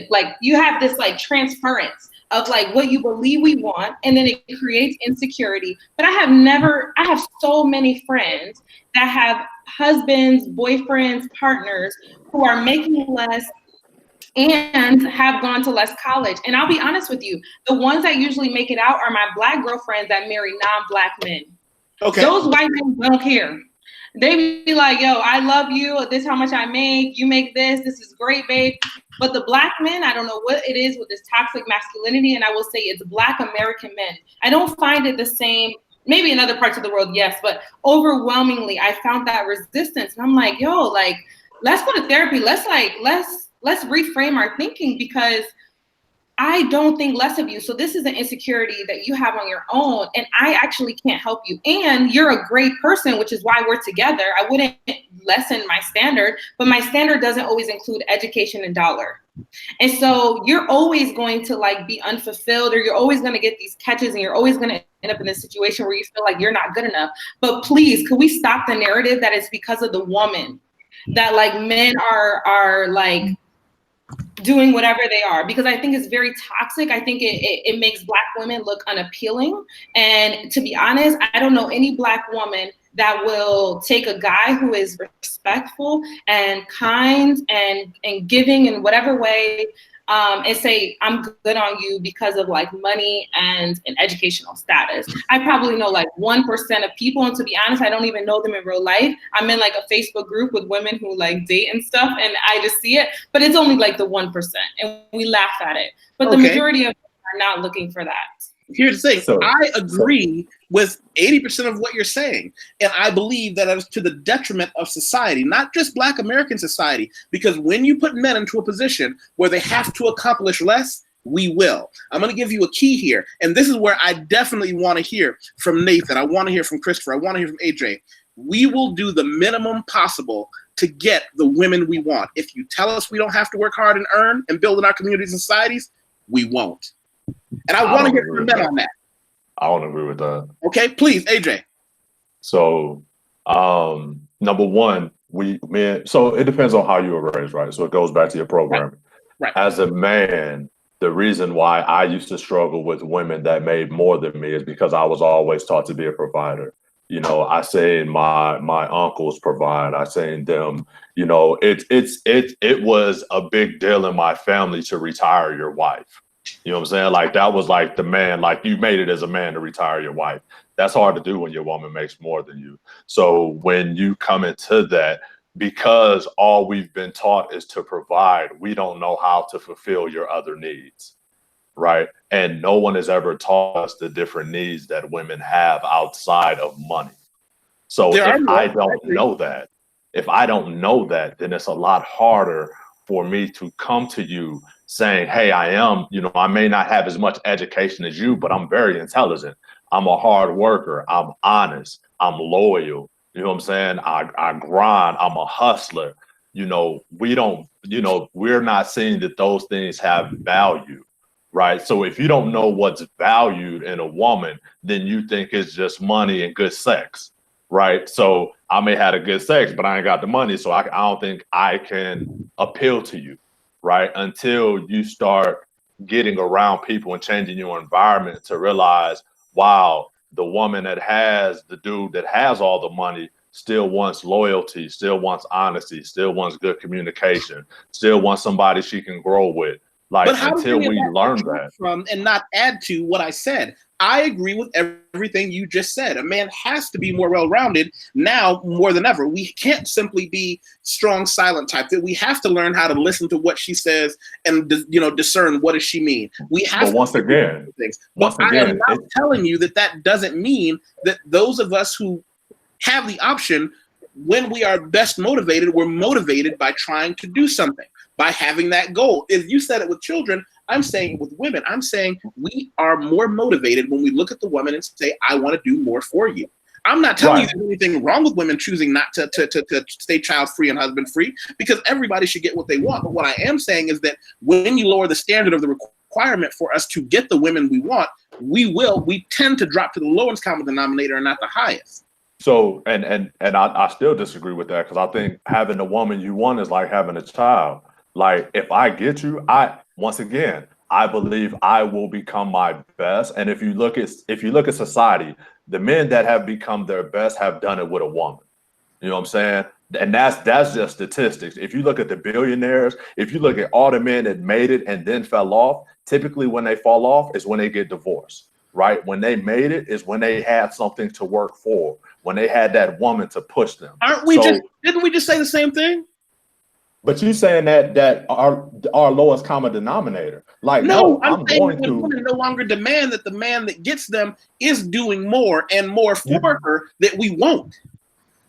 like you have this like transference of like what you believe we want, and then it creates insecurity. But I have so many friends that have husbands, boyfriends, partners who are making less and have gone to less college. And I'll be honest with you, the ones that usually make it out are my Black girlfriends that marry non-Black men. Okay. Those white men don't care. They be like, yo, I love you. This is how much I make. You make this. This is great, babe. But the Black men, I don't know what it is with this toxic masculinity. And I will say it's Black American men. I don't find it the same. Maybe in other parts of the world, yes. But overwhelmingly, I found that resistance. And I'm like, yo, like, let's go to therapy. Let's reframe our thinking, because I don't think less of you. So this is an insecurity that you have on your own, and I actually can't help you. And you're a great person, which is why we're together. I wouldn't lessen my standard, but my standard doesn't always include education and dollar. And so you're always going to like be unfulfilled, or you're always going to get these catches, and you're always going to end up in this situation where you feel like you're not good enough. But please, could we stop the narrative that it's because of the woman that like men are like doing whatever they are? Because I think it's very toxic. I think it makes Black women look unappealing. And to be honest, I don't know any Black woman that will take a guy who is respectful and kind and giving in whatever way, and say, I'm good on you because of like money and an educational status. I probably know like 1% of people, and to be honest, I don't even know them in real life. I'm in like a Facebook group with women who like date and stuff, and I just see it, but it's only like the 1%, and we laugh at it. But the majority of them are not looking for that. Here's the thing. I agree with 80% of what you're saying. And I believe that is to the detriment of society, not just Black American society, because when you put men into a position where they have to accomplish less, we will. I'm going to give you a key here. And this is where I definitely want to hear from Nathan. I want to hear from Christopher. I want to hear from AJ. We will do the minimum possible to get the women we want. If you tell us we don't have to work hard and earn and build in our communities and societies, we won't. And I want to hear from men on that. I don't agree with that. Okay, please, AJ. So, number one, so it depends on how you were raised, right? So it goes back to your programming. Right. As a man, the reason why I used to struggle with women that made more than me is because I was always taught to be a provider. You know, I seen my uncles provide. I seen them. You know, it was a big deal in my family to retire your wife. You know what I'm saying? Like that was like the man, like you made it as a man to retire your wife. That's hard to do when your woman makes more than you. So when you come into that, because all we've been taught is to provide, we don't know how to fulfill your other needs, right? And no one has ever taught us the different needs that women have outside of money. So if I don't know that, then it's a lot harder for me to come to you saying, hey, I may not have as much education as you, but I'm very intelligent. I'm a hard worker. I'm honest. I'm loyal. You know what I'm saying? I grind. I'm a hustler. We're not seeing that those things have value, right? So if you don't know what's valued in a woman, then you think it's just money and good sex, right? So I may have a good sex, but I ain't got the money, so I don't think I can appeal to you, right? Until you start getting around people and changing your environment to realize, wow, the woman that has the dude that has all the money still wants loyalty, still wants honesty, still wants good communication, still wants somebody she can grow with. Like, But how until do we learn detract that from and not add to what I said? I agree with everything you just said. A man has to be more well-rounded now more than ever. We can't simply be strong, silent type. That we have to learn how to listen to what she says and discern what does she mean. We have. But once again, I am not telling you that doesn't mean that those of us who have the option, when we are best motivated, we're motivated by trying to do something, by having that goal. If you said it with children, I'm saying it with women. I'm saying we are more motivated when we look at the woman and say, I want to do more for you. I'm not telling you there's anything wrong with women choosing not to stay child-free and husband-free, because everybody should get what they want. But what I am saying is that when you lower the standard of the requirement for us to get the women we want, we tend to drop to the lowest common denominator and not the highest. So, and I still disagree with that, because I think having the woman you want is like having a child. Like, if I get you, I believe I will become my best. And if you look at society, the men that have become their best have done it with a woman. You know what I'm saying? And that's just statistics. If you look at the billionaires, if you look at all the men that made it and then fell off, typically when they fall off is when they get divorced, right? When they made it is when they had something to work for, when they had that woman to push them. Didn't we just say the same thing? But you saying that our lowest common denominator. Like, no, I'm saying going to. Women no longer demand that the man that gets them is doing more and more for her that we won't.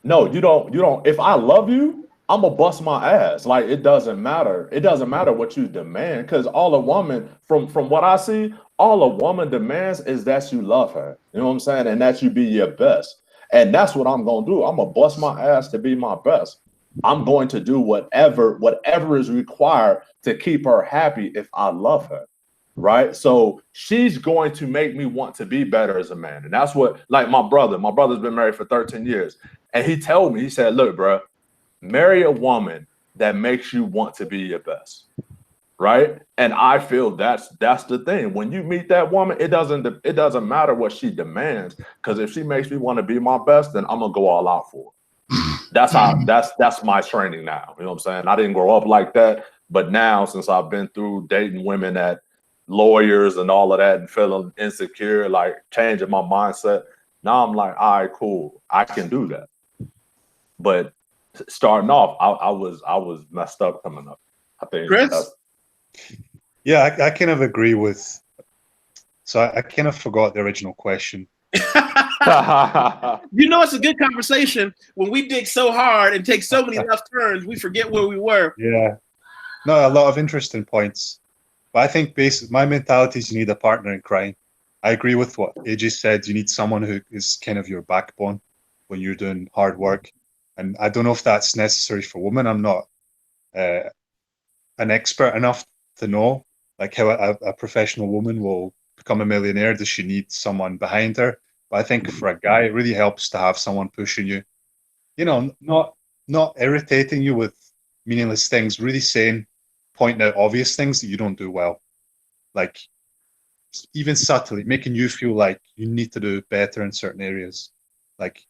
No, you don't. If I love you, I'm gonna bust my ass. Like, it doesn't matter. It doesn't matter what you demand, because all a woman, from what I see, all a woman demands is that you love her. You know what I'm saying? And that you be your best. And that's what I'm gonna do. I'm gonna bust my ass to be my best. I'm going to do whatever is required to keep her happy if I love her, right? So she's going to make me want to be better as a man. And that's what, like my brother's been married for 13 years. And he told me, he said, look, bro, marry a woman that makes you want to be your best, right? And I feel that's the thing. When you meet that woman, it doesn't matter what she demands, because if she makes me want to be my best, then I'm gonna go all out for her. That's my training now. You know what I'm saying? I didn't grow up like that, but now, since I've been through dating women that lawyers and all of that and feeling insecure, like changing my mindset, now I'm like, all right, cool, I can do that. But starting off, I was messed up coming up. I think. Chris? Yeah, I kind of agree with. So I kind of forgot the original question. It's a good conversation when we dig so hard and take so many left turns, we forget where we were. Yeah, no, a lot of interesting points. But I think my mentality is you need a partner in crime. I agree with what AJ said. You need someone who is kind of your backbone when you're doing hard work. And I don't know if that's necessary for women. I'm not an expert enough to know like how a professional woman will become a millionaire. Does she need someone behind her? But I think for a guy, it really helps to have someone pushing you, not irritating you with meaningless things, really pointing out obvious things that you don't do well. Like, even subtly, making you feel like you need to do better in certain areas. Like,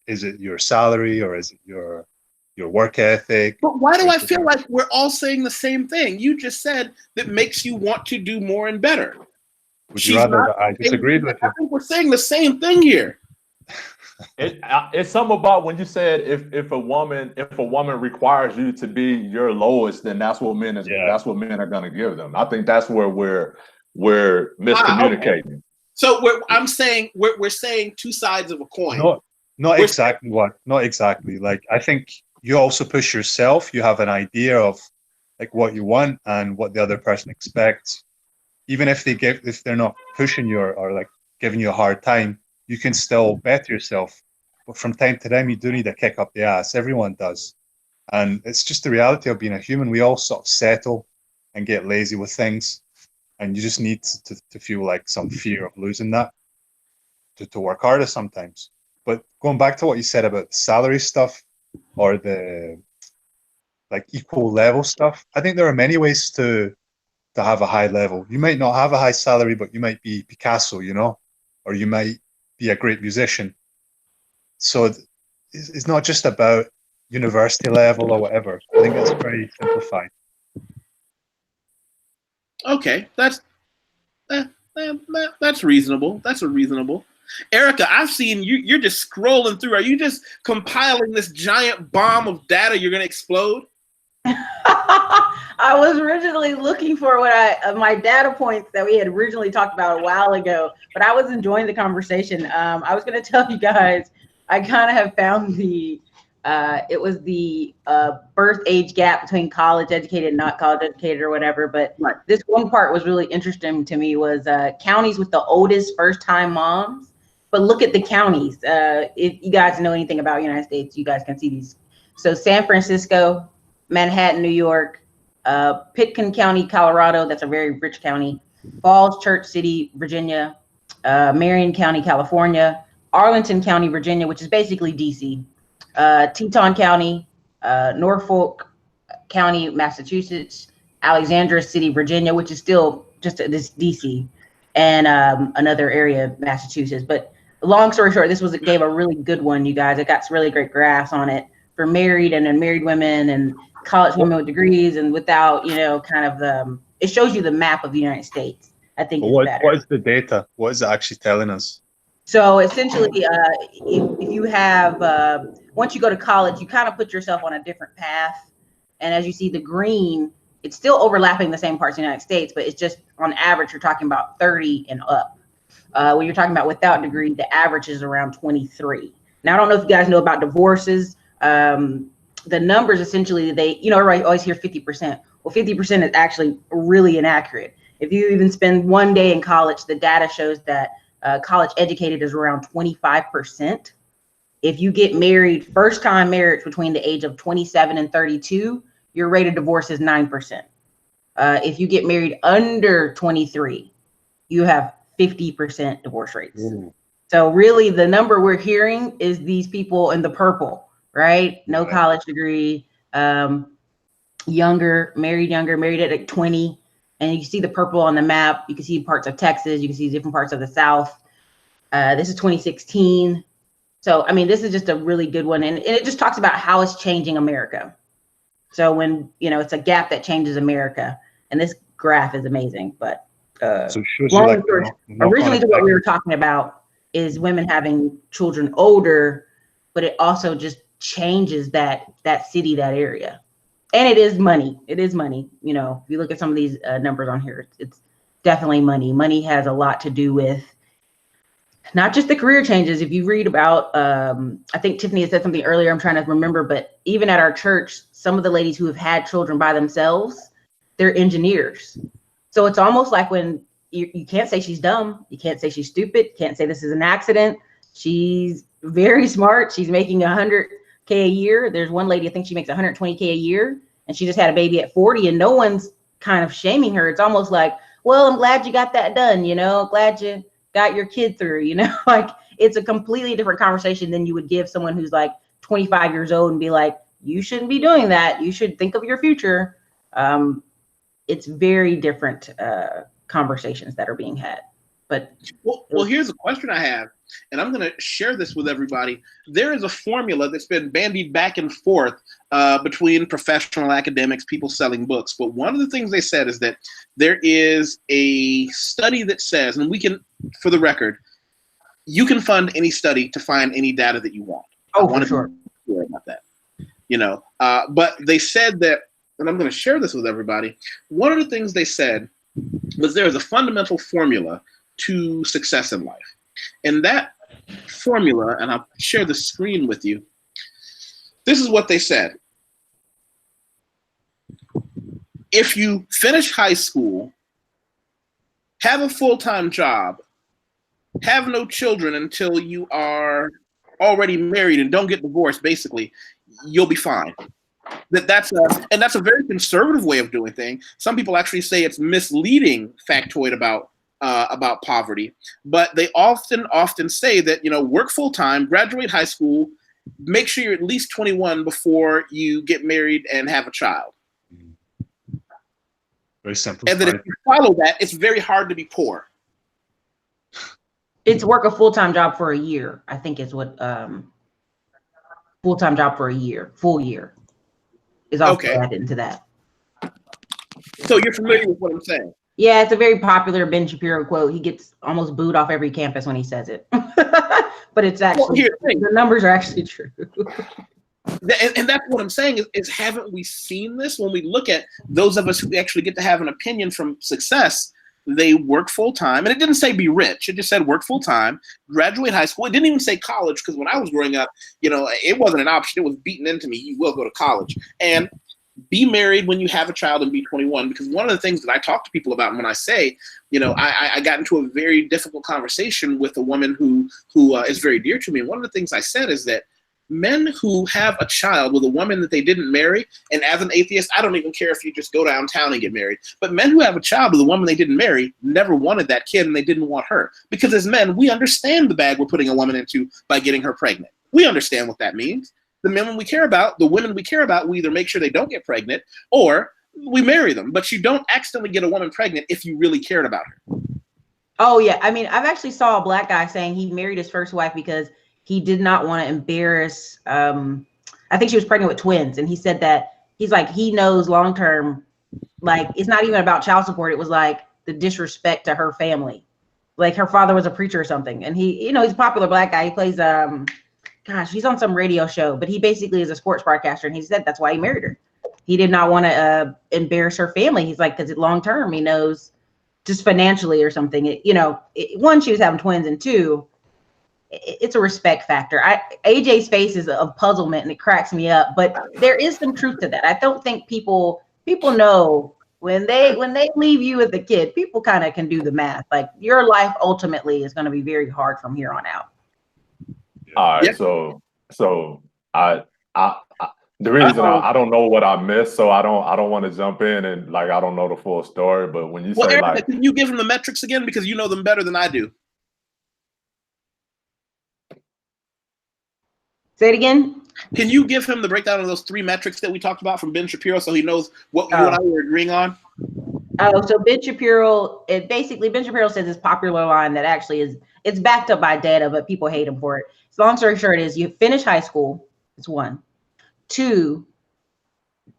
is it your salary or is it your work ethic? But why do I feel like we're all saying the same thing? You just said that makes you want to do more and better. Would you rather that I disagreed with you? I think we're saying the same thing here. It's something about when you said if a woman requires you to be your lowest, then that's what men are going to give them. I think that's where we're miscommunicating. Okay. So I'm saying we're saying two sides of a coin. Not exactly. Like, I think you also push yourself. You have an idea of like what you want and what the other person expects. Even if they're not pushing you or like giving you a hard time, you can still better yourself. But from time to time, you do need a kick up the ass. Everyone does. And it's just the reality of being a human. We all sort of settle and get lazy with things. And you just need to feel like some fear of losing that to work harder sometimes. But going back to what you said about the salary stuff or the like equal level stuff, I think there are many ways to have a high level. You might not have a high salary, but you might be Picasso, you know, or you might be a great musician. So it's not just about university level or whatever. I think that's very simplified. Okay, that's reasonable. That's reasonable. Erica, I've seen you. You're just scrolling through. Are you just compiling this giant bomb of data you're going to explode? I was originally looking for what my data points that we had originally talked about a while ago, but I was enjoying the conversation. I was going to tell you guys, I kind of have found it was the birth age gap between college educated and not college educated or whatever. But right. This one part was really interesting to me was counties with the oldest first time moms. But look at the counties. If you guys know anything about United States, you guys can see these. So San Francisco, Manhattan, New York, Pitkin County, Colorado. That's a very rich county. Falls Church City, Virginia, Marion County, California, Arlington County, Virginia, which is basically DC, Teton County, Norfolk County, Massachusetts, Alexandria City, Virginia, which is still just this DC, and another area of Massachusetts. But long story short, this gave a really good one, you guys. It got some really great graphs on it for married and unmarried women and college women with degrees and without, kind of it shows you the map of the United States. I think it's better. What is the data? What is it actually telling us? So essentially, if you have, once you go to college, you kind of put yourself on a different path. And as you see the green, it's still overlapping the same parts of the United States, but it's just on average, you're talking about 30 and up. When you're talking about without degree, the average is around 23. Now, I don't know if you guys know about divorces. The numbers essentially, everybody always hear 50%. Well, 50% is actually really inaccurate. If you even spend one day in college, the data shows that college educated is around 25%. If you get married, first time marriage between the age of 27 and 32, your rate of divorce is 9%. If you get married under 23, you have 50% divorce rates. Ooh. So really the number we're hearing is these people in the purple, right? No college degree, married at like 20. And you see the purple on the map. You can see parts of Texas. You can see different parts of the South. This is 2016. So, I mean, this is just a really good one. And it just talks about how it's changing America. So when, it's a gap that changes America. And this graph is amazing. But originally what we were talking about is women having children older, but it also just changes that city, that area. And it is money. It is money. If you look at some of these numbers on here, it's definitely money. Money has a lot to do with not just the career changes. If you read about, I think Tiffany had said something earlier, I'm trying to remember, but even at our church, some of the ladies who have had children by themselves, they're engineers. So it's almost like when you can't say she's dumb. You can't say she's stupid. Can't say this is an accident. She's very smart. She's making $100K a year. There's one lady, I think she makes $120K a year, and she just had a baby at 40, and no one's kind of shaming her. It's almost like, well, I'm glad you got that done. Glad you got your kid through, like it's a completely different conversation than you would give someone who's like 25 years old and be like, you shouldn't be doing that. You should think of your future. It's very different conversations that are being had. But well, here's a question I have, and I'm going to share this with everybody. There is a formula that's been bandied back and forth between professional academics, people selling books. But one of the things they said is that there is a study that says, and we can, for the record, you can fund any study to find any data that you want. Oh, for sure. About that, but they said that, and I'm going to share this with everybody. One of the things they said was there is a fundamental formula to success in life. And that formula, and I'll share the screen with you. This is what they said. if you finish high school, have a full-time job, have no children until you are already married and don't get divorced, basically, you'll be fine. That's a very conservative way of doing things. Some people actually say it's misleading factoid about poverty, but they often say that, work full-time, graduate high school, make sure you're at least 21 before you get married and have a child. Very simple. And then if you follow that, it's very hard to be poor. It's work a full-time job for a year, I think is what full-time job for a year, full year is also added into that. So you're familiar with what I'm saying? Yeah, it's a very popular Ben Shapiro quote. He gets almost booed off every campus when he says it. But it's actually, the numbers are actually true. And that's what I'm saying is haven't we seen this? When we look at those of us who actually get to have an opinion from success, they work full-time. And it didn't say be rich. It just said work full-time, graduate high school. It didn't even say college, because when I was growing up, it wasn't an option. It was beaten into me. You will go to college. And be married when you have a child and be 21. Because one of the things that I talk to people about when I say, I got into a very difficult conversation with a woman who is very dear to me. And one of the things I said is that men who have a child with a woman that they didn't marry, and as an atheist, I don't even care if you just go downtown and get married, but men who have a child with a woman they didn't marry never wanted that kid, and they didn't want her. Because as men, we understand the bag we're putting a woman into by getting her pregnant. We understand what that means. The men we care about, the women we care about, we either make sure they don't get pregnant or we marry them. But you don't accidentally get a woman pregnant if you really cared about her. Oh, yeah. I mean, I've actually saw a black guy saying he married his first wife because he did not want to embarrass, I think she was pregnant with twins. And he said that he's like, he knows long-term, like, it's not even about child support. It was like the disrespect to her family. Like her father was a preacher or something. And he, he's a popular black guy. He plays, he's on some radio show, but he basically is a sports broadcaster. And he said that's why he married her. He did not want to embarrass her family. He's like, because long-term, he knows just financially or something, one, she was having twins, and two, it's a respect factor. AJ's face is of puzzlement and it cracks me up, but there is some truth to that. I don't think people know when they leave you with a kid, people kind of can do the math. Like your life ultimately is going to be very hard from here on out. All right. Yeah. So I the reason I don't know what I missed, so I don't want to jump in and I don't know the full story. But when you say Erica, can you give them the metrics again, because you know them better than I do? Say it again. Can you give him the breakdown of those three metrics that we talked about from Ben Shapiro, so he knows what you and I were agreeing on? Oh, so Ben Shapiro says this popular line that actually it's backed up by data, but people hate him for it. So long story short is you finish high school. It's 1. 2,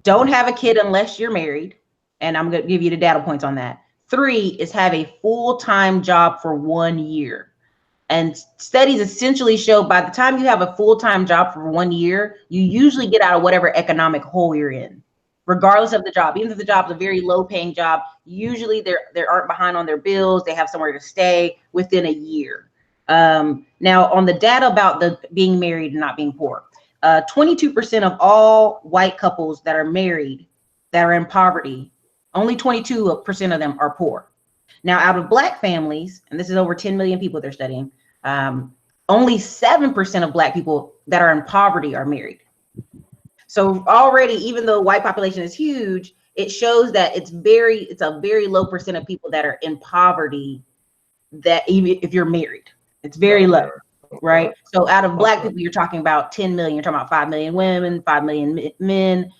don't have a kid unless you're married. And I'm going to give you the data points on that. 3 is have a full-time job for 1 year. And studies essentially show by the time you have a full-time job for 1 year, you usually get out of whatever economic hole you're in, regardless of the job. Even if the job's a very low-paying job, usually they aren't behind on their bills. They have somewhere to stay within a year. Now, on the data about the being married and not being poor, 22% of all white couples that are married that are in poverty, only 22% of them are poor. Now, out of black families, and this is over 10 million people they're studying, only 7% of black people that are in poverty are married. So already, even though white population is huge, it shows that it's a very low percent of people that are in poverty that even if you're married, it's very low, right? So out of black people, you're talking about 10 million, you're talking about 5 million women, 5 million men.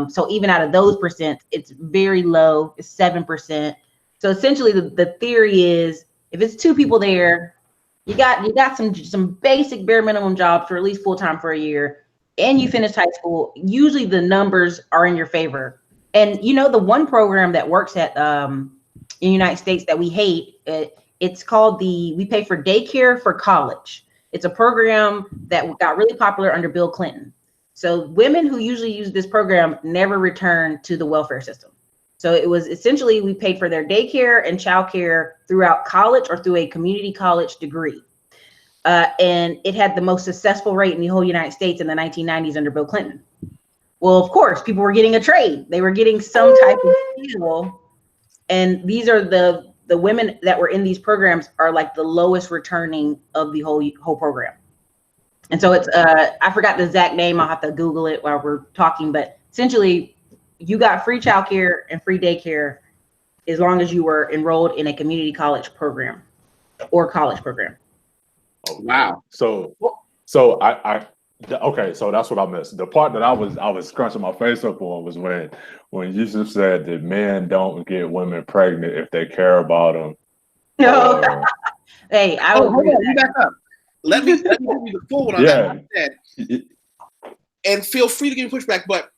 So even out of those percent, it's very low, it's 7%. So essentially the theory is if it's 2 people there, you got some basic bare minimum jobs for at least full-time for a year, and you finished high school, usually the numbers are in your favor. And the one program that works at in the United States that we hate, it's called We Pay for Daycare for College. It's a program that got really popular under Bill Clinton. So women who usually use this program never return to the welfare system. So it was essentially we paid for their daycare and childcare throughout college or through a community college degree. And it had the most successful rate in the whole United States in the 1990s under Bill Clinton. Well, of course, people were getting a trade. They were getting some type of deal. And these are the women that were in these programs are like the lowest returning of the whole program. And so it's I forgot the exact name. I'll have to Google it while we're talking. But essentially, you got free childcare and free daycare as long as you were enrolled in a community college program or college program. Okay. Wow. So I okay, so that's what I missed. The part that I was scrunching my face up on was when Yusuf said that men don't get women pregnant if they care about them. No. Hey, I will hold on, you back up. Let me give you the full one on that. And feel free to give me pushback, but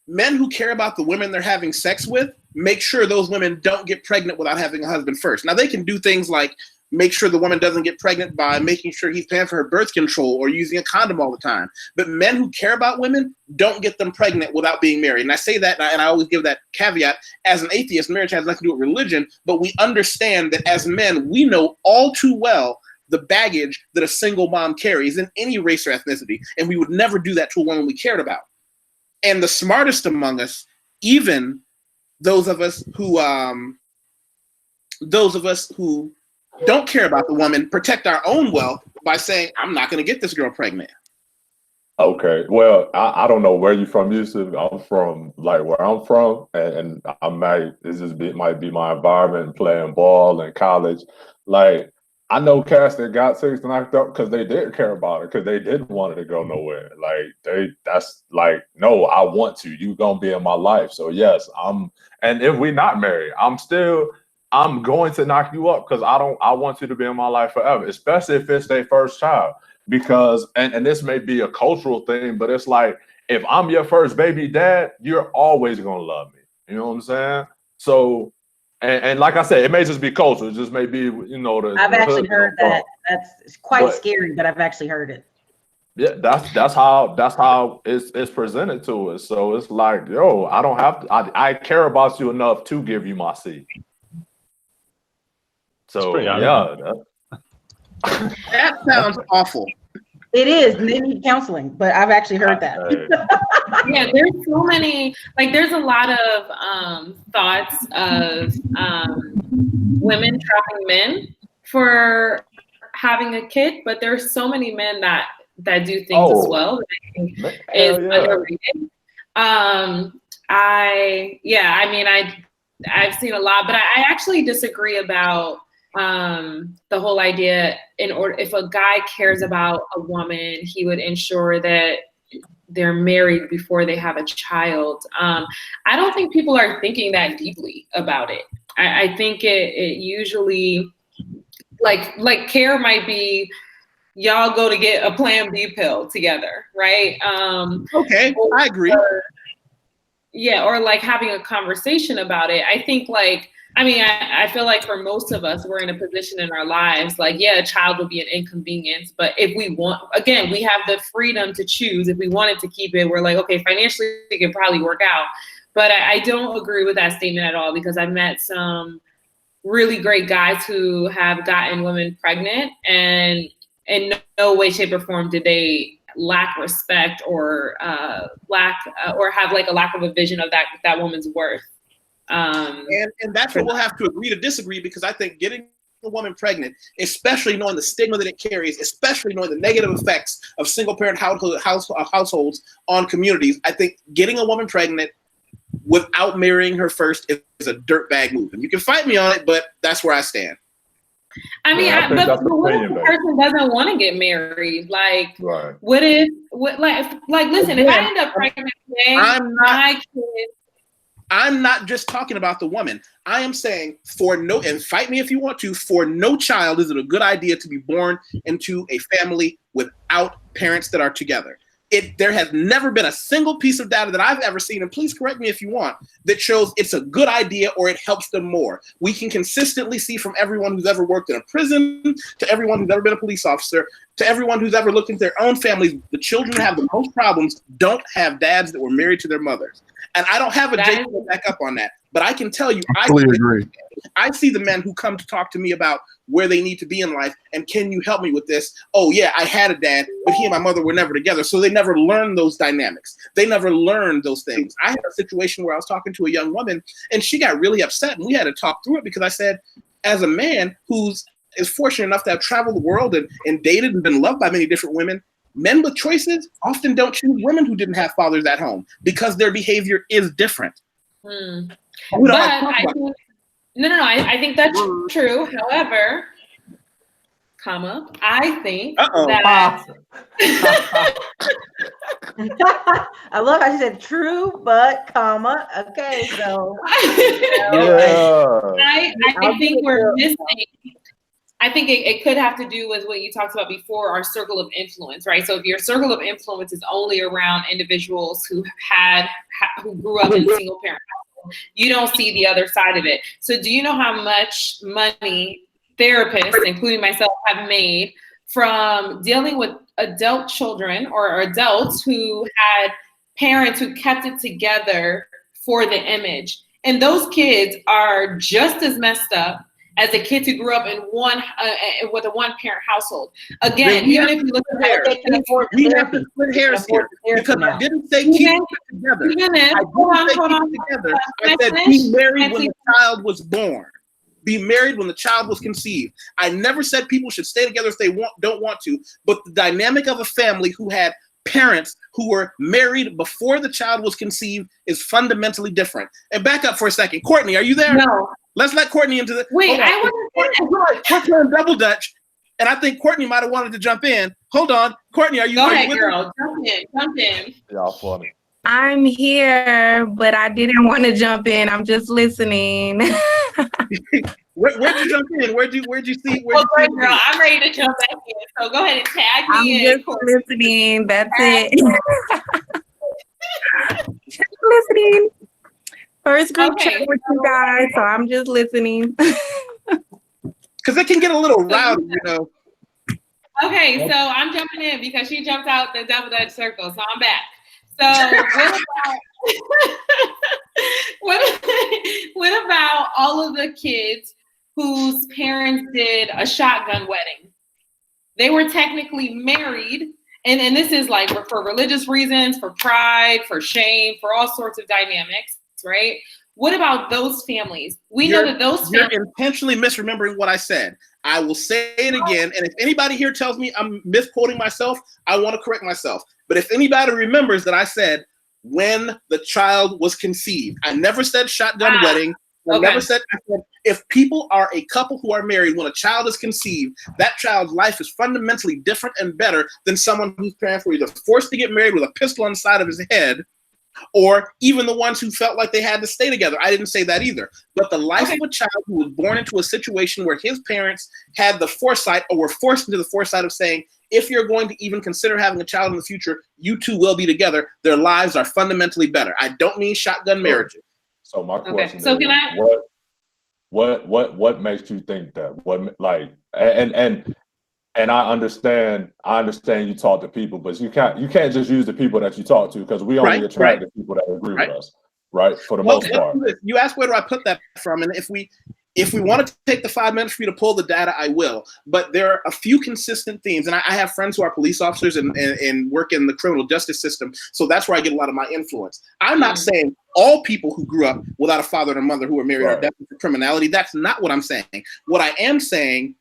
men who care about the women they're having sex with make sure those women don't get pregnant without having a husband first. Now, they can do things like make sure the woman doesn't get pregnant by making sure he's paying for her birth control or using a condom all the time. But men who care about women don't get them pregnant without being married. And I say that, and I always give that caveat, as an atheist, marriage has nothing to do with religion, but we understand that as men, we know all too well the baggage that a single mom carries in any race or ethnicity, and we would never do that to a woman we cared about. And the smartest among us, even those of us who don't care about the woman, protect our own wealth by saying, I'm not going to get this girl pregnant. Okay. Well, I don't know where you're from, Yusuf. I'm from like where I'm from, and might be my environment playing ball in college. Like, I know cats that got chicks knocked up because they did care about it, because they didn't want it to go nowhere. Like that's like, no, I want to. You gonna be in my life. So yes, and if we not married, I'm going to knock you up because I want you to be in my life forever, especially if it's their first child. Because and this may be a cultural thing, but it's like, if I'm your first baby dad, you're always gonna love me. You know what I'm saying? So and like I said, it may just be culture. It just may be, I've actually heard that. That's quite scary, but I've actually heard it. Yeah, that's how it's presented to us. So it's like, yo, I don't have to. I care about you enough to give you my seed. So yeah, that sounds awful. It is. They need counseling, but I've actually heard that. Yeah, there's so many. Like, there's a lot of thoughts of women trapping men for having a kid, but there's so many men that do things as well that I think is underrated. I've seen a lot, but I actually disagree about the whole idea. If a guy cares about a woman, he would ensure that they're married before they have a child. I don't think people are thinking that deeply about it. I think it usually, like care might be, y'all go to get a Plan B pill together, right? Okay, I agree. Or like having a conversation about it. I think I feel like for most of us, we're in a position in our lives, like, yeah, a child would be an inconvenience, but if we want, again, we have the freedom to choose. If we wanted to keep it, we're like, okay, financially, it can probably work out. But I don't agree with that statement at all, because I've met some really great guys who have gotten women pregnant, and in no way, shape, or form did they lack respect or have like a lack of a vision of that woman's worth. And that's where we'll have to agree to disagree, because I think getting a woman pregnant, especially knowing the stigma that it carries, especially knowing the negative effects of single parent households on communities, I think getting a woman pregnant without marrying her first is a dirtbag move. And you can fight me on it, but that's where I stand. I mean, but what if the person doesn't want to get married? Like, right. Listen, if I end up pregnant today, I'm not just talking about the woman. I am saying and fight me if you want to, for no child is it a good idea to be born into a family without parents that are together. There has never been a single piece of data that I've ever seen, and please correct me if you want, that shows it's a good idea or it helps them more. We can consistently see from everyone who's ever worked in a prison, to everyone who's ever been a police officer, to everyone who's ever looked into their own families, the children who have the most problems don't have dads that were married to their mothers. And I don't have a data to back up on that, But I can tell you, I fully agree. I see the men who come to talk to me about where they need to be in life and can you help me with this? Oh yeah, I had a dad, but he and my mother were never together. So they never learned those dynamics. They never learned those things. I had a situation where I was talking to a young woman and she got really upset and we had to talk through it because I said, as a man who's is fortunate enough to have traveled the world and dated and been loved by many different women, men with choices often don't choose women who didn't have fathers at home because their behavior is different. But I think, I think that's true. However, I think that I love how she said true, but okay, so I think we're missing. I think it could have to do with what you talked about before, our circle of influence, right? So if your circle of influence is only around individuals who grew up in single parent households, you don't see the other side of it. So do you know how much money therapists, including myself, have made from dealing with adult children or adults who had parents who kept it together for the image? And those kids are just as messed up as the kids who grew up in with a one-parent household. Again, even if you look at it, we have to split hairs here because I didn't say keep it together. Hold on. I said be married when the child was born. Be married when the child was conceived. I never said people should stay together if they don't want to, but the dynamic of a family who had parents who were married before the child was conceived is fundamentally different. And back up for a second. Courtney, are you there? No. Let's let Courtney into the. Wait, I want to. We're playing double dutch, and I think Courtney might have wanted to jump in. Hold on, Courtney, are you? Go ahead, girl. Jump in. Y'all funny. I'm here, but I didn't want to jump in. I'm just listening. Where'd you jump in? Where'd you see? Girl, I'm ready to jump back in. So go ahead and tag me in. I'm just listening. That's it. Just listening. First group chat with you guys, so I'm just listening. Because it can get a little rowdy, you know. Okay, so I'm jumping in because she jumped out the double dutch circle, so I'm back. So what about all of the kids whose parents did a shotgun wedding? They were technically married, and this is like for religious reasons, for pride, for shame, for all sorts of dynamics, right? What about those families? We know that those families— You're intentionally misremembering what I said. I will say it again, and if anybody here tells me I'm misquoting myself, I want to correct myself. But if anybody remembers that I said when the child was conceived, I never said shotgun wedding. I said if people are a couple who are married when a child is conceived, that child's life is fundamentally different and better than someone whose parents were either forced to get married with a pistol on the side of his head, or even the ones who felt like they had to stay together. I didn't say that either. But the life of a child who was born into a situation where his parents had the foresight or were forced into the foresight of saying, if you're going to even consider having a child in the future, you two will be together. Their lives are fundamentally better. I don't mean shotgun marriages. So my question so is, can I— what makes you think that? What, like, and I understand you talk to people, but you can't just use the people that you talk to, because we only attract the people that agree with us, right? For the most part. You asked where do I put that from, and if we want to take the 5 minutes for you to pull the data, I will. But there are a few consistent themes, and I have friends who are police officers and work in the criminal justice system, so that's where I get a lot of my influence. I'm not saying all people who grew up without a father and a mother who were married are definitely for criminality. That's not what I'm saying. What I am saying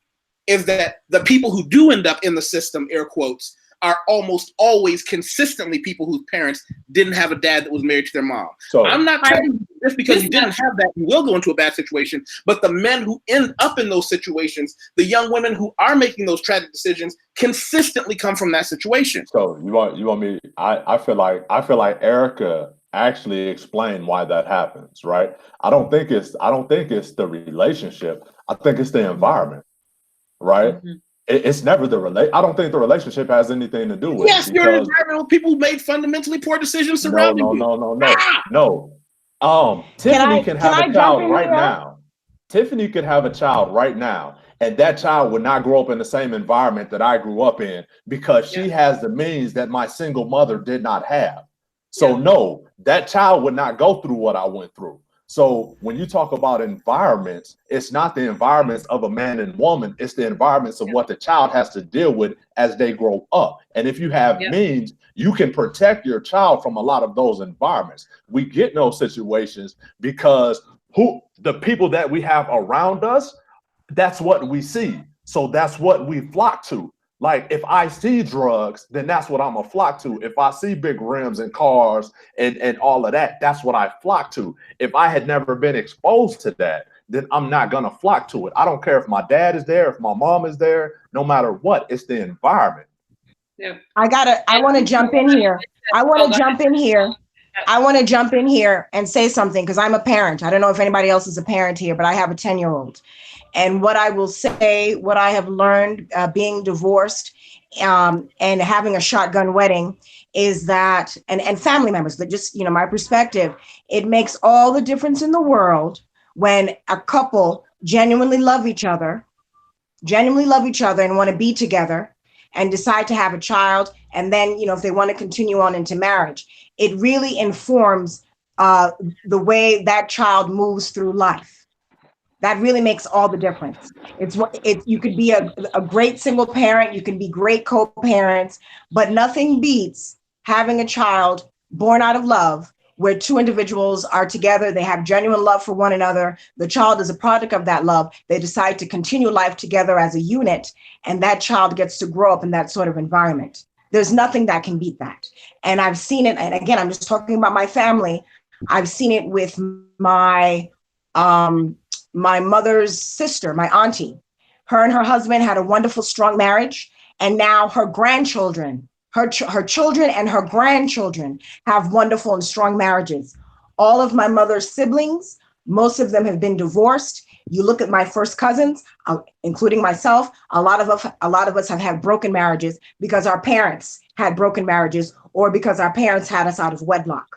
is that the people who do end up in the system, air quotes, are almost always consistently people whose parents didn't have a dad that was married to their mom. So I'm not telling you just because you didn't have that, you will go into a bad situation, but the men who end up in those situations, the young women who are making those tragic decisions, consistently come from that situation. So you want me, I feel like Erica actually explained why that happens, right? I don't think it's the relationship. I think it's the environment. Right? Mm-hmm. It's never I don't think the relationship has anything to do with it. Yes, you're environmental people who made fundamentally poor decisions surrounding you. No. Tiffany can have a child right now. Tiffany could have a child right now, and that child would not grow up in the same environment that I grew up in, because she has the means that my single mother did not have. So no, that child would not go through what I went through. So when you talk about environments, it's not the environments of a man and woman, it's the environments of what the child has to deal with as they grow up. And if you have means, you can protect your child from a lot of those environments. We get in those situations because the people that we have around us, that's what we see. So that's what we flock to. Like if I see drugs, then that's what I'm gonna flock to. If I see big rims and cars and all of that, that's what I flock to. If I had never been exposed to that, then I'm not gonna flock to it. I don't care if my dad is there, if my mom is there, no matter what, it's the environment. Yeah. I want to jump in here. I want to jump in here and say something because I'm a parent. I don't know if anybody else is a parent here, but I have a 10-year-old. And what I will say, what I have learned being divorced and having a shotgun wedding is that, and family members, that just, my perspective, it makes all the difference in the world when a couple genuinely love each other and want to be together and decide to have a child. And then, if they want to continue on into marriage, it really informs the way that child moves through life. That really makes all the difference. You could be a great single parent, you can be great co-parents, but nothing beats having a child born out of love, where two individuals are together, they have genuine love for one another. The child is a product of that love. They decide to continue life together as a unit, and that child gets to grow up in that sort of environment. There's nothing that can beat that. And I've seen it, and again, I'm just talking about my family. I've seen it with my mother's sister, my auntie. Her and her husband had a wonderful, strong marriage. And now her grandchildren, her children and her grandchildren have wonderful and strong marriages. All of my mother's siblings, most of them have been divorced. You look at my first cousins, including myself, a lot of us have had broken marriages because our parents had broken marriages or because our parents had us out of wedlock.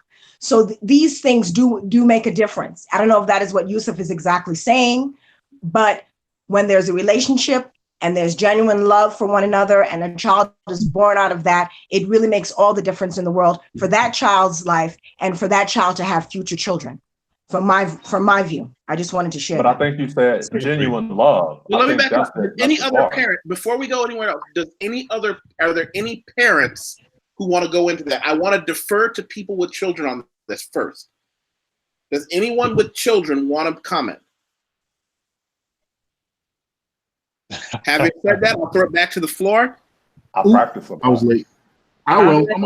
So these things do make a difference. I don't know if that is what Yusuf is exactly saying, but when there's a relationship and there's genuine love for one another and a child is born out of that, it really makes all the difference in the world for that child's life and for that child to have future children. From my view, I just wanted to share. But I think you said genuine love. Well, let me back up. Any other parent, before we go anywhere else, are there any parents who want to go into that? I want to defer to people with children on this first. Does anyone with children want to comment? Having said that, I'll throw it back to the floor. I practice. I was late. I will. Did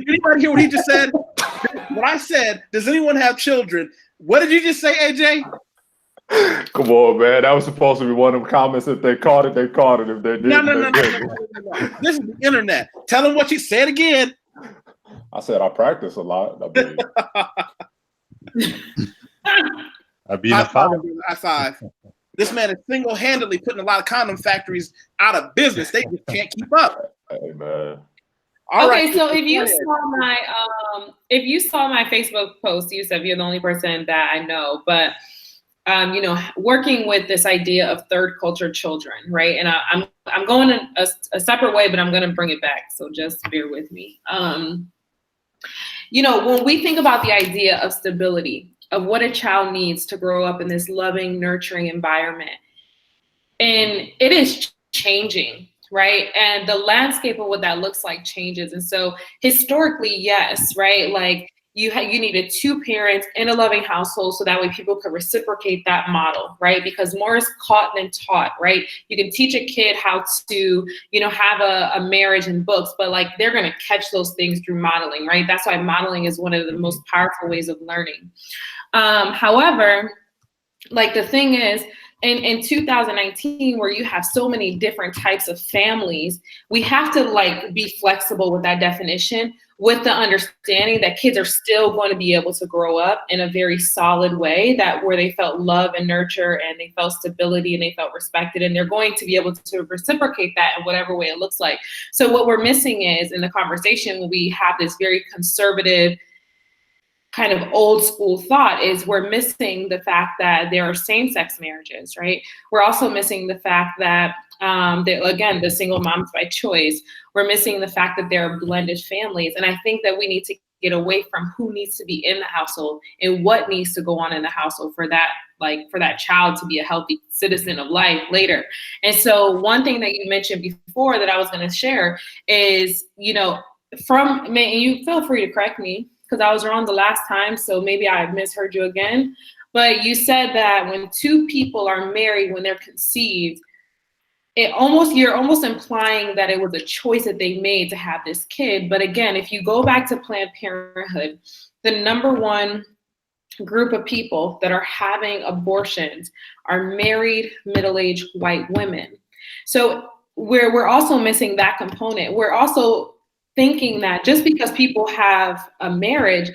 anybody hear what he just said? What I said, does anyone have children? What did you just say, AJ? Come on, man. That was supposed to be one of them comments. If they caught it, they caught it. If they didn't, no. This is the internet. Tell them what you said again. I said I practice a lot. I've been a father. High five. This man is single-handedly putting a lot of condom factories out of business. They just can't keep up. Hey, man. All right. So if you saw my Facebook post, you said you're the only person that I know, but working with this idea of third culture children, right? And I'm going in a separate way, but I'm going to bring it back. So just bear with me. When we think about the idea of stability, of what a child needs to grow up in this loving, nurturing environment, and it is changing, right? And the landscape of what that looks like changes. And so historically, yes, right? Like you needed two parents in a loving household so that way people could reciprocate that model, right? Because more is caught than taught, right? You can teach a kid how to, have a marriage in books, but like they're going to catch those things through modeling, right? That's why modeling is one of the most powerful ways of learning. However, like the thing is, in 2019, where you have so many different types of families, we have to like be flexible with that definition, with the understanding that kids are still going to be able to grow up in a very solid way, that where they felt love and nurture and they felt stability and they felt respected, and they're going to be able to reciprocate that in whatever way it looks like. So what we're missing is in the conversation, when we have this very conservative kind of old school thought, is we're missing the fact that there are same-sex marriages, right? We're also missing the fact that, the single moms by choice, we're missing the fact that there are blended families. And I think that we need to get away from who needs to be in the household and what needs to go on in the household for that, like for that child to be a healthy citizen of life later. And so one thing that you mentioned before that I was going to share is, you know, and you feel free to correct me because I was wrong the last time, so maybe I misheard you again. But you said that when two people are married, when they're conceived, you're almost implying that it was a choice that they made to have this kid. But again, if you go back to Planned Parenthood, the number one group of people that are having abortions are married, middle-aged white women. So we're also missing that component. We're also thinking that just because people have a marriage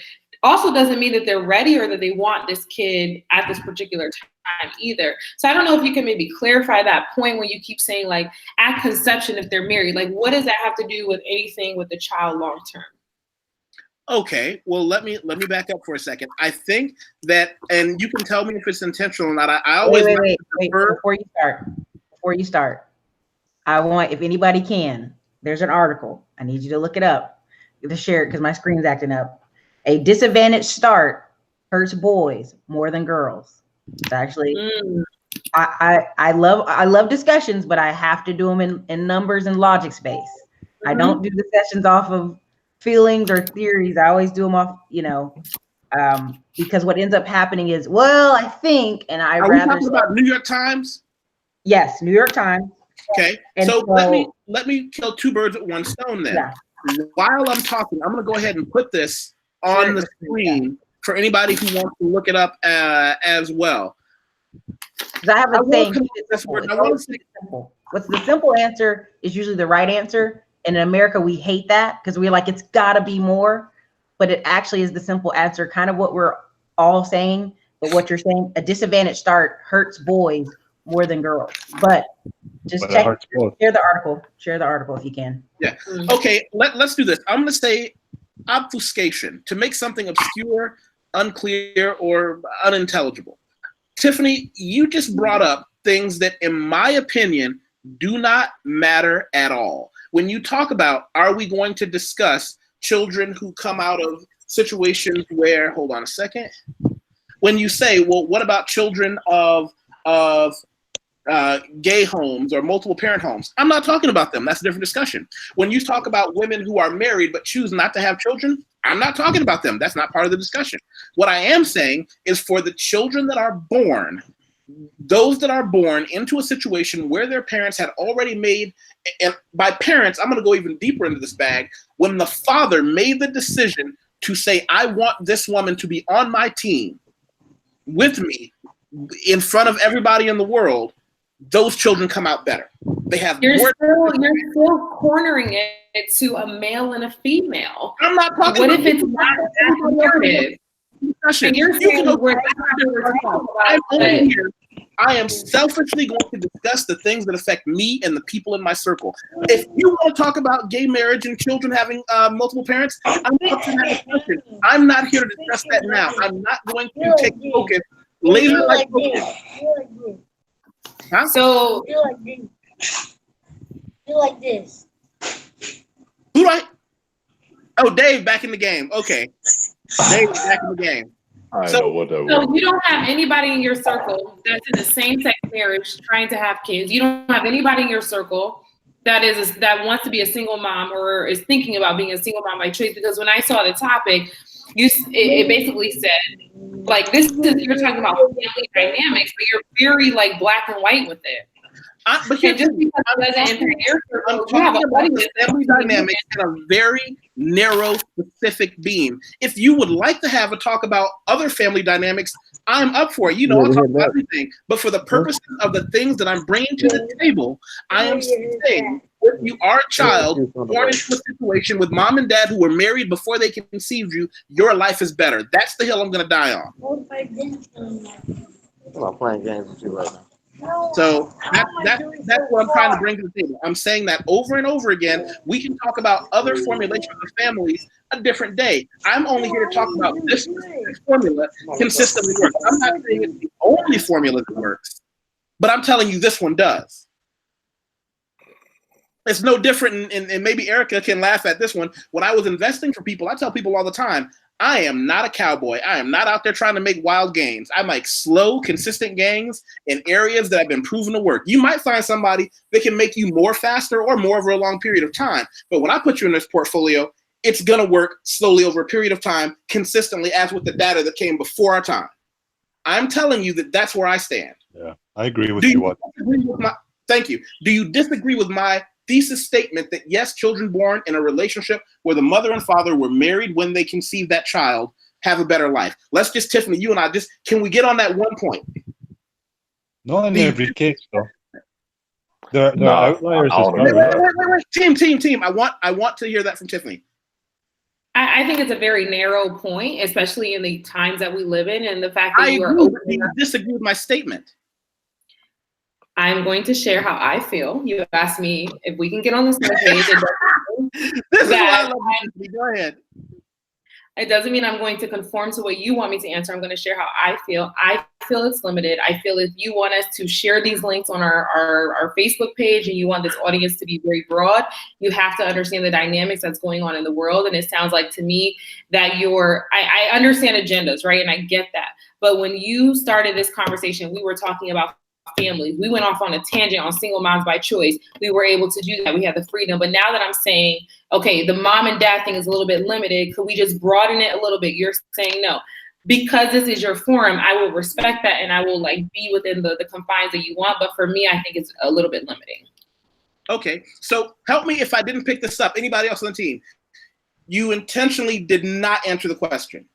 also doesn't mean that they're ready or that they want this kid at this particular time either. So I don't know if you can maybe clarify that point when you keep saying like at conception if they're married, like what does that have to do with anything with the child long term? Okay, well let me back up for a second. I think that, and you can tell me if it's intentional or not. I always wait. Before you start, I want, if anybody can, there's an article. I need you to look it up, to share it because my screen's acting up. A disadvantaged start hurts boys more than girls. It's actually, I love discussions, but I have to do them in numbers and logic space. I don't do discussions off of feelings or theories. I always do them off, you know, because what ends up happening is, well, I think, and I Are rather. we talking about New York Times? Yes, New York Times. Okay, so let me kill two birds with one stone then. Yeah. While I'm talking, I'm going to go ahead and put this on the screen for anybody who wants to look it up as well. I have a saying, simple. What's the simple answer is usually the right answer. And in America, we hate that because we're like, it's got to be more. But it actually is the simple answer, kind of what we're all saying. But what you're saying, a disadvantaged start hurts boys more than girls. But just share the article. Share the article if you can. Yeah. Okay, let's do this. I'm going to say obfuscation, to make something obscure, unclear, or unintelligible. Tiffany, you just brought up things that, in my opinion, do not matter at all. When you talk about, are we going to discuss children who come out of situations where, hold on a second. When you say, well, what about children of gay homes or multiple parent homes? I'm not talking about them. That's a different discussion. When you talk about women who are married but choose not to have children, I'm not talking about them. That's not part of the discussion. What I am saying is for the children that are born, those that are born into a situation where their parents had already made, and by parents, I'm going to go even deeper into this bag, when the father made the decision to say, I want this woman to be on my team with me in front of everybody in the world, those children come out better. They have you're still cornering it to a male and a female. I'm not talking what about if it's not that narrative? And you're saying I'm only here. I am selfishly going to discuss the things that affect me and the people in my circle. If you want to talk about gay marriage and children having multiple parents, I'm up to that discussion. I'm not here to discuss that now. I'm not going to take focus, laser-like focus. Huh? So do like this. Do like this. Who do I? Oh, Dave back in the game. Okay, Dave back in the game. So you don't have anybody in your circle that's in the same-sex marriage trying to have kids. You don't have anybody in your circle that wants to be a single mom or is thinking about being a single mom by choice. Because when I saw the topic, it basically said, like, you're talking about family dynamics, but you're very like black and white with it. But just because it doesn't impact your circle, you have a family dynamics in a very narrow, specific beam. If you would like to have a talk about other family dynamics, I'm up for it. You know, I'll talk about everything. But for the purposes of the things that I'm bringing to the table, I am saying, if you are a child born into a situation with mom and dad who were married before they conceived you, your life is better. That's the hill I'm going to die on. I'm playing games with you right now. So that's what I'm trying to bring to the table. I'm saying that over and over again. We can talk about other formulations of families a different day. I'm only here to talk about this formula consistently works. I'm not saying it's the only formula that works, but I'm telling you this one does. It's no different, and maybe Erica can laugh at this one. When I was investing for people, I tell people all the time, I am not a cowboy. I am not out there trying to make wild gains. I make slow, consistent gains in areas that have been proven to work. You might find somebody that can make you more faster or more over a long period of time. But when I put you in this portfolio, it's going to work slowly over a period of time, consistently, as with the data that came before our time. I'm telling you that that's where I stand. Yeah, I agree with you. Thank you. Do you disagree with my thesis statement that yes, children born in a relationship where the mother and father were married when they conceived that child have a better life? Let's just, Tiffany, you and I, can we get on that one point? Not in every case, though. There are outliers as well. Wait. Team. I want to hear that from Tiffany. I think it's a very narrow point, especially in the times that we live in, and the fact that you are open. Do you disagree with my statement? I'm going to share how I feel. You asked me if we can get on the same page. This is why I love you. Go ahead. It doesn't mean I'm going to conform to what you want me to answer. I'm going to share how I feel. I feel it's limited. I feel if you want us to share these links on our Facebook page and you want this audience to be very broad, you have to understand the dynamics that's going on in the world. And it sounds like to me that I understand agendas, right? And I get that. But when you started this conversation, we were talking about families. We went off on a tangent on single moms by choice. We were able to do that. We had the freedom. But now that I'm saying, okay, the mom and dad thing is a little bit limited, could we just broaden it a little bit? You're saying no. Because this is your forum, I will respect that and I will be within the confines that you want. But for me, I think it's a little bit limiting. Okay. So help me if I didn't pick this up. Anybody else on the team? You intentionally did not answer the question.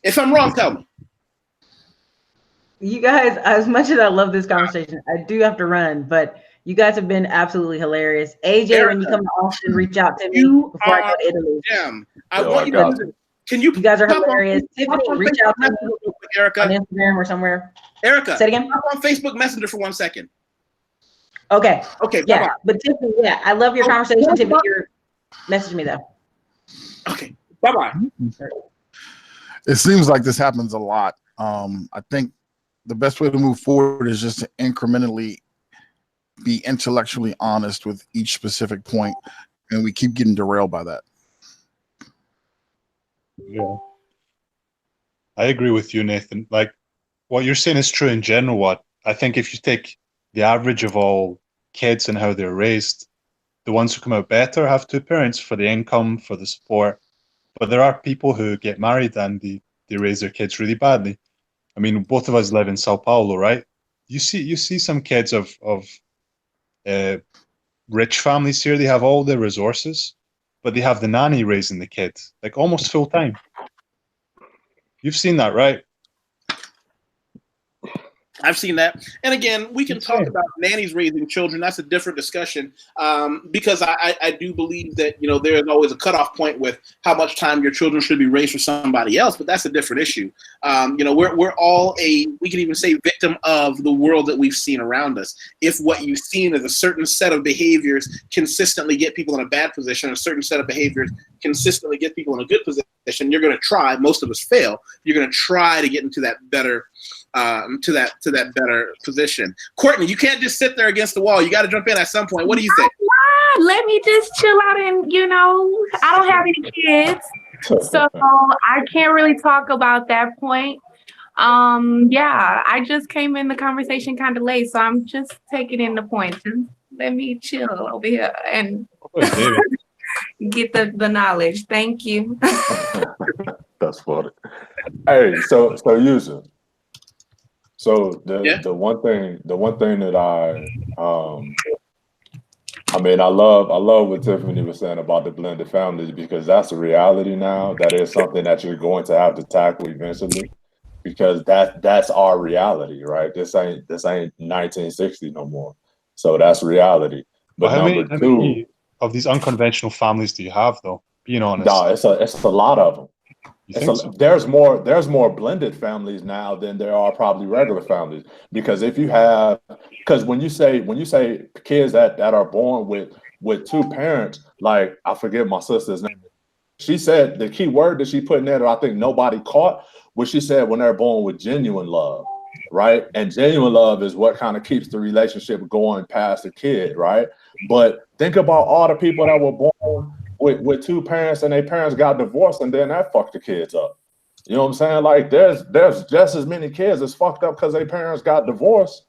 If I'm wrong, tell me. You guys, as much as I love this conversation, I do have to run, but you guys have been absolutely hilarious. AJ, Erica, when you come to Austin, reach out to me before I go to Italy. I want you to. Can you guys are hilarious. Tiffany, reach out to me Erica, on Instagram or somewhere. Erica, say it again. I'm on Facebook Messenger for 1 second. Okay. Yeah, bye-bye. But Tiffany, I love your conversation. Tiffany, message me though. Okay, bye-bye. It seems like this happens a lot. I think the best way to move forward is just to incrementally be intellectually honest with each specific point, and we keep getting derailed by that. Yeah, I agree with you, Nathan. Like, what you're saying is true in general. What I think, if you take the average of all kids and how they're raised, the ones who come out better have two parents for the income, for the support. But there are people who get married and they raise their kids really badly. I mean, both of us live in Sao Paulo, right? You see some kids of rich families here. They have all the resources, but they have the nanny raising the kids, like almost full time. You've seen that, right? I've seen that. And again, we can talk about nannies raising children. That's a different discussion, because I do believe that, there is always a cutoff point with how much time your children should be raised for somebody else, but that's a different issue. We're all we can even say victim of the world that we've seen around us. If what you've seen is a certain set of behaviors consistently get people in a bad position, a certain set of behaviors consistently get people in a good position, you're going to try. Most of us fail. You're going to try to get into that better to that better position. Courtney, you can't just sit there against the wall. You got to jump in at some point. What do you think? Let me just chill out and, I don't have any kids, so I can't really talk about that point. I just came in the conversation kind of late, so I'm just taking in the point. Just let me chill over here and get the knowledge. Thank you. That's funny. Hey, so Yusuf. So the one thing that I love what Tiffany was saying about the blended families, because that's a reality now. That is something that you're going to have to tackle eventually, because that's our reality, right? This ain't 1960 no more. So that's reality. But how many of these unconventional families do you have, though? Being honest. No, it's a lot of them. So? There's more blended families now than there are probably regular families, because when you say kids that are born with two parents, like, I forget my sister's name. She said the key word that she put in there that I think nobody caught was, she said when they're born with genuine love. right? And genuine love is what kind of keeps the relationship going past the kid, right? But think about all the people that were born with two parents and their parents got divorced and then that fucked the kids up. You know what I'm saying? Like there's just as many kids that's fucked up because their parents got divorced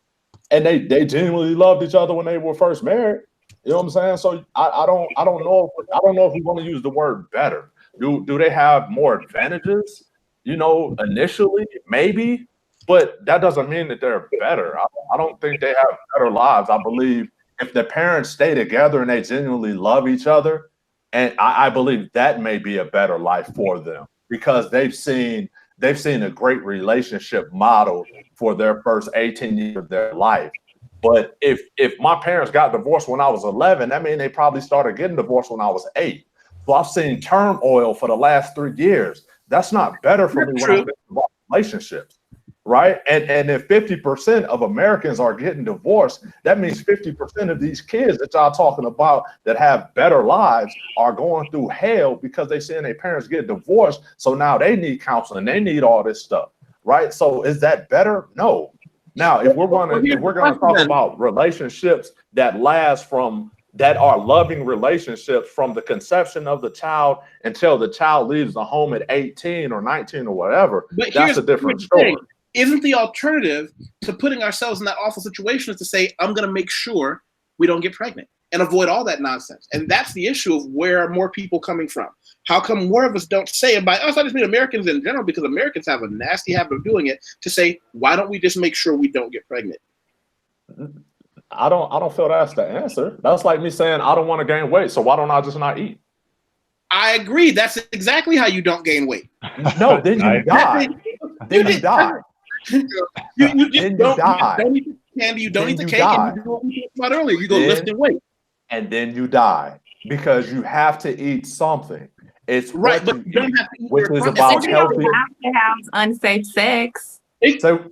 and they genuinely loved each other when they were first married. You know what I'm saying? So I don't know if we want to use the word better. Do they have more advantages? You know, initially maybe, but that doesn't mean that they're better. I don't think they have better lives. I believe if the parents stay together and they genuinely love each other, and I believe that may be a better life for them because they've seen a great relationship model for their first 18 years of their life. But if my parents got divorced when I was 11, that means they probably started getting divorced when I was 8. So I've seen turmoil for the last 3 years. That's not better for me when I'm in relationships, right? And if 50% of Americans are getting divorced, that means 50% of these kids that y'all talking about that have better lives are going through hell because they seeing their parents get divorced. So now they need counseling, they need all this stuff, right? So is that better? No. Now, if we're gonna talk about relationships that are loving relationships from the conception of the child until the child leaves the home at 18 or 19 or whatever, that's a different story. Isn't the alternative to putting ourselves in that awful situation is to say, I'm going to make sure we don't get pregnant and avoid all that nonsense? And that's the issue of where are more people coming from? How come more of us don't say, and by us, I just mean Americans in general, because Americans have a nasty habit of doing it, to say, why don't we just make sure we don't get pregnant? I don't feel that's the answer. That's like me saying, I don't want to gain weight, so why don't I just not eat? I agree. That's exactly how you don't gain weight. No, then you die. Then you die. You just don't eat the candy, you don't eat the cake, and you do what we talked about earlier. You go lifting weight. And then you die because you have to eat something. It's right, but you don't have to eat which is about healthy. You don't have to have unsafe sex. So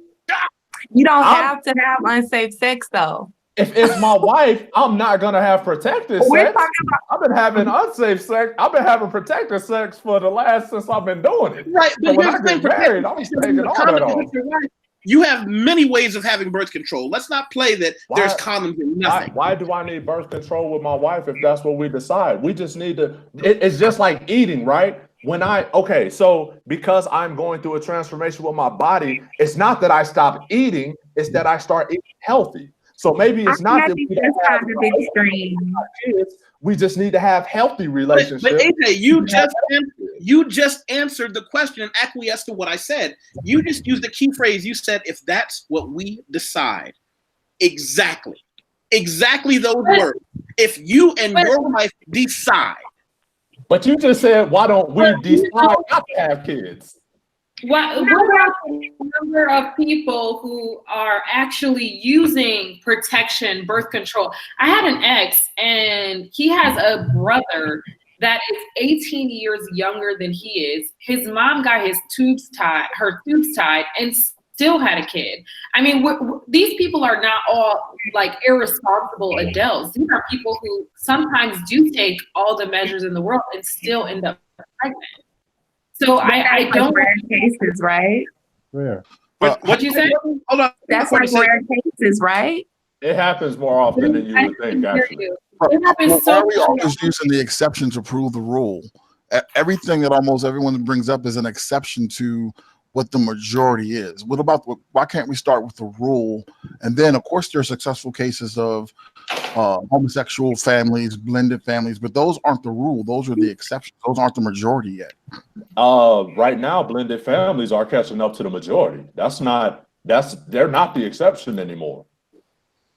you don't have to have unsafe sex though. If it's my wife, I'm not gonna have protected sex. I've been having unsafe sex. I've been having protected sex since I've been doing it. Right, but so when I get married, I'm taking all that off. You have many ways of having birth control. Let's not play that there's condoms in nothing. Why do I need birth control with my wife if that's what we decide? We just need to. It's just like eating, right? So because I'm going through a transformation with my body, it's not that I stop eating, it's that I start eating healthy. So maybe it's not that we don't have kids. We just need to have healthy relationships. But AJ, you just answered the question and acquiesced to what I said. You just used the key phrase. You said, if that's what we decide. Exactly those words. If you and your wife decide. But you just said, why don't we decide not to have kids? What about the number of people who are actually using protection, birth control? I had an ex, and he has a brother that is 18 years younger than he is. His mom got her tubes tied, and still had a kid. I mean, these people are not all like irresponsible adults. These are people who sometimes do take all the measures in the world and still end up pregnant. So I don't. Rare cases, right? Rare. What you say? Hold on. That's like rare cases, right? It happens more often than you would think, actually. It happens so why are we always using the exception to prove the rule? Everything that almost everyone brings up is an exception to what the majority is. Why can't we start with the rule? And then, of course, there are successful cases of homosexual families, blended families, but those aren't the rule. Those are the exceptions. Those aren't the majority yet. Right now, blended families are catching up to the majority. They're not the exception anymore.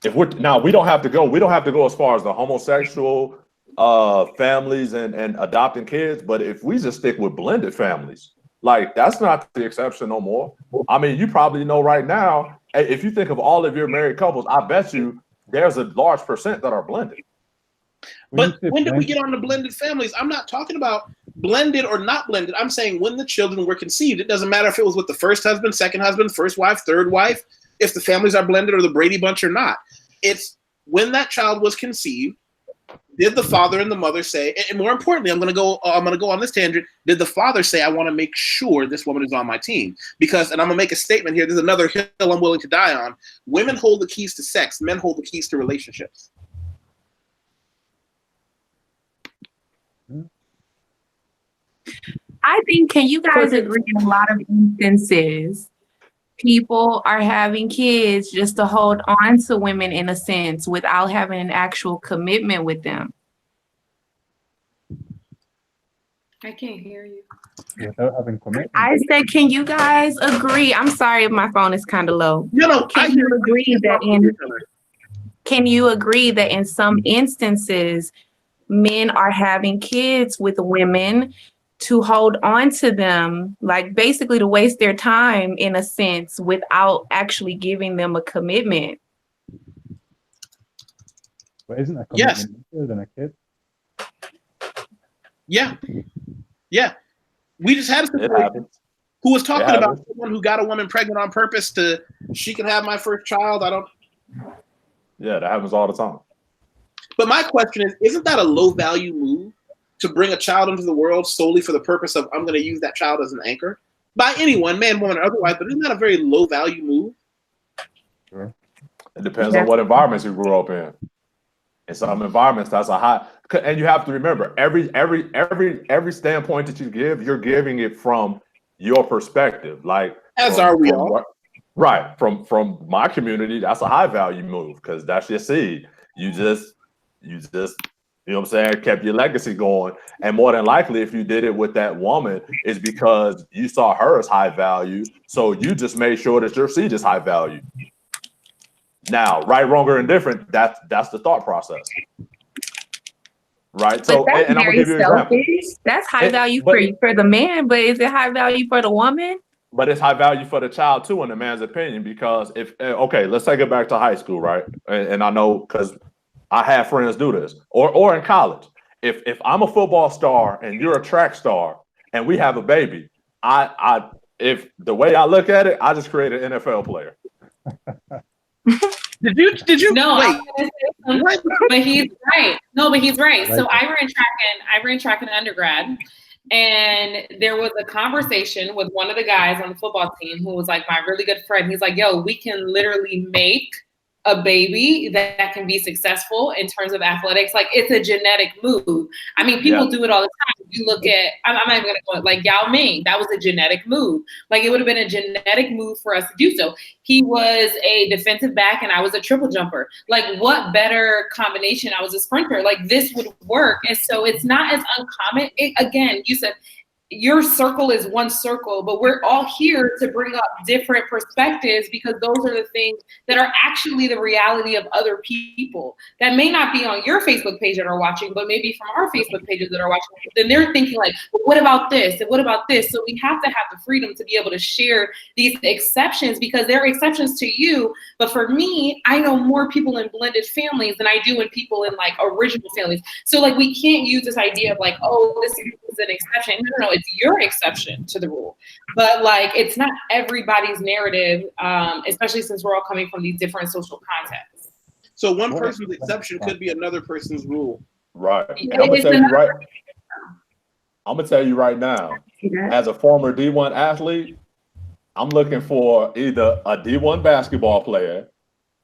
We don't have to go as far as the homosexual families and adopting kids, but if we just stick with blended families, like that's not the exception no more. I mean, you probably know right now, if you think of all of your married couples, I bet you there's a large percent that are blended. But when did we get on the blended families? I'm not talking about blended or not blended. I'm saying when the children were conceived. It doesn't matter if it was with the first husband, second husband, first wife, third wife, if the families are blended or the Brady Bunch or not. It's when that child was conceived, Did the father and the mother say, and more importantly, I'm gonna go on this tangent. Did the father say, I want to make sure this woman is on my team? Because, and I'm gonna make a statement here, there's another hill I'm willing to die on. Women hold the keys to sex, men hold the keys to relationships. I think, can you guys agree in a lot of instances, people are having kids just to hold on to women in a sense without having an actual commitment with them? I can't hear you. Without having commitment. I said, can you guys agree? I'm sorry if my phone is kind of low. Can you agree that in some instances, men are having kids with women to hold on to them, like basically to waste their time in a sense without actually giving them a commitment? But isn't a commitment easier than a kid? Yeah. We just had a situation who was talking about someone who got a woman pregnant on purpose to, she can have my first child. Yeah, that happens all the time. But my question is, isn't that a low value move to bring a child into the world solely for the purpose of, I'm going to use that child as an anchor? By anyone, man, woman, or otherwise, but isn't that a very low value move? Sure. It depends on what environments you grew up in. In some environments, that's a high, and you have to remember, every standpoint that you give, you're giving it from your perspective. Like, as are we all. Right. From my community, that's a high value move because that's your seed. You just, you know what I'm saying, kept your legacy going. And more than likely, if you did it with that woman, it's because you saw her as high value. So you just made sure that your seed is high value. Now, right, wrong, or indifferent, that's the thought process. Right. But So that's and I'm gonna give you an example. That's high value for the man, but is it high value for the woman? But it's high value for the child too, in the man's opinion, because if okay, let's take it back to high school, right? And I know because I have friends do this, or in college. If I'm a football star and you're a track star and we have a baby, if the way I look at it, I just created an NFL player. Did you no, wait? I'm gonna say something, but he's right. No, but he's right. So I ran track in undergrad, and there was a conversation with one of the guys on the football team who was like my really good friend. He's like, yo, we can literally make a baby that can be successful in terms of athletics. Like, it's a genetic move. I mean, people do it all the time. You look at, I'm not even gonna go like Yao Ming, that was a genetic move. Like, it would have been a genetic move for us to do so. He was a defensive back and I was a triple jumper. Like, what better combination? I was a sprinter. Like, this would work. And so it's not as uncommon. Again, you said, your circle is one circle, but we're all here to bring up different perspectives because those are the things that are actually the reality of other people that may not be on your Facebook page that are watching, but maybe from our Facebook pages that are watching. Then they're thinking like, well, what about this? And what about this? So we have to have the freedom to be able to share these exceptions because they're exceptions to you. But for me, I know more people in blended families than I do in people in like original families. So like, we can't use this idea of like, oh, this is an exception. No, it's your exception to the rule. But like, it's not everybody's narrative, especially since we're all coming from these different social contexts. So one person's exception could be another person's rule. Right. And I'm gonna tell you right now, as a former D1 athlete, I'm looking for either a D1 basketball player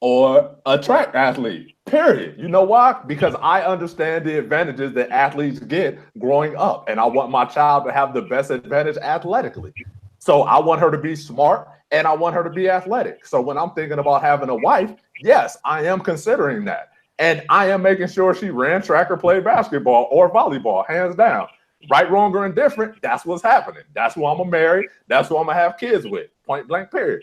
or a track athlete, period. You know why? Because I understand the advantages that athletes get growing up, and I want my child to have the best advantage athletically. So I want her to be smart, and I want her to be athletic. So when I'm thinking about having a wife, yes, I am considering that. And I am making sure she ran track or played basketball or volleyball, hands down. Right, wrong, or indifferent, that's what's happening. That's who I'm gonna marry. That's who I'm gonna have kids with, point blank, period.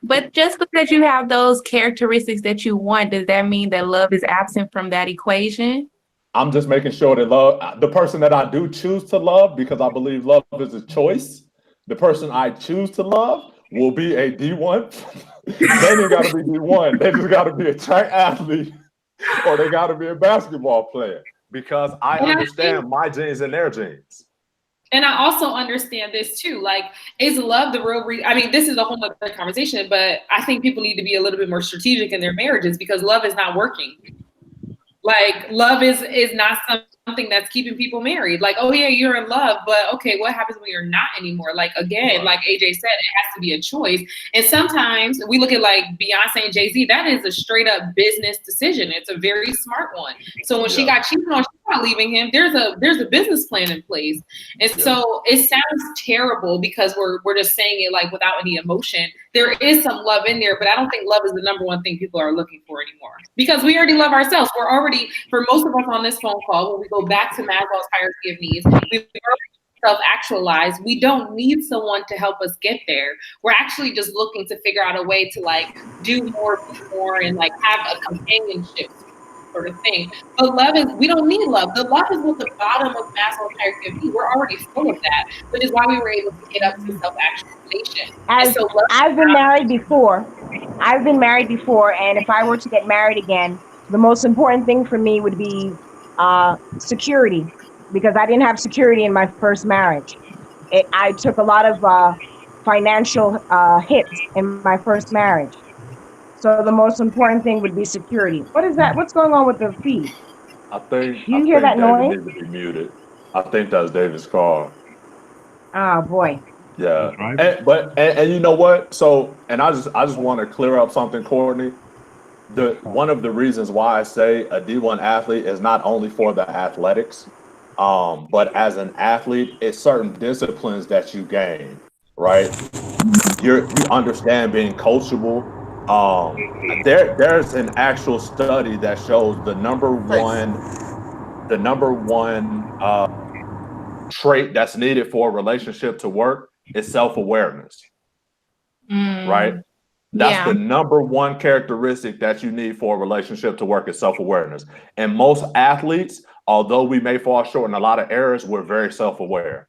But just because you have those characteristics that you want, does that mean that love is absent from that equation? I'm just making sure that love, the person that I do choose to love, because I believe love is a choice, the person I choose to love will be a D1. They ain't got to be D1. They just got to be a track athlete or they got to be a basketball player because I understand my genes and their genes. And I also understand this too. Like, is love the real I mean, this is a whole other conversation, but I think people need to be a little bit more strategic in their marriages because love is not working. Like love is not something that's keeping people married. Like, oh yeah, you're in love, but okay, what happens when you're not anymore? Like again, like AJ said, it has to be a choice. And sometimes we look at like Beyonce and Jay-Z, that is a straight up business decision. It's a very smart one. So when she got cheated on, she's not leaving him. There's a business plan in place. And so it sounds terrible because we're just saying it like without any emotion. There is some love in there, but I don't think love is the number one thing people are looking for anymore because we already love ourselves. We're already, for most of us on this phone call, when we go back to Maslow's hierarchy of needs, we've already self-actualized. We don't need someone to help us get there. We're actually just looking to figure out a way to like do more, and like have a companionship sort of thing. But love is, we don't need love. The love is at the bottom of Maslow's hierarchy of needs. We're already full of that, which is why we were able to get up to self-actualization. So I've been married before. And if I were to get married again, the most important thing for me would be security, because I didn't have security in my first marriage. I took a lot of financial hits in my first marriage. So the most important thing would be security. What is that? What's going on with the feed? I think You hear that David noise? needs to be muted. I think that's David's car. Oh boy. Yeah, and you know what? So, and I just want to clear up something, Courtney. One of the reasons why I say a D1 athlete is not only for the athletics, but as an athlete, it's certain disciplines that you gain, right? You understand being coachable. There's an actual study that shows the number one trait that's needed for a relationship to work is self-awareness, right? That's the number one characteristic that you need for a relationship to work is self-awareness. And most athletes, although we may fall short in a lot of areas, we're very self-aware,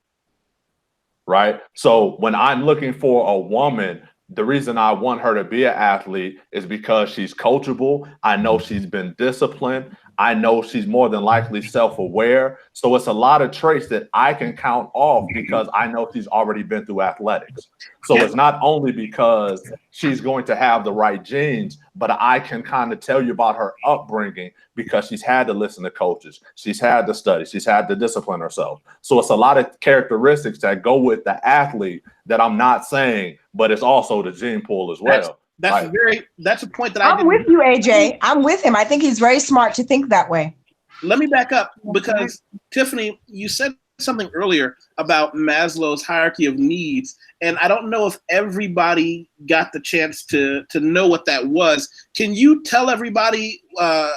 right? So when I'm looking for a woman, the reason I want her to be an athlete is because she's coachable. I know she's been disciplined. I know she's more than likely self-aware. So it's a lot of traits that I can count off because I know she's already been through athletics. So it's not only because she's going to have the right genes, but I can kind of tell you about her upbringing because she's had to listen to coaches. She's had to study. She's had to discipline herself. So it's a lot of characteristics that go with the athlete that I'm not saying, but it's also the gene pool as well. That's a point that I'm with you, AJ. I'm with him. I think he's very smart to think that way. Let me back up because Tiffany, you said something earlier about Maslow's hierarchy of needs, and I don't know if everybody got the chance to know what that was. Can you tell everybody,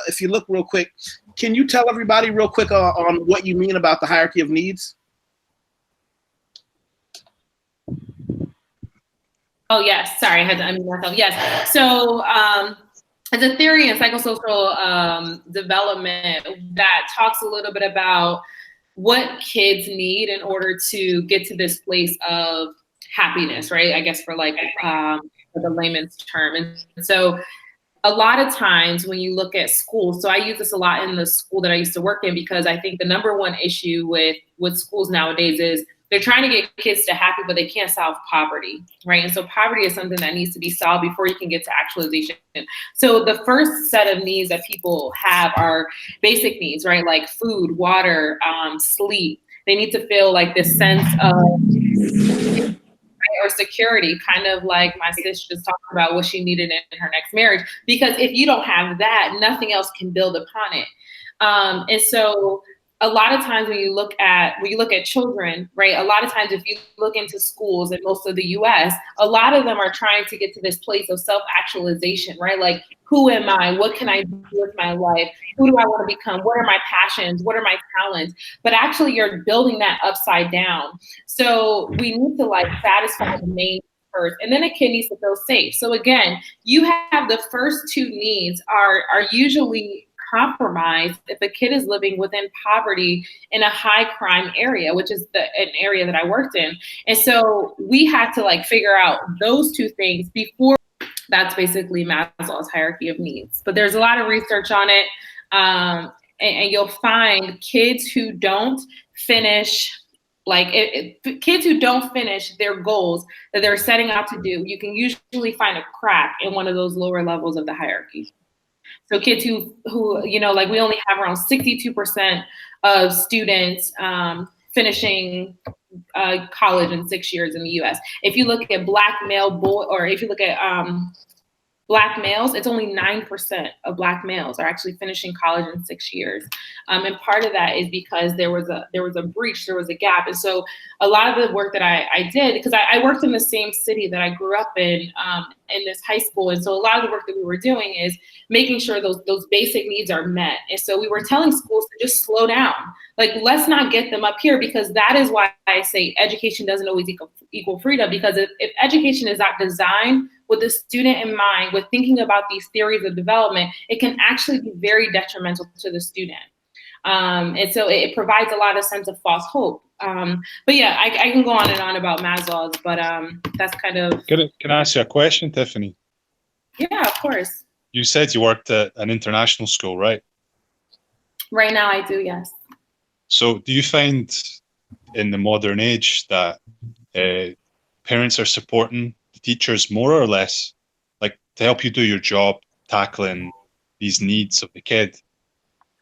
if you look real quick, can you tell everybody real quick on what you mean about the hierarchy of needs? Oh, yes. Sorry, I had to unmute myself. Yes. So it's a theory in psychosocial development that talks a little bit about what kids need in order to get to this place of happiness, right? I guess for like for the layman's term. And so a lot of times when you look at schools, so I use this a lot in the school that I used to work in because I think the number one issue with schools nowadays is they're trying to get kids to happy, but they can't solve poverty, right? And so poverty is something that needs to be solved before you can get to actualization. So the first set of needs that people have are basic needs, right? Like food, water, sleep. They need to feel like this sense of or security, kind of like my sister just talked about what she needed in her next marriage. Because if you don't have that, nothing else can build upon it. And so a lot of times when you look at children, right, a lot of times if you look into schools in most of the US, a lot of them are trying to get to this place of self-actualization, right? Like, who am I? What can I do with my life? Who do I want to become? What are my passions? What are my talents? But actually you're building that upside down. So we need to like satisfy the main first, and then a kid needs to feel safe. So again, you have the first two needs are usually compromised if a kid is living within poverty in a high crime area, which is an area that I worked in. And so we had to like figure out those two things before. That's basically Maslow's hierarchy of needs. But there's a lot of research on it. And you'll find kids who don't finish kids who don't finish their goals that they're setting out to do, you can usually find a crack in one of those lower levels of the hierarchy. So kids who you know, like we only have around 62% of students finishing college in 6 years in the U.S. If you look at Black male boy, or if you look at Black males, it's only 9% of Black males are actually finishing college in 6 years, and part of that is because there was a breach, there was a gap, and so a lot of the work that I did, because I worked in the same city that I grew up in this high school, and so a lot of the work that we were doing is making sure those basic needs are met, and so we were telling schools to just slow down, like let's not get them up here, because that is why I say education doesn't always equal freedom, because if education is not designed with the student in mind, with thinking about these theories of development, it can actually be very detrimental to the student. And so it provides a lot of sense of false hope. But yeah, I can go on and on about Maslow's, but that's kind of. Can I ask you a question, Tiffany? Yeah, of course. You said you worked at an international school, right? Right now I do, yes. So do you find in the modern age that parents are supporting the teachers more or less, like to help you do your job, tackling these needs of the kid?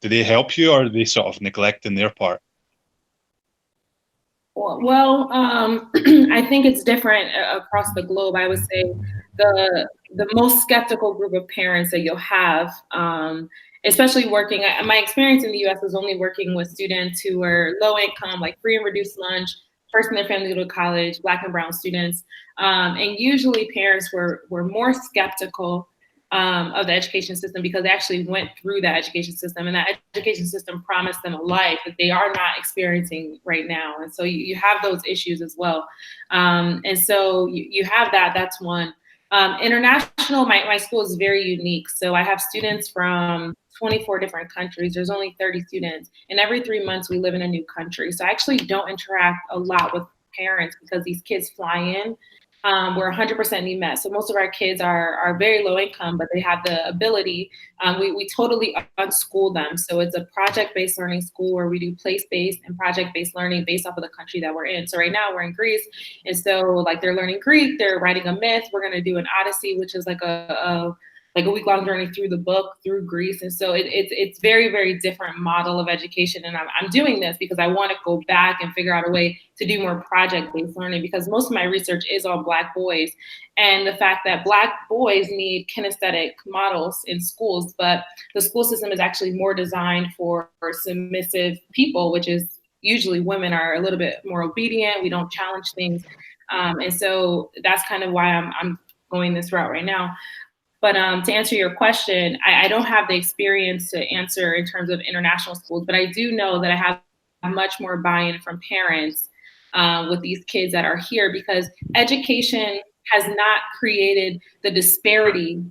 Do they help you, or are they sort of neglecting their part? Well, I think it's different across the globe. I would say the most skeptical group of parents that you'll have, especially working, my experience in the US was only working with students who were low income, like free and reduced lunch, first in their family to go to college, Black and brown students. And usually parents were more skeptical of the education system because they actually went through that education system, and that education system promised them a life that they are not experiencing right now. And so you have those issues as well. And so you have that's one. International, my school is very unique. So I have students from 24 different countries. There's only 30 students, and every 3 months we live in a new country. So I actually don't interact a lot with parents because these kids fly in. We're 100% need met. So most of our kids are very low income, but they have the ability. We totally unschool them. So it's a project-based learning school where we do place-based and project-based learning based off of the country that we're in. So right now we're in Greece. And so like they're learning Greek, they're writing a myth. We're going to do an Odyssey, which is like a week-long journey through the book, through Greece. And so it's very, very different model of education. And I'm doing this because I want to go back and figure out a way to do more project-based learning, because most of my research is on Black boys and the fact that Black boys need kinesthetic models in schools, but the school system is actually more designed for submissive people, which is usually women are a little bit more obedient. We don't challenge things. And so that's kind of why I'm going this route right now. But to answer your question, I don't have the experience to answer in terms of international schools, but I do know that I have much more buy-in from parents with these kids that are here, because education has not created the disparity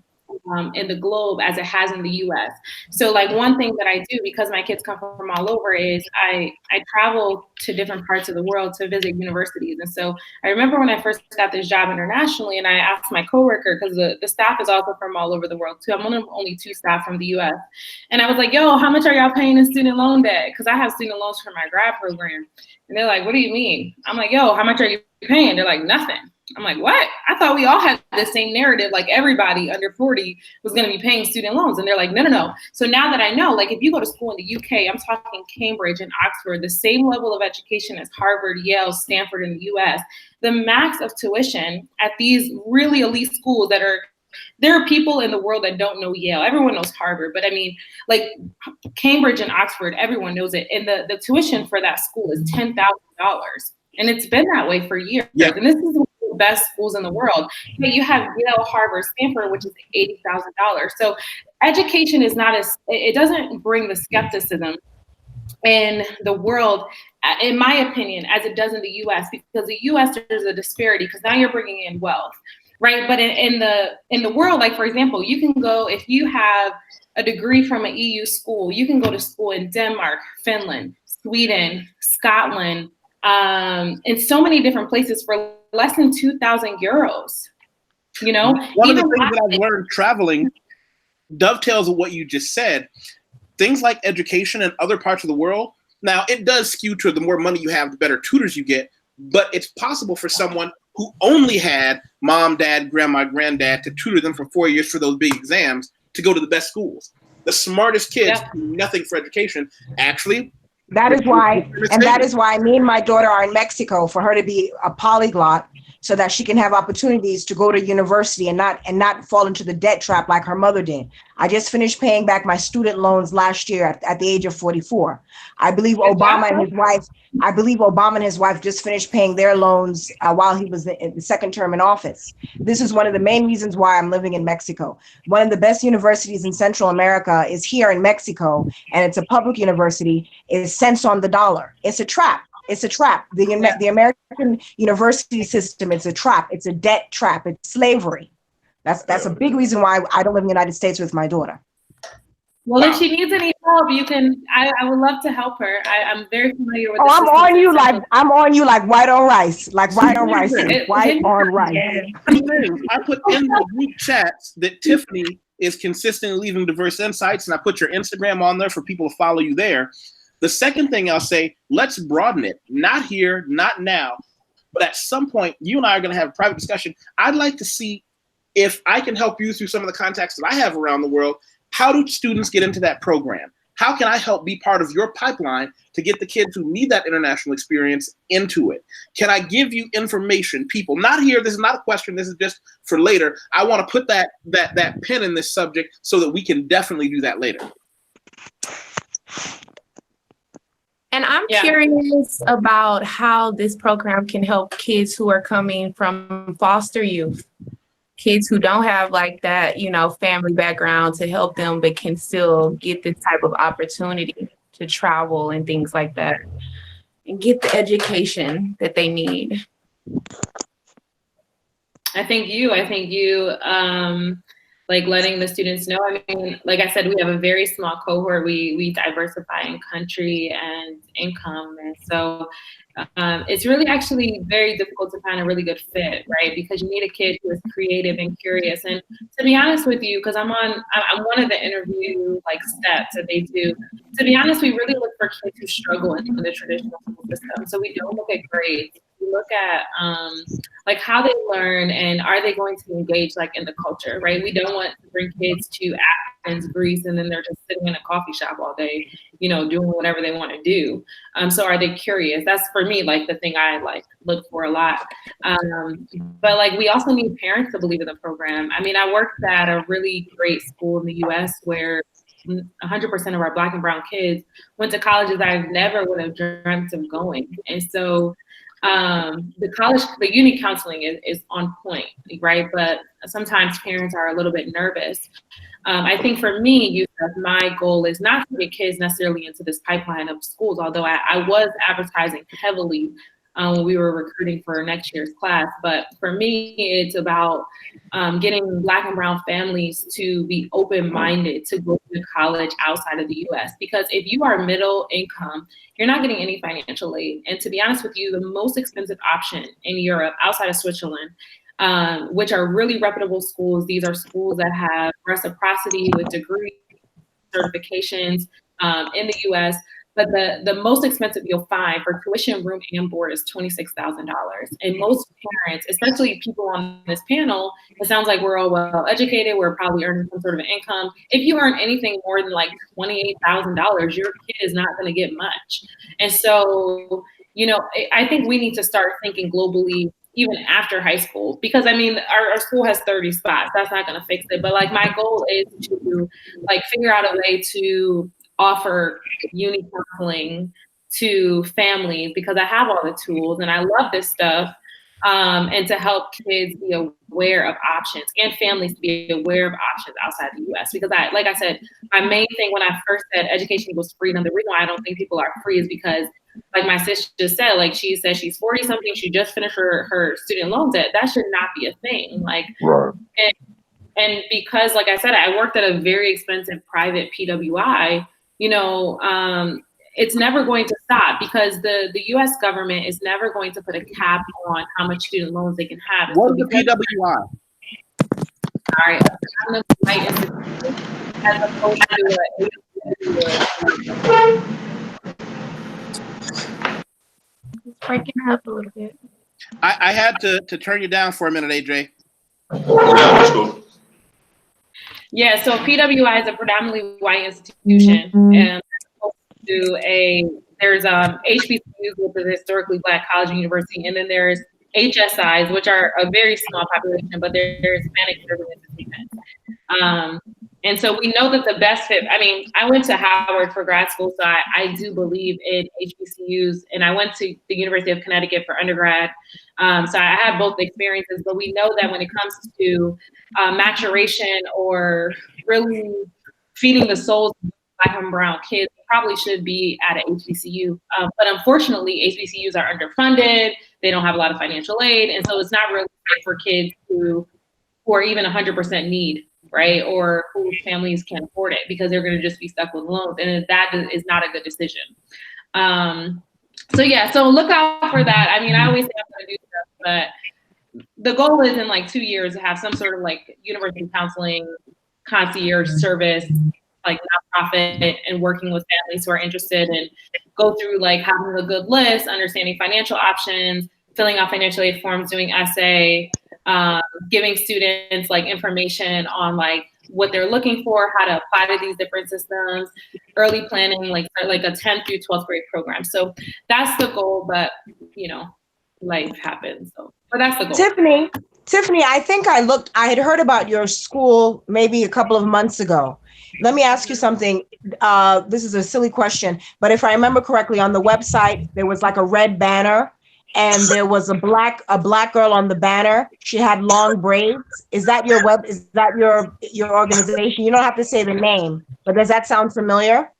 in the globe as it has in the US. So like one thing that I do, because my kids come from all over, is I travel to different parts of the world to visit universities. And so I remember when I first got this job internationally, and I asked my coworker, because the staff is also from all over the world too. I'm one of only 2 staff from the US. And I was like, yo, how much are y'all paying in student loan debt? Because I have student loans for my grad program. And they're like, what do you mean? I'm like, yo, how much are you paying? They're like, nothing. I'm like, what? I thought we all had the same narrative, like everybody under 40 was going to be paying student loans. And they're like, no. So now that I know, like if you go to school in the UK, I'm talking Cambridge and Oxford, the same level of education as Harvard, Yale, Stanford in the US, the max of tuition at these really elite schools there are people in the world that don't know Yale. Everyone knows Harvard, but I mean, like Cambridge and Oxford, everyone knows it. And the tuition for that school is $10,000. And it's been that way for years. Yeah. And this is the best schools in the world. You have Yale, Harvard, Stanford, which is $80,000. So education is not it doesn't bring the skepticism in the world, in my opinion, as it does in the US, because the US, there's a disparity because now you're bringing in wealth, right? But in the world, like for example, you can go, if you have a degree from an EU school, you can go to school in Denmark, Finland, Sweden, Scotland, in so many different places for less than 2,000 euros. You know, one of the things that I've learned traveling dovetails with what you just said. Things like education in other parts of the world. Now, it does skew to the more money you have, the better tutors you get. But it's possible for someone who only had mom, dad, grandma, granddad to tutor them for 4 years for those big exams to go to the best schools. The smartest kids do nothing for education. Actually, that is why me and my daughter are in Mexico, for her to be a polyglot, so that she can have opportunities to go to university and not fall into the debt trap like her mother did. I just finished paying back my student loans last year at the age of 44. I believe Obama and his wife just finished paying their loans while he was in the second term in office. This is one of the main reasons why I'm living in Mexico. One of the best universities in Central America is here in Mexico, and it's a public university. It's cents on the dollar. It's a trap. It's a trap. The American university system, it's a trap. It's a debt trap. It's slavery. That's a big reason why I don't live in the United States with my daughter. Well, if she needs any help, you can. I would love to help her. I'm very familiar with. I'm on you like white on rice, white on rice. I put in the group chats that Tiffany is consistently leaving diverse insights, and I put your Instagram on there for people to follow you there. The second thing I'll say, let's broaden it. Not here, not now, but at some point, you and I are going to have a private discussion. I'd like to see if I can help you through some of the contacts that I have around the world. How do students get into that program? How can I help be part of your pipeline to get the kids who need that international experience into it? Can I give you information, people? Not here. This is not a question. This is just for later. I want to put that pin in this subject so that we can definitely do that later. And I'm curious about how this program can help kids who are coming from foster youth, kids who don't have like that, family background to help them, but can still get this type of opportunity to travel and things like that and get the education that they need. I think you, like letting the students know. I mean, like I said, we have a very small cohort. We diversify in country and income. And so it's really actually very difficult to find a really good fit, right? Because you need a kid who is creative and curious. And to be honest with you, because I'm one of the interview steps that they do. To be honest, we really look for kids who struggle in the traditional school system. So we don't look at grades. We look at how they learn and are they going to engage in the culture, right? We don't want to bring kids to Athens, Greece, and then they're just sitting in a coffee shop all day, doing whatever they want to do. So are they curious? That's for me, the thing I look for a lot. But we also need parents to believe in the program. I mean, I worked at a really great school in the US where 100% of our Black and brown kids went to colleges I never would have dreamt of going. And so the uni counseling is on point, right? But sometimes parents are a little bit nervous. I think for me, Yusuf, my goal is not to get kids necessarily into this pipeline of schools, although I was advertising heavily when we were recruiting for next year's class. But for me, it's about getting Black and brown families to be open-minded to go to college outside of the US. Because if you are middle income, you're not getting any financial aid. And to be honest with you, the most expensive option in Europe outside of Switzerland, which are really reputable schools, these are schools that have reciprocity with degree certifications in the US. But the most expensive you'll find for tuition, room, and board is $26,000. And most parents, especially people on this panel, it sounds like we're all well educated. We're probably earning some sort of an income. If you earn anything more than $28,000, your kid is not going to get much. And so, I think we need to start thinking globally even after high school, because I mean, our school has 30 spots. That's not going to fix it. But my goal is to figure out a way to offer uni counseling to families, because I have all the tools and I love this stuff, and to help kids be aware of options and families to be aware of options outside the US. Because like I said, my main thing when I first said education equals freedom, the reason why I don't think people are free is because, like my sister just said, she said she's 40 something, she just finished her student loan debt. That should not be a thing. Right. And because, like I said, I worked at a very expensive private PWI, it's never going to stop, because the U.S. government is never going to put a cap on how much student loans they can have. What is the PWI? All right, as opposed to It's breaking up a little bit. I had to turn you down for a minute, AJ. Yeah, that's cool. Yeah, so PWI is a predominantly white institution, and there's HBCUs, which is historically Black college and university, and then there's HSIs, which are a very small population, but they're Hispanic serving institutions. And so we know that the best fit, I mean, I went to Howard for grad school, so I do believe in HBCUs, and I went to the University of Connecticut for undergrad. So I have both experiences, but we know that when it comes to maturation or really feeding the souls of Black and brown kids, probably should be at an HBCU. But unfortunately, HBCUs are underfunded. They don't have a lot of financial aid. And so it's not really good for kids who are even 100% need, right? Or whose families can't afford it because they're going to just be stuck with loans. And that is not a good decision. So look out for that. I mean, I always say I'm going to do stuff, but the goal is in like 2 years to have some sort of like university counseling, concierge service, like nonprofit, and working with families who are interested, and go through like having a good list, understanding financial options, filling out financial aid forms, doing essay, giving students like information on like what they're looking for, how to apply to these different systems, early planning, like for like a 10th through 12th grade program. So that's the goal, but you know, life happens. So, but that's the goal. Tiffany, I think I had heard about your school maybe a couple of months ago. Let me ask you something. This is a silly question, but if I remember correctly, on the website, there was like a red banner and there was a black girl on the banner. She had long braids. Is that your organization? You don't have to say the name, but does that sound familiar?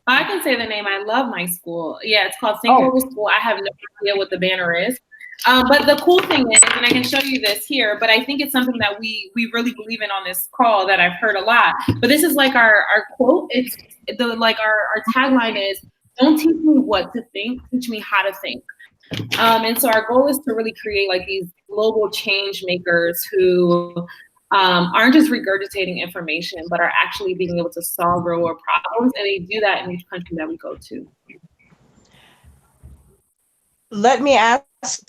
I can say the name. I love my school. Yeah, it's called St. Global School. I have no idea what the banner is. But the cool thing is, and I can show you this here, but I think it's something that we really believe in on this call that I've heard a lot. But this is like our quote. It's our tagline is, "Don't teach me what to think, teach me how to think." And so our goal is to really create like these global change makers who aren't just regurgitating information, but are actually being able to solve real world problems. And they do that in each country that we go to. Let me ask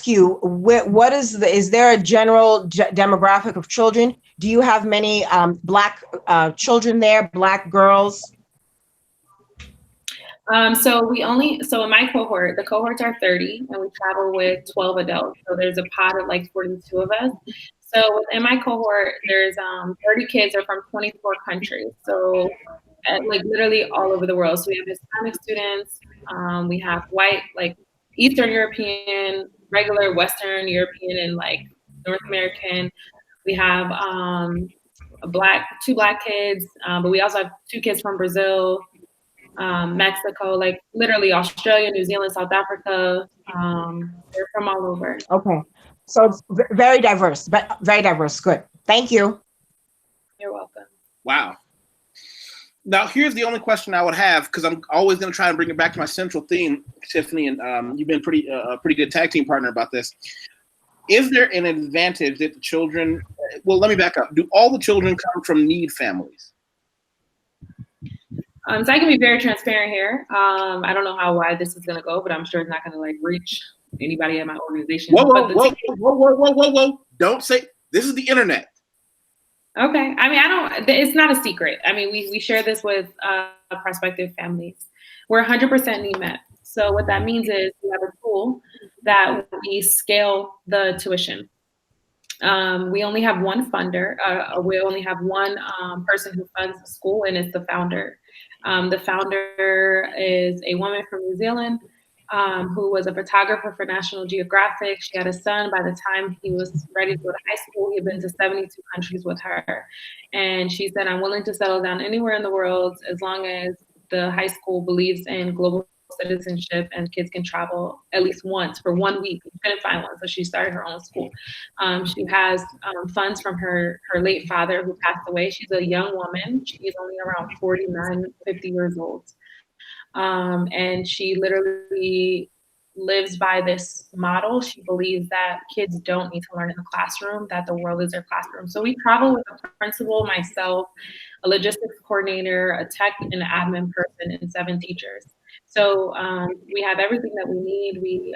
you, is there a general demographic of children? Do you have many Black children there, Black girls? So in my cohort, the cohorts are 30 and we travel with 12 adults. So there's a pod of like 42 of us. So in my cohort, there's 30 kids are from 24 countries. So like literally all over the world. So we have Hispanic students, we have white, like Eastern European, regular Western European, and like North American. We have two black kids, but we also have 2 kids from Brazil, Mexico, like literally Australia, New Zealand, South Africa. They're from all over. Okay. So it's very diverse, but very diverse. Good. Thank you. You're welcome. Wow. Now, here's the only question I would have, because I'm always going to try and bring it back to my central theme, Tiffany, and you've been a pretty good tag team partner about this. Is there an advantage that the children, well, let me back up. Do all the children come from need families? So I can be very transparent here. I don't know how wide this is going to go, but I'm sure it's not going to like reach anybody at my organization. Whoa. Don't say, this is the internet. Okay. I mean, it's not a secret. I mean, we share this with prospective families. We're 100% need met. So what that means is we have a tool that we scale the tuition. We only have one funder. We only have one person who funds the school, and it's the founder. The founder is a woman from New Zealand who was a photographer for National Geographic. She had a son. By the time he was ready to go to high school, he had been to 72 countries with her. And she said, I'm willing to settle down anywhere in the world as long as the high school believes in global citizenship and kids can travel at least once for 1 week. We couldn't find one, so she started her own school. She has funds from her late father who passed away. She's a young woman. She's only around 49, 50 years old. And she literally lives by this model. She believes that kids don't need to learn in the classroom, that the world is their classroom. So we travel with a principal, myself, a logistics coordinator, a tech and admin person, and 7 teachers. So we have everything that we need. We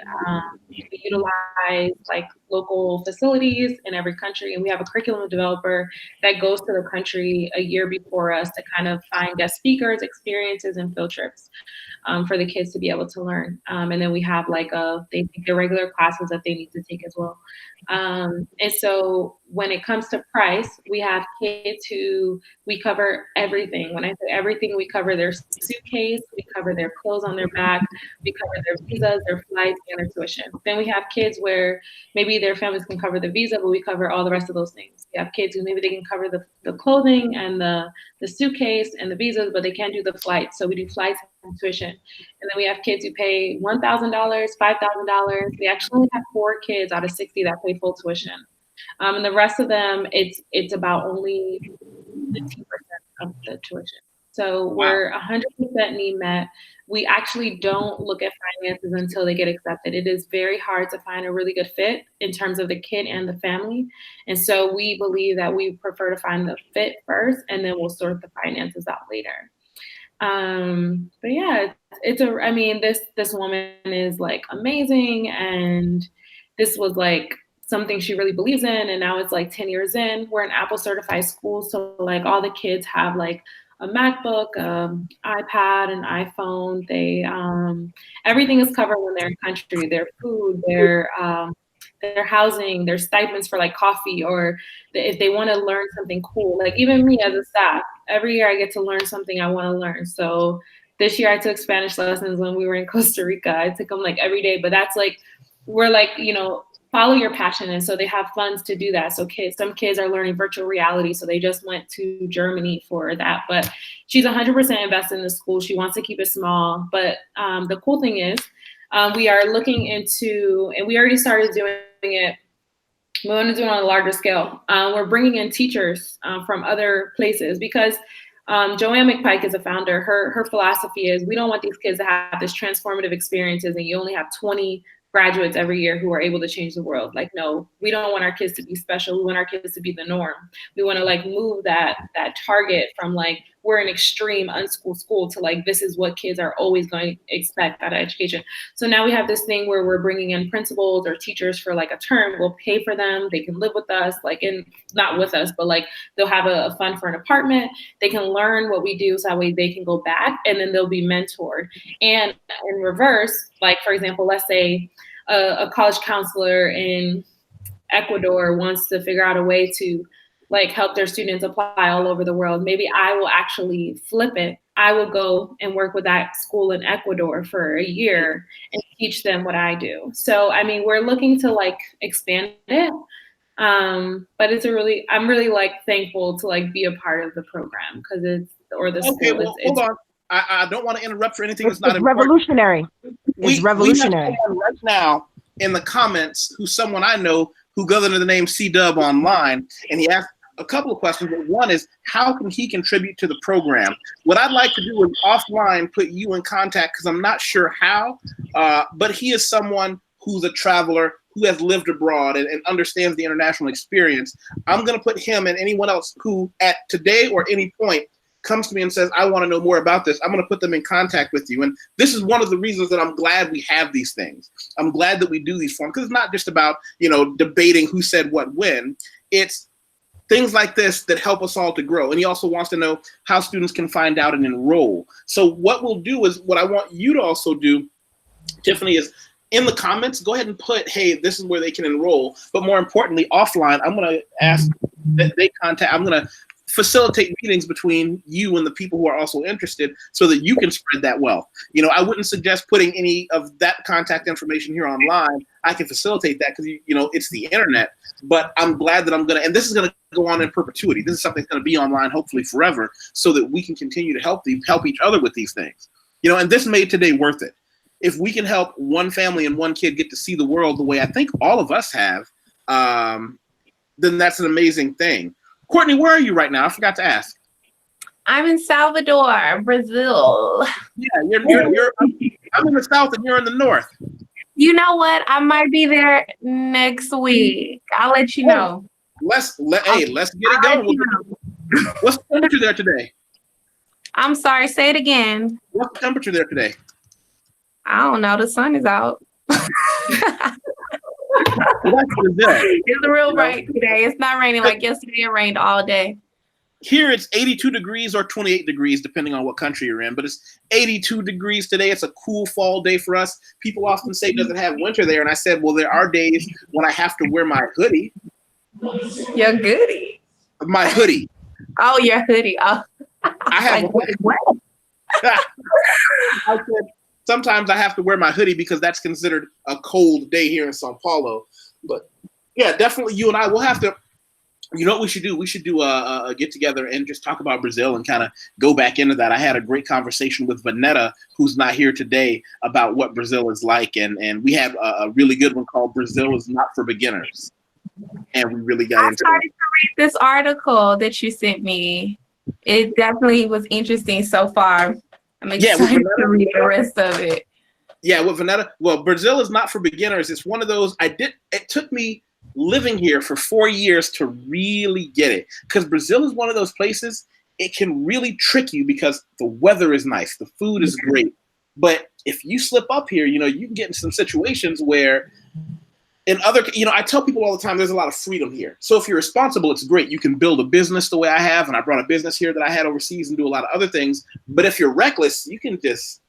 utilize like local facilities in every country, and we have a curriculum developer that goes to the country a year before us to kind of find guest speakers, experiences, and field trips for the kids to be able to learn. And then we have like they take their regular classes that they need to take as well. And so when it comes to price, we have kids who we cover everything. When I say everything, we cover their suitcase, we cover their clothes on their back, we cover their visas, their flights, and their tuition. Then we have kids where maybe their families can cover the visa, but we cover all the rest of those things. We have kids who maybe they can cover the clothing and the suitcase and the visas, but they can't do the flights. So we do flights and tuition. And then we have kids who pay $1,000, $5,000. We actually only have 4 kids out of 60 that pay full tuition. And the rest of them, it's about only 15% of the tuition. So we're 100% need met. We actually don't look at finances until they get accepted. It is very hard to find a really good fit in terms of the kid and the family. And so we believe that we prefer to find the fit first, and then we'll sort the finances out later. But yeah, this woman is like amazing, and this was like something she really believes in, and now it's like 10 years in. We're an Apple certified school, so like all the kids have like a MacBook, iPad, an iPhone. They everything is covered when they're in country. Their food, their housing, their stipends for like coffee, or if they want to learn something cool. Like even me as a staff, every year I get to learn something I want to learn. So this year I took Spanish lessons when we were in Costa Rica. I took them like every day, but that's like, we're like, follow your passion. And so they have funds to do that. So some kids are learning virtual reality. So they just went to Germany for that. But she's 100% invested in the school. She wants to keep it small. But the cool thing is we are looking into, and we already started doing it. We want to do it on a larger scale. We're bringing in teachers from other places because Joanne McPike is a founder. Her philosophy is we don't want these kids to have this transformative experiences and you only have 20 graduates every year who are able to change the world. Like, no, we don't want our kids to be special. We want our kids to be the norm. We want to like move that target from like, we're an extreme unschooled school to like, this is what kids are always going to expect out of education. So now we have this thing where we're bringing in principals or teachers for like a term. We'll pay for them. They can live with us, not with us, but like they'll have a fund for an apartment. They can learn what we do so that way they can go back and then they'll be mentored. And in reverse, like for example, let's say a college counselor in Ecuador wants to figure out a way to like help their students apply all over the world. Maybe I will actually flip it. I will go and work with that school in Ecuador for a year and teach them what I do. So, I mean, we're looking to like expand it. But I'm really like thankful to like be a part of the program because hold on. I don't want to interrupt for anything that's not important. Revolutionary. It's revolutionary. We have someone right now in the comments who's someone I know who goes under the name C-Dub online, and he asked a couple of questions. But one is, how can he contribute to the program? What I'd like to do is offline put you in contact because I'm not sure how, but he is someone who's a traveler, who has lived abroad and understands the international experience. I'm going to put him and anyone else who at today or any point comes to me and says, I want to know more about this, I'm going to put them in contact with you. And this is one of the reasons that I'm glad we have these things. I'm glad that we do these forums because it's not just about, debating who said what when. It's things like this that help us all to grow. And he also wants to know how students can find out and enroll. So what we'll do is, what I want you to also do, Tiffany, is in the comments, go ahead and put, hey, this is where they can enroll. But more importantly, offline, I'm going to ask that they contact, I'm going to facilitate meetings between you and the people who are also interested so that you can spread that wealth. I wouldn't suggest putting any of that contact information here online. I can facilitate that because, it's the internet, but I'm glad that I'm going to, and this is going to go on in perpetuity. This is something that's going to be online, hopefully forever, so that we can continue to help each other with these things. And this made today worth it. If we can help one family and one kid get to see the world the way I think all of us have, then that's an amazing thing. Courtney, where are you right now? I forgot to ask. I'm in Salvador, Brazil. Yeah, I'm in the south and you're in the north. You know what? I might be there next week. I'll let you know. Let's get it going. What's the temperature there today? I'm sorry, say it again. What's the temperature there today? I don't know. The sun is out. Well, that's Brazil. It's real bright today. It's not raining like yesterday. It rained all day. Here it's 82 degrees or 28 degrees, depending on what country you're in. But it's 82 degrees today. It's a cool fall day for us. People often say it doesn't have winter there. And I said, well, there are days when I have to wear my hoodie. Your goodie. My hoodie. Oh, your hoodie. Oh. I have like, what? I said, sometimes I have to wear my hoodie because that's considered a cold day here in Sao Paulo. But yeah, definitely you and I will have to. You know what we should do? We should do a get together and just talk about Brazil and kind of go back into that. I had a great conversation with Vanetta, who's not here today, about what Brazil is like. And we have a really good one called Brazil is Not for Beginners. And we really got into it. I started to read this article that you sent me. It definitely was interesting so far. I'm excited to read the rest of it. Yeah, with Vanetta. Well, Brazil is Not for Beginners. It's one of those it took me living here for 4 years to really get it, because Brazil is one of those places it can really trick you because the weather is nice, the food is great, but if you slip up here, you can get in some situations where I tell people all the time there's a lot of freedom here. So if you're responsible, it's great. You can build a business the way I have, and I brought a business here that I had overseas and do a lot of other things. But if you're reckless, you can just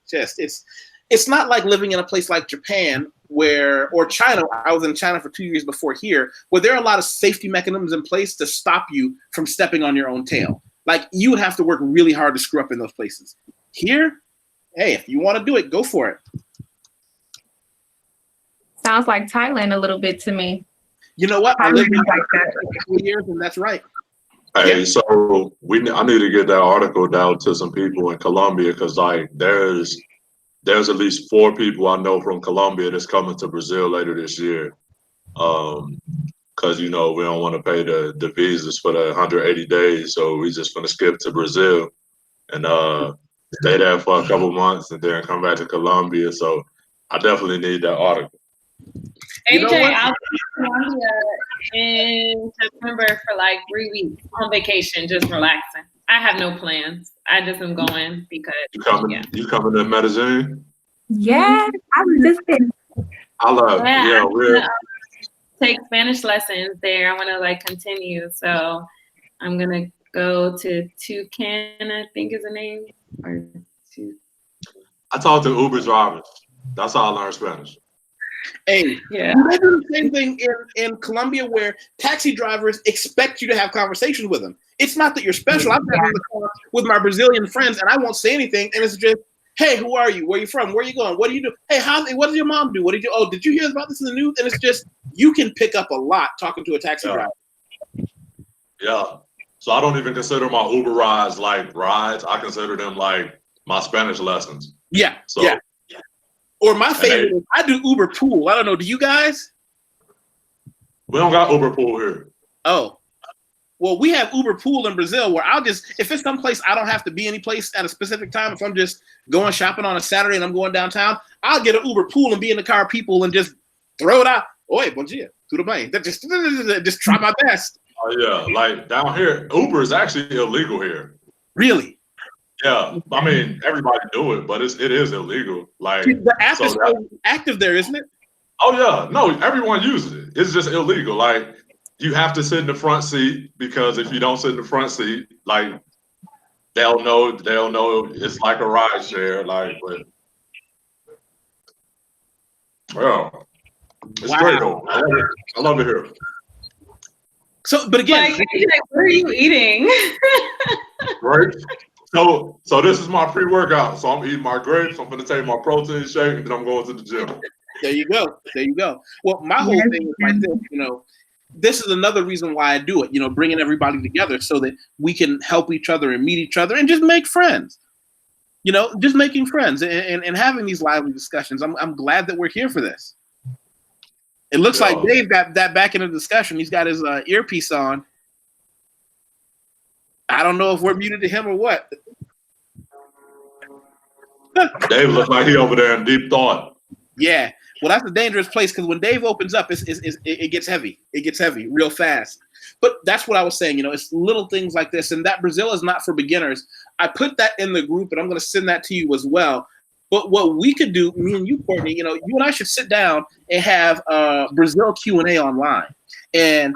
it's not like living in a place like Japan or China. I was in China for 2 years before here, where there are a lot of safety mechanisms in place to stop you from stepping on your own tail. Like, you would have to work really hard to screw up in those places. Here, hey, if you want to do it, go for it. Sounds like Thailand a little bit to me. You know what? I lived there for a couple of years, and that's right. Hey, Yeah. so I need to get that article down to some people in Colombia, because there's at least 4 people I know from Colombia that's coming to Brazil later this year. Because, we don't want to pay the visas for the 180 days. So we just going to skip to Brazil and stay there for a couple months and then come back to Colombia. So I definitely need that article. AJ, I'll be in Colombia in September for like 3 weeks on vacation, just relaxing. I have no plans. I just am going because You coming to Medellin? Yeah, I was just saying. I love it. Yeah, we're take Spanish lessons there. I want to continue. So I'm gonna go to Toucan, I think is the name. I talk to Uber drivers. That's how I learn Spanish. Hey, yeah. They do the same thing in Colombia, where taxi drivers expect you to have conversations with them. It's not that you're special. I'm in the car with my Brazilian friends, and I won't say anything, and it's just, hey, who are you? Where are you from? Where are you going? What do you do? Hey, what did your mom do? What did you? Oh, did you hear about this in the news? And it's just, you can pick up a lot talking to a taxi driver. Yeah. So I don't even consider my Uber rides like rides. I consider them like my Spanish lessons. Yeah. So, yeah. Or my favorite is I do Uber Pool. I don't know. Do you guys? We don't got Uber Pool here. Oh. Well, we have Uber Pool in Brazil, where if it's someplace I don't have to be any place at a specific time, if I'm just going shopping on a Saturday and I'm going downtown, I'll get an Uber Pool and be in the car with people and just throw it out. Oi, bom dia, tudo bem? Just try my best. Oh, yeah. Like down here, Uber is actually illegal here. Really? Yeah. I mean, everybody do it, but it is illegal. Like, the app is active there, isn't it? Oh, yeah. No, everyone uses it. It's just illegal. Like, you have to sit in the front seat, because if you don't sit in the front seat, like, they'll know it's like a ride share. Like, but well, it's great though. I love it here. So, but again, what are you eating? Right. So this is my pre-workout. So I'm eating my grapes. I'm gonna take my protein shake, and then I'm going to the gym. There you go. There you go. Well, my whole thing is like this. This is another reason why I do it. Bringing everybody together so that we can help each other and meet each other and just make friends. Just making friends and having these lively discussions. I'm glad that we're here for this. It looks like Dave got that back in the discussion. He's got his earpiece on. I don't know if we're muted to him or what. Dave looks like he over there in deep thought. Yeah. Well, that's a dangerous place, because when Dave opens up, it gets heavy. It gets heavy real fast. But that's what I was saying. It's little things like this. And that Brazil is not for beginners. I put that in the group, and I'm going to send that to you as well. But what we could do, me and you, Courtney, you and I should sit down and have Brazil Q&A online. And,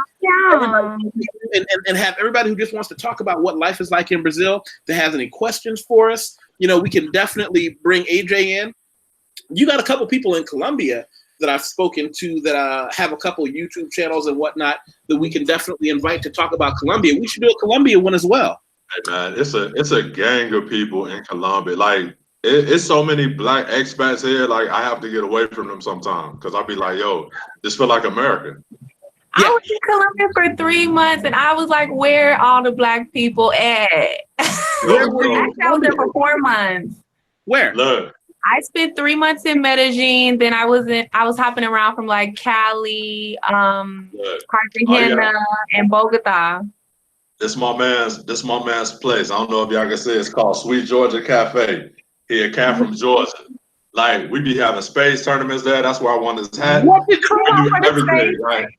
and have everybody who just wants to talk about what life is like in Brazil, that has any questions for us, we can definitely bring AJ in. You got a couple people in Colombia that I've spoken to that have a couple YouTube channels and whatnot that we can definitely invite to talk about Colombia. We should do a Colombia one as well. Hey man, it's a gang of people in Colombia. Like it's so many black expats here. Like I have to get away from them sometimes because I'll be like, yo, this feel like America. I was in Colombia for 3 months and I was like, where are all the black people at? Where were you? I was there for 4 months. Where? Look. I spent 3 months in Medellin. Then I was hopping around from like Cali, Cartagena, and Bogota. This my man's place. I don't know if y'all can see it. It's called Sweet Georgia Cafe. He a cat from Georgia. Like we be having spades tournaments there. That's where I won this hat. What did you do everything? Like,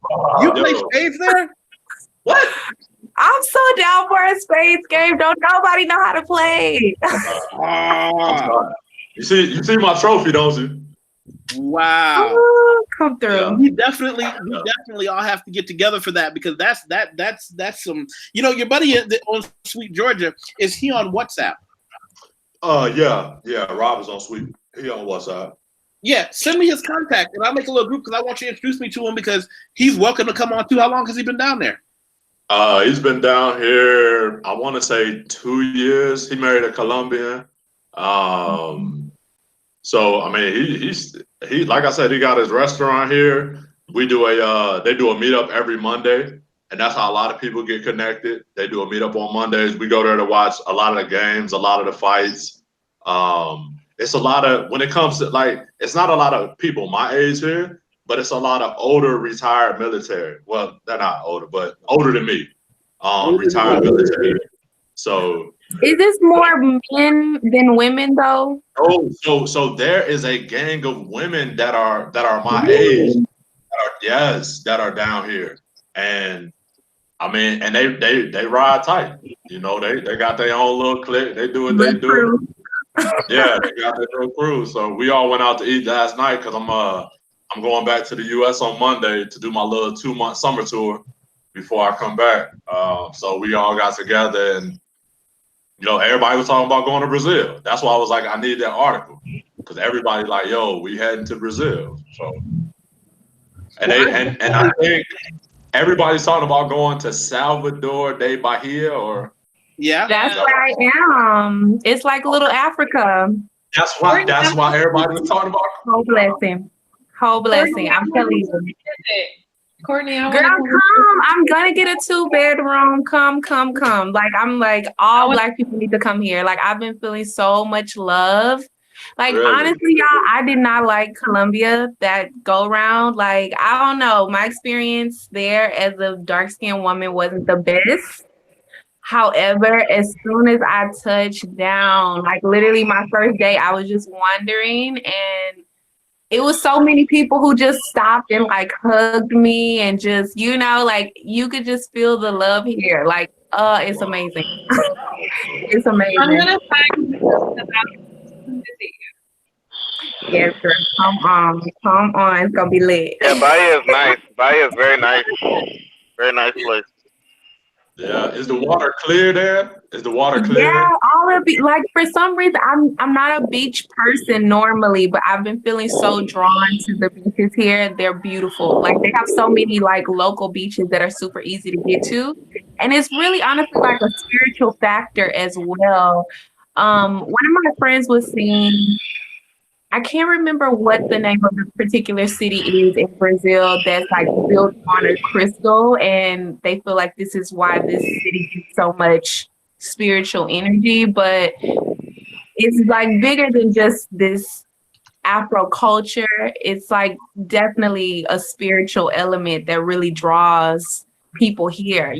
you play spades there? What? I'm so down for a spades game. Don't nobody know how to play. You see my trophy, don't you? Wow. Ooh, come through. Yeah. We definitely all have to get together for that because that's some. Your buddy on Sweet Georgia, is he on WhatsApp? Yeah. Rob is on Sweet. He on WhatsApp. Yeah, send me his contact and I'll make a little group because I want you to introduce me to him because he's welcome to come on too. How long has he been down there? He's been down here, I want to say 2 years. He married a Colombian. So I mean, he like I said, he got his restaurant here. They do a meetup every Monday, and that's how a lot of people get connected. They do a meetup on Mondays. We go there to watch a lot of the games, a lot of the fights. It's a lot of, when it comes to it's not a lot of people my age here, but it's a lot of older retired military. Well, they're not older, but older than me. Retired military. So is this more men than women though? Oh, so there is a gang of women that are my age, that are down here, and I mean, and they ride tight. They got their own little clique. They do what they do. Yeah, they got their little crew. So we all went out to eat last night because I'm going back to the U.S. on Monday to do my little 2-month summer tour before I come back. So we all got together and. Everybody was talking about going to Brazil. That's why I was like, I need that article because everybody like, yo, we heading to Brazil. So, and I think everybody's talking about going to Salvador de Bahia or. Yeah, that's where I am. It's like little Africa. That's why everybody was talking about. Whole blessing. I'm telling you. Courtney, girl, come. I'm gonna get a 2-bedroom. Come. Like all black people need to come here. Like I've been feeling so much love. Like really? Honestly, y'all, I did not like Colombia that go round. Like I don't know, my experience there as a dark-skinned woman wasn't the best. However, as soon as I touched down, like literally my first day, I was just wandering and it was so many people who just stopped and like hugged me and just, like you could just feel the love here. Like, it's amazing. It's amazing. I'm gonna find about. Yes, girl. Come on. It's gonna be lit. Yeah, Bahia is nice. Bahia is very nice. Very nice place. Yeah, is the water clear there? Yeah, all of it. Like for some reason, I'm not a beach person normally, but I've been feeling so drawn to the beaches here. They're beautiful. Like they have so many like local beaches that are super easy to get to, and it's really honestly like a spiritual factor as well. One of my friends was saying, I can't remember what the name of the particular city is in Brazil that's like built on a crystal, and they feel like this is why this city gets so much spiritual energy, but it's like bigger than just this Afro culture. It's like definitely a spiritual element that really draws people here,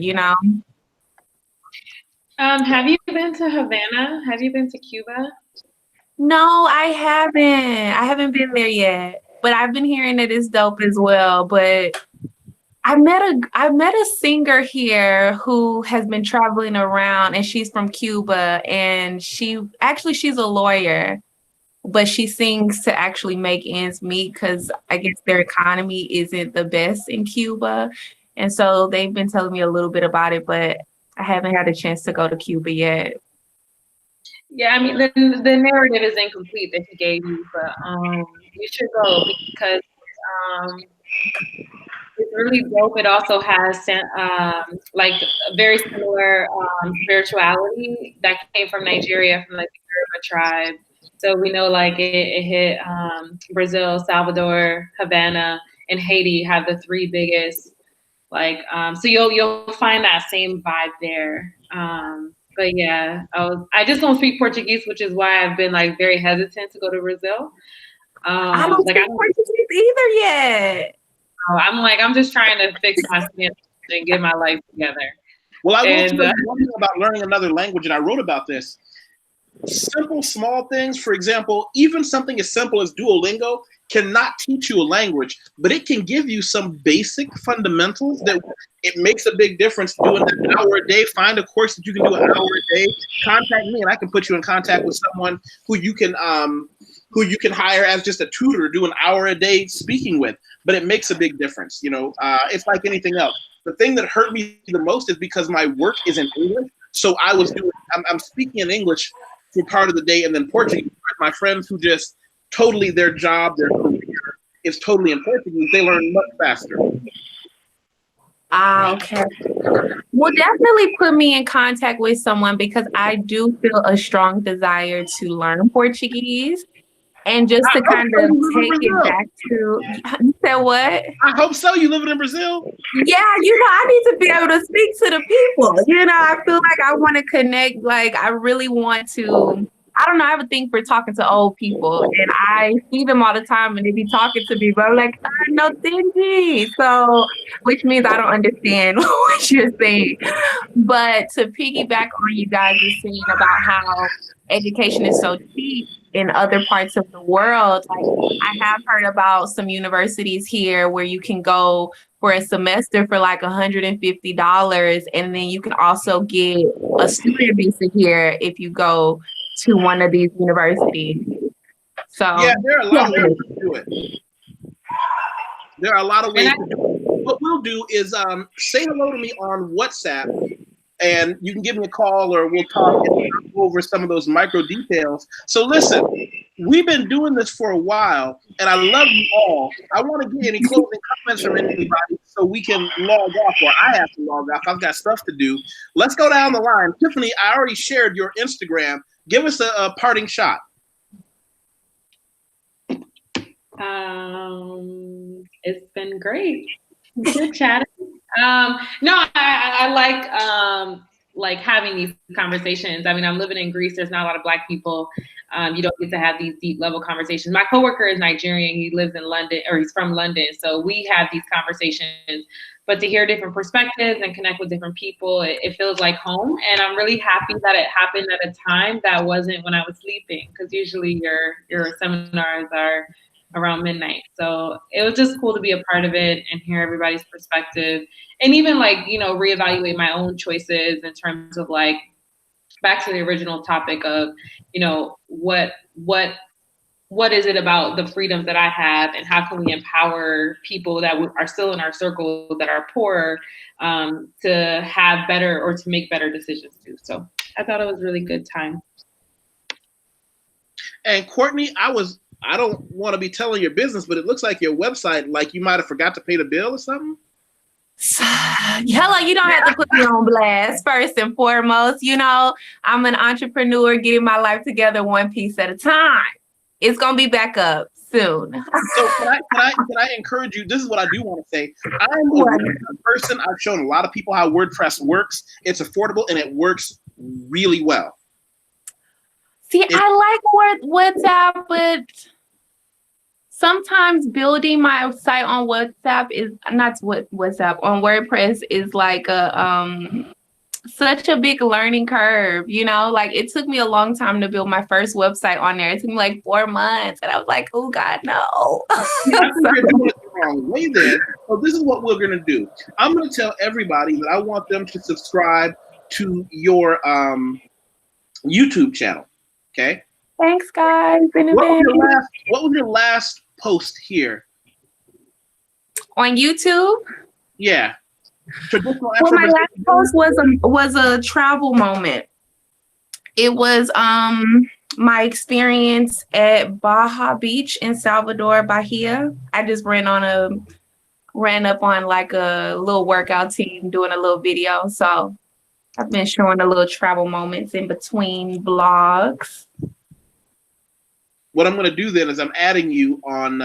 Have you been to Havana? Have you been to Cuba? No, I haven't been there yet, but I've been hearing that it's dope as well. But I met a singer here who has been traveling around, and she's from Cuba, and she's a lawyer. but she sings to actually make ends meet because I guess their economy isn't the best in Cuba. And so they've been telling me a little bit about it, but I haven't had a chance to go to Cuba yet. Yeah, I mean, the narrative is incomplete that he gave you, but you should go because it's really dope. It also has like a very similar spirituality that came from Nigeria, from like the Yoruba tribe. So we know like it hit Brazil, Salvador, Havana, and Haiti have the three biggest. Like so you'll find that same vibe there. But yeah, I just don't speak Portuguese, which is why I've been like very hesitant to go to Brazil. I don't speak Portuguese either yet. I'm just trying to fix my Spanish and get my life together. Well, I will tell you one thing about learning another language, and I wrote about this. Simple, small things. For example, even something as simple as Duolingo cannot teach you a language, but it can give you some basic fundamentals that it makes a big difference. Doing an hour a day, find a course that you can do an hour a day. Contact me, and I can put you in contact with someone who you can hire as just a tutor, do an hour a day speaking with. But it makes a big difference. You know, it's like anything else. The thing that hurt me the most is because my work is in English, so I'm speaking in English for part of the day, and then Portuguese. My friends who just totally their job, their career is totally in Portuguese, they learn much faster. Ah, okay. Well, definitely put me in contact with someone because I do feel a strong desire to learn Portuguese. And just to kind of take it back to, you said what? I hope so. You living in Brazil? Yeah, I need to be able to speak to the people. I feel like I want to connect. Like, I really want to, I don't know, I have a thing for talking to old people. And I see them all the time and they be talking to me, but I'm like, no, Dingy. So, which means I don't understand what you're saying. But to piggyback on you guys are saying about how education is so cheap in other parts of the world. Like, I have heard about some universities here where you can go for a semester for like $150, and then you can also get a student visa here if you go to one of these universities. So yeah, there are a lot of ways to do it. There are a lot of ways to do it. What we'll do is say hello to me on WhatsApp, and you can give me a call or we'll talk and go over some of those micro details. So listen, we've been doing this for a while, and I love you all. I want to get any closing comments from anybody so we can log off, or I have to log off. I've got stuff to do. Let's go down the line. Tiffany, I already shared your Instagram. Give us a parting shot. It's been great. Good chatting. No, I like having these conversations. I mean, I'm living in Greece. There's not a lot of Black people. You don't get to have these deep level conversations. My coworker is Nigerian. He lives in London, or he's from London. So we have these conversations. But to hear different perspectives and connect with different people, it feels like home. And I'm really happy that it happened at a time that wasn't when I was sleeping, because usually your seminars are around midnight. So it was just cool to be a part of it and hear everybody's perspective, and even like, reevaluate my own choices in terms of like, back to the original topic of, what is it about the freedoms that I have, and how can we empower people that are still in our circle that are poorer to have better, or to make better decisions too. So I thought it was a really good time. And Courtney, I don't want to be telling your business, but it looks like your website, like you might have forgot to pay the bill or something. Hello, you don't have to put me on blast. First and foremost, I'm an entrepreneur getting my life together one piece at a time. It's gonna be back up soon. So can I encourage you? This is what I do want to say. I'm a WordPress person. I've shown a lot of people how WordPress works. It's affordable and it works really well. See, I like WhatsApp, but sometimes building my site on WhatsApp is not WhatsApp on WordPress is like such a big learning curve. Like it took me a long time to build my first website on there. It took me like 4 months, and I was like, oh God, no. I think you're doing it the wrong way there. So this is what we're gonna do. I'm gonna tell everybody that I want them to subscribe to your YouTube channel. Okay. Thanks, guys. In What was your last post here? On YouTube? Yeah. Traditional Well, my last Afro-Brazilian post was a travel moment. It was my experience at Baja Beach in Salvador, Bahia. I just ran up on like a little workout team doing a little video. So I've been showing a little travel moments in between vlogs. What I'm going to do then is I'm adding you on,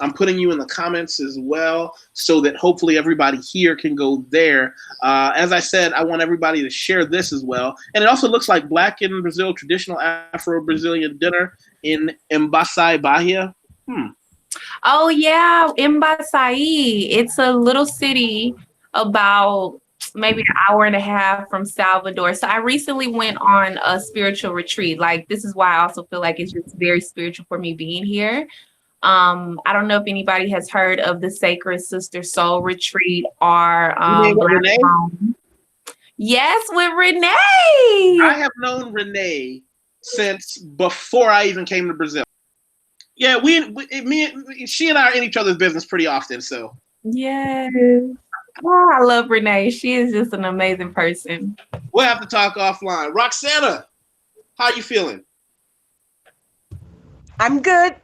I'm putting you in the comments as well so that hopefully everybody here can go there. As I said, I want everybody to share this as well. And it also looks like Black in Brazil, traditional Afro-Brazilian dinner in Embaçaí, Bahia. Oh yeah, Embaçaí. It's a little city about maybe an hour and a half from Salvador. So I recently went on a spiritual retreat. Like, this is why I also feel like it's just very spiritual for me being here. I don't know if anybody has heard of the Sacred Sister Soul Retreat or Renee? Yes, with Renee. I have known Renee since before I even came to Brazil. Yeah, she and I are in each other's business pretty often. So yes. Oh, I love Renee. She is just an amazing person. We'll have to talk offline. Roxana, how you feeling? I'm good.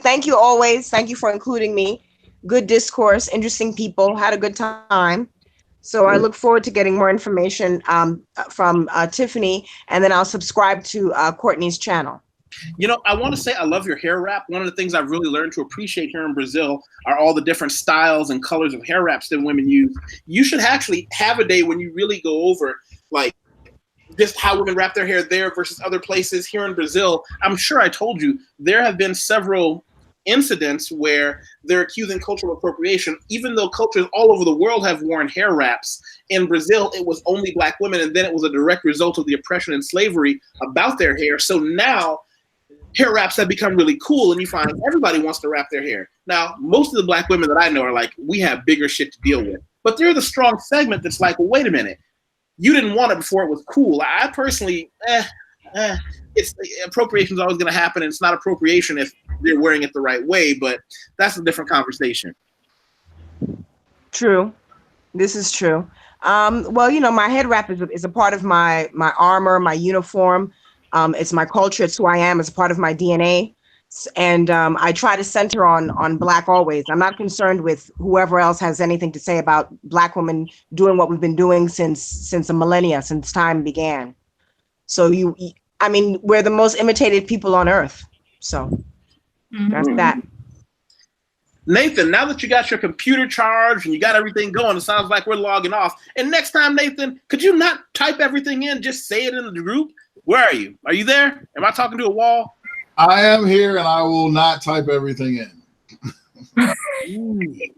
Thank you always. Thank you for including me. Good discourse, interesting people, had a good time. So I look forward to getting more information from Tiffany, and then I'll subscribe to Courtney's channel. You know, I want to say I love your hair wrap. One of the things I've really learned to appreciate here in Brazil are all the different styles and colors of hair wraps that women use. You should actually have a day when you really go over, like, just how women wrap their hair there versus other places. Here in Brazil, I'm sure I told you, there have been several incidents where they're accusing cultural appropriation, even though cultures all over the world have worn hair wraps. In Brazil, it was only Black women, and then it was a direct result of the oppression and slavery about their hair. So now hair wraps have become really cool, and you find everybody wants to wrap their hair. Now, most of the Black women that I know are like, we have bigger shit to deal with. But they're the strong segment that's like, well, wait a minute. You didn't want it before it was cool. I personally, it's appropriation is always going to happen, and it's not appropriation if they're wearing it the right way, but that's a different conversation. True. This is true. Well, you know, my head wrap is a part of my armor, my uniform. It's my culture. It's who I am. It's a part of my DNA. And I try to center on Black always. I'm not concerned with whoever else has anything to say about Black women doing what we've been doing since a millennia, since time began. So I mean, we're the most imitated people on earth. So that's that. Nathan, now that you got your computer charged and you got everything going, it sounds like we're logging off. And next time, Nathan, could you not type everything in, just say it in the group? Where are you? Are you there? Am I talking to a wall? I am here, and I will not type everything in. You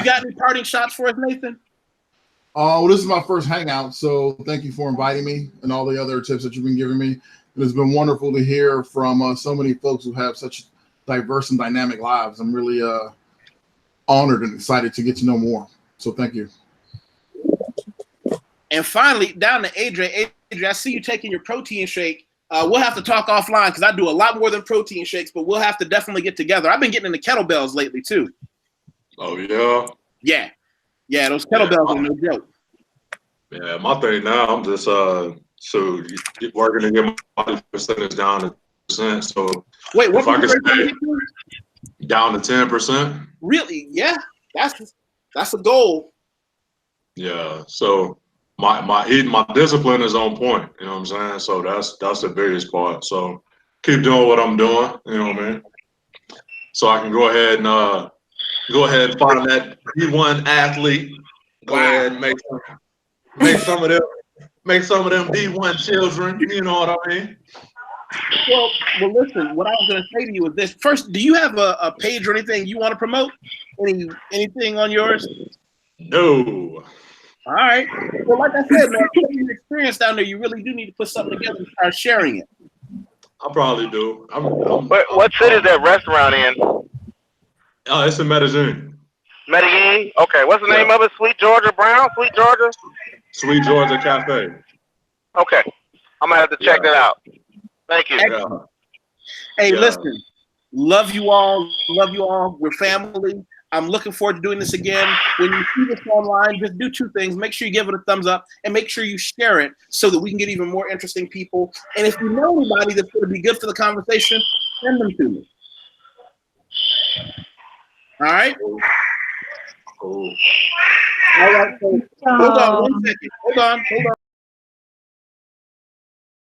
got any parting shots for us, Nathan? Well, this is my first hangout, so thank you for inviting me and all the other tips that you've been giving me. It has been wonderful to hear from so many folks who have such diverse and dynamic lives. I'm really honored and excited to get to know more. So thank you. And finally, down to AJ. AJ, I see you taking your protein shake. We'll have to talk offline because I do a lot more than protein shakes, but we'll have to definitely get together. I've been getting into kettlebells lately too. Oh yeah. Yeah, those kettlebells are no joke. Yeah, my thing now, I'm just working to get my body percentage down to 10%. So wait, what? If I could stay down to 10%. Really? Yeah, that's a goal. Yeah. So my discipline is on point. You know what I'm saying? So that's the biggest part. So keep doing what I'm doing. You know what I mean? So I can go ahead and find that D1 athlete. Go ahead and make some of them D1 children. You know what I mean? Well, listen. What I was going to say to you is this: first, do you have a page or anything you want to promote? Anything on yours? No. All right. Well, like I said, man, your experience down there, you really do need to put something together and start sharing it. I probably do. What city is that restaurant in? Oh, it's in Medellin. Medellin? Okay. What's the name of it? Sweet Georgia Brown? Sweet Georgia? Sweet Georgia Cafe. Okay. I'm going to have to check that out. Thank you. Excellent. Hey, listen, love you all. Love you all. We're family. I'm looking forward to doing this again. When you see this online, just do two things. Make sure you give it a thumbs up and make sure you share it so that we can get even more interesting people. And if you know anybody that's going to be good for the conversation, send them to me. All right? Cool. All right. So, hold on one second. Hold on.